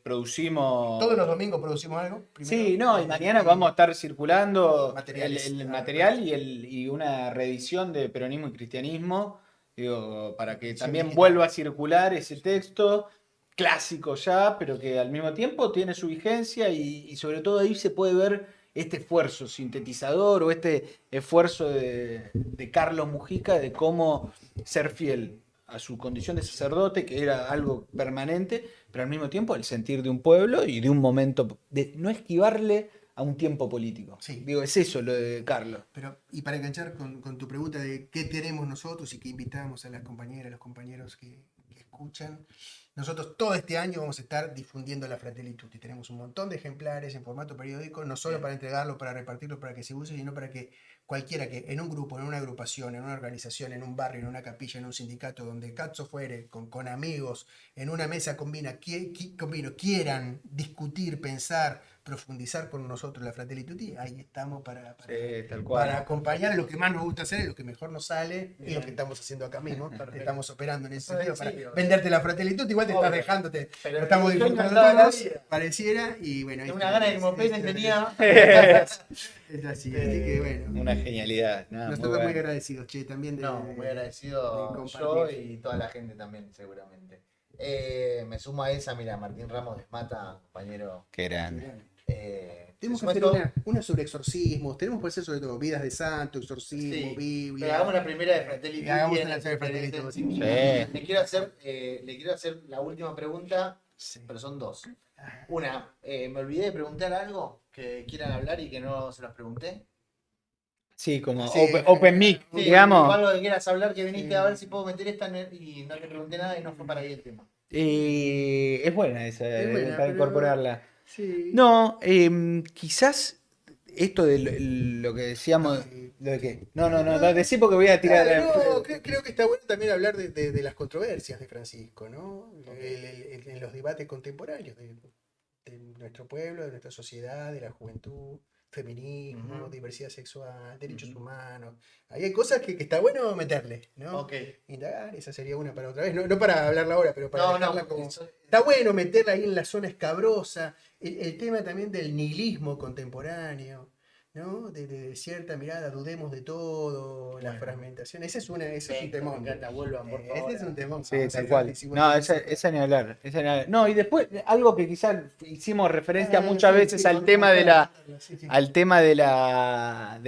producimos... Todos los domingos producimos algo. Primero, Sí, no, y mañana vamos a estar circulando Materiales. el material y una reedición de Peronismo y Cristianismo, digo, para que Edición también digital. vuelva a circular ese texto, clásico ya, pero que al mismo tiempo tiene su vigencia y sobre todo ahí se puede ver este esfuerzo sintetizador o este esfuerzo de Carlos Mujica de cómo ser fiel a su condición de sacerdote, que era algo permanente, pero al mismo tiempo el sentir de un pueblo y de un momento, de no esquivarle a un tiempo político. Sí. Digo, es eso lo de Carlos. Pero, y para enganchar con tu pregunta de qué tenemos nosotros y qué invitamos a las compañeras, los compañeros que escuchan, nosotros todo este año vamos a estar difundiendo la Fratelli Tutti. Tenemos un montón de ejemplares en formato periódico, no solo para entregarlo, para repartirlo, para que se use, sino para que cualquiera que en un grupo, en una agrupación, en una organización, en un barrio, en una capilla, en un sindicato, donde cazzo fuere, con amigos, en una mesa quieran discutir, pensar, profundizar con nosotros la Fratelli Tutti, ahí estamos para Tal cual. para acompañar lo que más nos gusta hacer, lo que mejor nos sale y lo que estamos haciendo acá mismo. Estamos operando en ese sentido para venderte la Fratelli Tutti, igual te estás Obvio. dejándote, Pero lo estamos yo disfrutando encantado de la todos, vida. pareciera, y bueno, ahí Tengo una está. gana de que me operen, tenía. Es así que bueno. Una genialidad. Nada, Nosotros muy muy bueno. agradecidos, che, también de... No, muy de agradecido compartir. yo y toda la gente también, seguramente. Me sumo a esa, mira, Martín Ramos de Mata, compañero. Qué grande. Tenemos que me hacer sumo a esto. una sobre exorcismos, tenemos que hacer sobre todo vidas de santo, exorcismo, Sí, Biblia. pero hagamos la primera de Fratelli Y hagamos Tutti una en de Fratelli este Tutti. sentido. Sí. Le quiero hacer la última pregunta, Sí. pero son dos. Una, me olvidé de preguntar algo que quieran hablar y que no se los pregunté. Sí, como Sí, open mic, Sí, digamos. algo que quieras hablar, que viniste Sí. a ver si puedo meter esta y no te pregunté nada y no fue para ahí el tema. Es buena esa, Es buena, para pero- incorporarla. Sí. No, quizás esto de lo que decíamos. Ay. ¿Lo de qué? No, decí porque voy a tirar. No, creo que está bueno también hablar de las controversias de Francisco, ¿no? En los debates contemporáneos de nuestro pueblo, de nuestra sociedad, de la juventud, feminismo, Ujú. diversidad sexual, derechos Ujú. humanos. Ahí hay cosas que está bueno meterle, ¿no? Ok. Indagar, esa sería una para otra vez. No para hablarla ahora, pero para No, dejarla no, como... eso- Está bueno meterla ahí en la zona escabrosa. El tema también del nihilismo contemporáneo, ¿no? De cierta mirada, dudemos de todo, la Bueno. fragmentación. Ese es un Perfecto, temón. me encanta, vuelvan, por favor. Ese es un temón. Sí, Vamos a tal hacer cual. si vos No, tenés- esa ni hablar. No, y después, algo que quizás hicimos referencia Ah, muchas sí, veces sí, al tema de la. sí, sí. Al tema de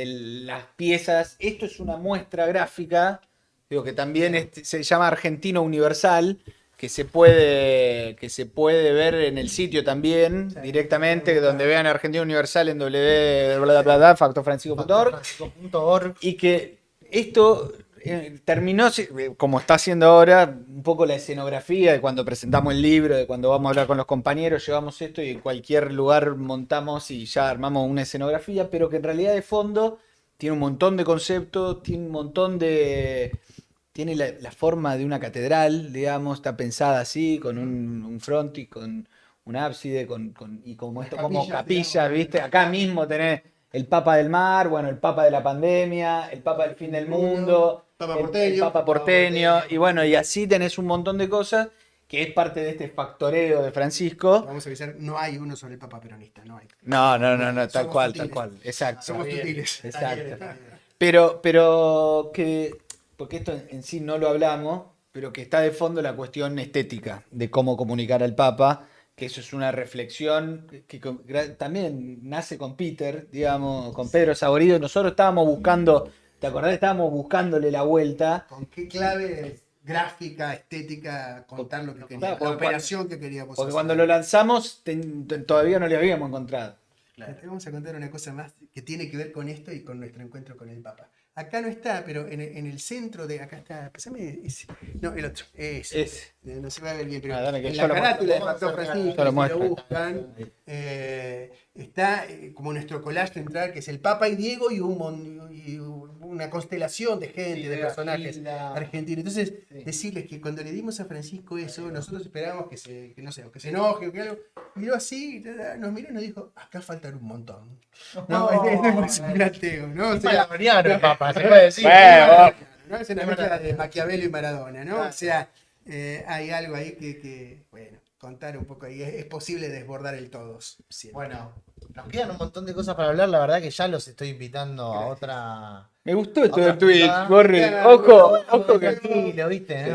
las piezas. Esto es una muestra gráfica, digo que también se llama Argentino Universal, que se puede ver en el sitio también, Sí, directamente, sí, donde claro. vean Argentino Universal en www.factorfrancisco.org, Factorfrancisco.org. y que esto terminó, como está haciendo ahora, un poco la escenografía de cuando presentamos el libro, de cuando vamos a hablar con los compañeros, llevamos esto y en cualquier lugar montamos y ya armamos una escenografía, pero que en realidad de fondo tiene un montón de conceptos, tiene un montón de... Tiene la forma de una catedral, digamos, está pensada así, con un frontis, con un ábside, y como esto, como capillas, digamos. ¿viste? Acá mismo tenés el Papa del Mar, bueno, el Papa de la pandemia, el Papa del fin del mundo, Papa el porteño. Papa porteño, y bueno, y así tenés un montón de cosas que es parte de este factoreo de Francisco. Vamos a avisar, no hay uno sobre el Papa peronista, no hay. No, tal Somos cual, sutiles. tal cual, exacto. Somos bien. sutiles. Exacto. Pero que, porque esto en sí no lo hablamos, pero que está de fondo la cuestión estética de cómo comunicar al Papa, que eso es una reflexión que también nace con Peter, digamos, con Pedro Saborido. Nosotros estábamos buscando, ¿te acordás? Estábamos buscándole la vuelta. ¿Con qué clave gráfica, estética, contar lo que queríamos? Claro, La porque operación que queríamos Porque hacer. cuando lo lanzamos todavía no le habíamos encontrado. Te vamos a contar una cosa más que tiene que ver con esto y con nuestro encuentro con el Papa. Acá no está, pero en el centro de. Acá está. Pásame ese. No, el otro. Ese. No se va a ver bien, pero Dame que en yo la lo carátula de muestro. Factor Yo lo Francisco, Yo lo si muestro. lo buscan, está como nuestro collage central, que es el Papa y Diego y una constelación de gente, de personajes argentinos. Entonces, decirles que cuando le dimos a Francisco eso, nosotros esperábamos que no sé, o que se enoje o que algo. Miró así, nos miró y nos dijo: acá faltan un montón. No, es un planteo, ¿no? O sea, el Papa, se puede decir. ¿no? Es una mezcla de Maquiavelo y Maradona, ¿no? O sea, hay algo ahí que, bueno, contar un poco ahí. Es posible desbordar el todos. Siempre. Bueno, nos quedan un montón de cosas para hablar. La verdad que ya los estoy invitando a Gracias. otra. Me gustó esto Otra del Twitch, jugada. Borri. Claro, Ojo que. Tranquilo, ¿viste? ¿no?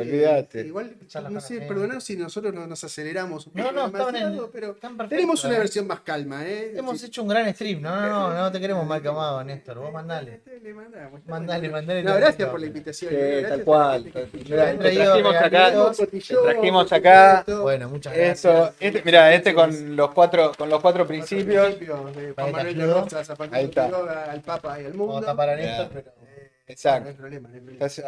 Olvídate. Igual, Ya la no sé, conocemos. perdonanos si nosotros nos aceleramos un No, poco no, estaban demasiado, pero están perfectos, tenemos una ¿eh? versión más calma, ¿eh? Hemos Sí. hecho un gran stream. No te queremos mal camado, Néstor. Vos mandale. Le mandamos, está Mandale, bueno. mandale. No, gracias por la invitación. Sí, Gracias tal a cual. la gente que Mirá, escuchó. te trajimos acá. regalitos. Cotillón, te trajimos por acá. supuesto. Bueno, muchas gracias. Eso, mira, con los cuatro principios. De Juan Ahí Manuel de está. Rosas, a Facundo Ahí está. Quiroga, al Papa y al mundo. Vamos a tapar a Ya. Néstor, pero. No hay Exacto. problema, no hay problema. Entonces,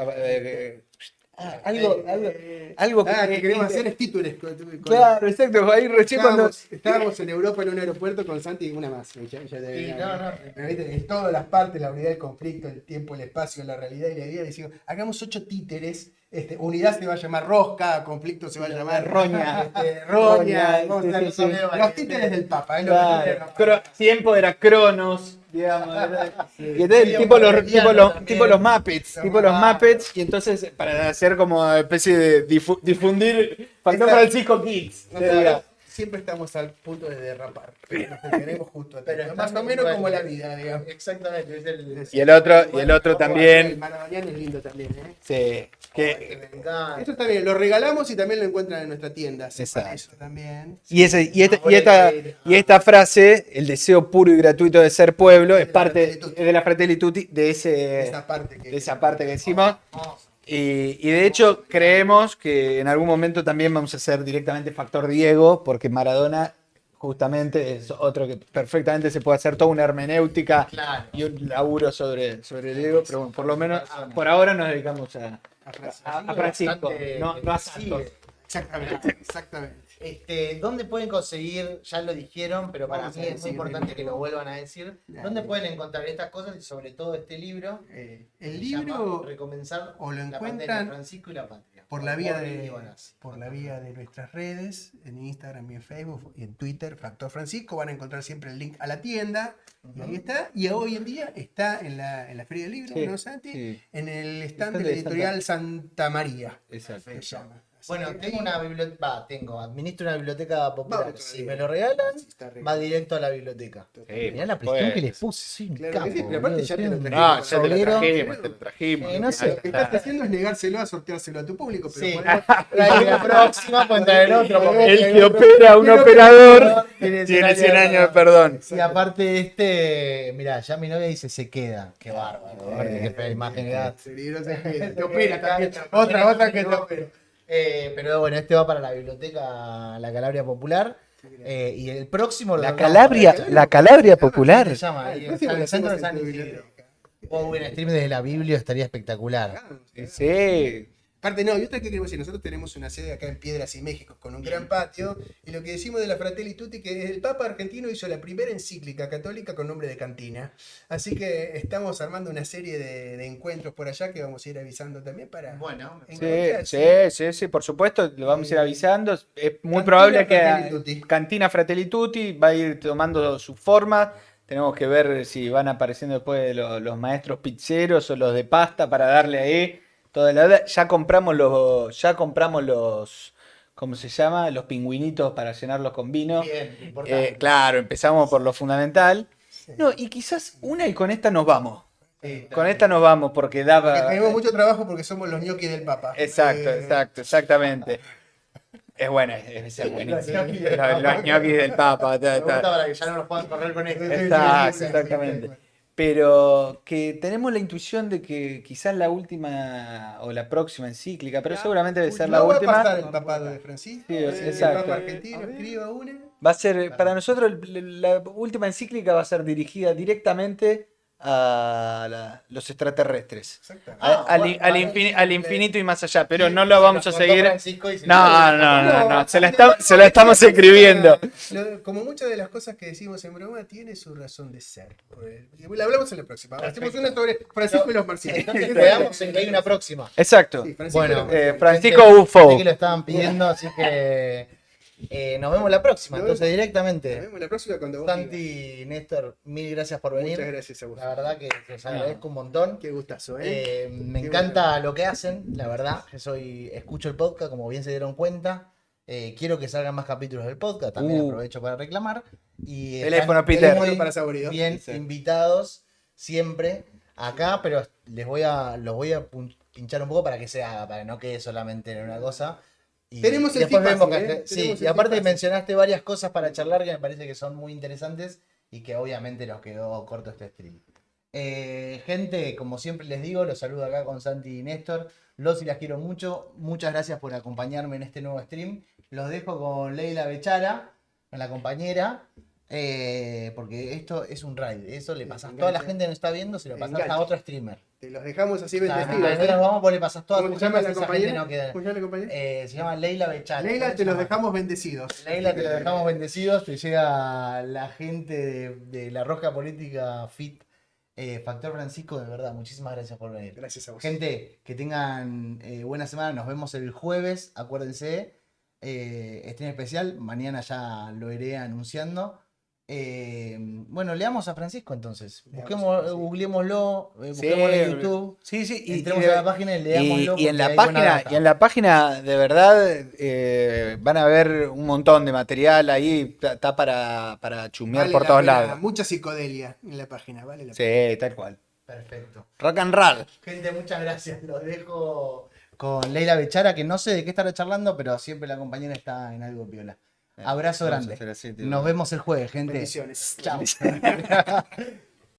algo que queremos hacer es títulos. Claro, exacto. Ahí recién cuando. Estábamos en Europa en un aeropuerto con Santi y una más. Ya Sí, no. Pero, ¿viste? En todas las partes, la unidad del conflicto, el tiempo, el espacio, la realidad y la idea. Decimos, hagamos 8 títeres. Unidad se va a llamar Rosca, conflicto se va a llamar Roña. Roña. Vamos a Sí, sí, hacer sí. los títeres del Papa. Es lo Claro. que tenemos. Tiempo era Cronos, digamos. Y entonces, Sí, tipo Aureliano también. tipo los Muppets, y entonces para hacer como especie de difundir Factor Esa- Francisco Kids. Nosotros siempre estamos al punto de derrapar. Nos detenemos justo Pero atrás. está Más o muy menos bueno. como la vida, digamos. Exactamente, es el. Y el otro El también. maradoniano es lindo también, ¿eh? Sí, que, que me encanta. Eso está bien, lo regalamos y también lo encuentran en nuestra tienda. Exacto. Eso también. y esta frase, el deseo puro y gratuito de ser pueblo, es De la parte Fratelli Tutti. de la Fratelli Tutti, de Esa parte que. esa parte que decimos. Y de hecho creemos que en algún momento también vamos a hacer directamente Factor Diego, porque Maradona justamente es otro que perfectamente se puede hacer toda una hermenéutica Claro. y un laburo sobre Diego, pero bueno, por lo menos por ahora nos dedicamos a Francisco, Bastante no a sigue. Santos. Exactamente. ¿Dónde pueden conseguir? Ya lo dijeron, pero para Vamos a mí es muy decir, importante que lo vuelvan a decir. Dale. ¿Dónde pueden encontrar estas cosas y sobre todo este libro? El Se libro llama Recomenzar o lo la pandemia, encuentran Francisco y la patria. por la vía Borri de Bonazzi. nuestras redes, en Instagram y en Facebook y en Twitter, Factor Francisco, van a encontrar siempre el link a la tienda y ahí está. Y hoy en día está en la Feria del Libro, Sí, ¿no, Santi? sí. En el stand Stand de la de editorial Santa María. Exacto. Se llama. Así Bueno, que tengo ahí una biblioteca, administro una biblioteca popular. Vamos Si todavía. me lo regalan, sí está va regalado. directo a la biblioteca. Mirá la por presión que supuesto. les puse, soy un Claro capo. que sí, pero aparte boludo, ya te soy lo un trajimos. No, ya te lo sobrero. trajimos. No sé. Lo que estás haciendo es negárselo a sorteárselo a tu público, pero Sí. podemos- La próxima puede entrar el otro. porque El que opera un operador tiene tiene 100 años de perdón. Y aparte mirá, ya mi novia dice se queda. Qué bárbaro. Aparte, qué fea imagen que da. Sí, no se queda. Te opera también. Otra que te opera. Pero bueno, este va para la biblioteca La Calabria Popular. Y el próximo lo La tocamos Calabria, para- la Calabria Se popular. llama, Ah, ahí el en próximo el lo centro de hacemos San en tu Isidro. biblioteca. O un stream desde la Biblia estaría espectacular. Sí. Aparte, no, y otra que queremos decir, nosotros tenemos una sede acá en Piedras y México con un gran patio, y lo que decimos de la Fratelli Tutti, que el Papa argentino hizo la primera encíclica católica con nombre de cantina. Así que estamos armando una serie de encuentros por allá que vamos a ir avisando también para Bueno, Sí, por supuesto, lo vamos a ir avisando. Es muy Cantina probable Fratelli que Tutti. Cantina Fratelli Tutti va a ir tomando su forma. Tenemos que ver si van apareciendo después de los maestros pizzeros o los de pasta para darle ahí toda la hora. Ya compramos los, ¿cómo se llama? Los pingüinitos para llenarlos con vino. bien, importante. Claro, empezamos por lo fundamental. No, y quizás una y con esta nos vamos. Con esta nos vamos porque daba... Tenemos mucho trabajo porque somos los ñoquis del Papa. Exacto, exactamente. Es buena, es buenísimo. Los ñoquis del Papa. Me gusta para que ya no nos puedan correr con esto. Exactamente. Pero que tenemos la intuición de que quizás la última o la próxima encíclica, pero seguramente debe ser la No va a última, pasar el papado de Francisco. Sí, el exacto. Papa argentino escriba una. va a ser, para nosotros la última encíclica va a ser dirigida directamente a los extraterrestres. Exactamente. Al infinito y más allá, pero no lo vamos a seguir. No, No, se la estamos escribiendo. Como muchas de las cosas que decimos en broma, tiene su razón de ser. La hablamos en la próxima. Hacemos una sobre Francisco y los marcianos. Entonces quedamos en que hay una próxima. Exacto. Sí, Francisco y Bueno, los marcianos. Francisco Gente, UFO. sé que lo estaban pidiendo, así que nos vemos la próxima. Nos Entonces Nos directamente. vemos la próxima cuando vos digas. Santi, Néstor, mil gracias por venir. Muchas gracias a vos. La verdad que les agradezco un montón. Qué gustazo, Me Qué encanta lo que hacen, la verdad. Escucho el podcast, como bien se dieron cuenta. Quiero que salgan más capítulos del podcast, también aprovecho para reclamar. Y Teléfono, están Peter. muy Para Saborío. bien Sí. invitados siempre acá, pero los voy a pinchar un poco para que se haga, para no quede solamente en una cosa. Y Tenemos el después tip vemos fácil, que- ¿eh? sí, Tenemos y el aparte tip fácil. mencionaste varias cosas para charlar que me parece que son muy interesantes y que obviamente nos quedó corto este stream. Gente, como siempre les digo, los saludo acá con Santi y Néstor. Los y las quiero mucho. Muchas gracias por acompañarme en este nuevo stream. Los dejo con Leila Bechara, con la compañera. Porque esto es un raid. Eso le pasas a toda la Engancha. gente que nos está viendo, se lo pasas a Engancha. otro streamer. Te los dejamos así O sea, bendecidos. nosotros nos vamos, vos le pasas toda ¿Cómo tu se llama gente, la esa gente compañera? no queda. ¿Cómo se llama la compañera? Se llama Leila Bechara. Leila, ¿Cómo te se los llama? dejamos bendecidos. Leila, te lo dejamos bendecidos. Te llega la gente de la Rosca Política Fit. Factor Francisco, de verdad, muchísimas gracias por venir. Gracias a vos. Gente, que tengan buena semana. Nos vemos el jueves, acuérdense. Stream especial. Mañana ya lo iré anunciando. Bueno, leamos a Francisco entonces. Googleémoslo, busquémoslo en YouTube. Sí, sí. Entremos a la página y leámoslo. Y en porque la hay buena página, data. y en la página de verdad van a ver un montón de material ahí, está para chumear Vale por la todos pena, lados. Mucha psicodelia en la página, vale la pena. Sí, tal cual. Perfecto. Rock and roll. Gente, muchas gracias. Los dejo con Leila Bechara, que no sé de qué estará charlando, pero siempre la compañera está en algo piola. Abrazo Vamos a grande. hacer así, tío. Nos vemos el jueves, gente. Bendiciones. Chao.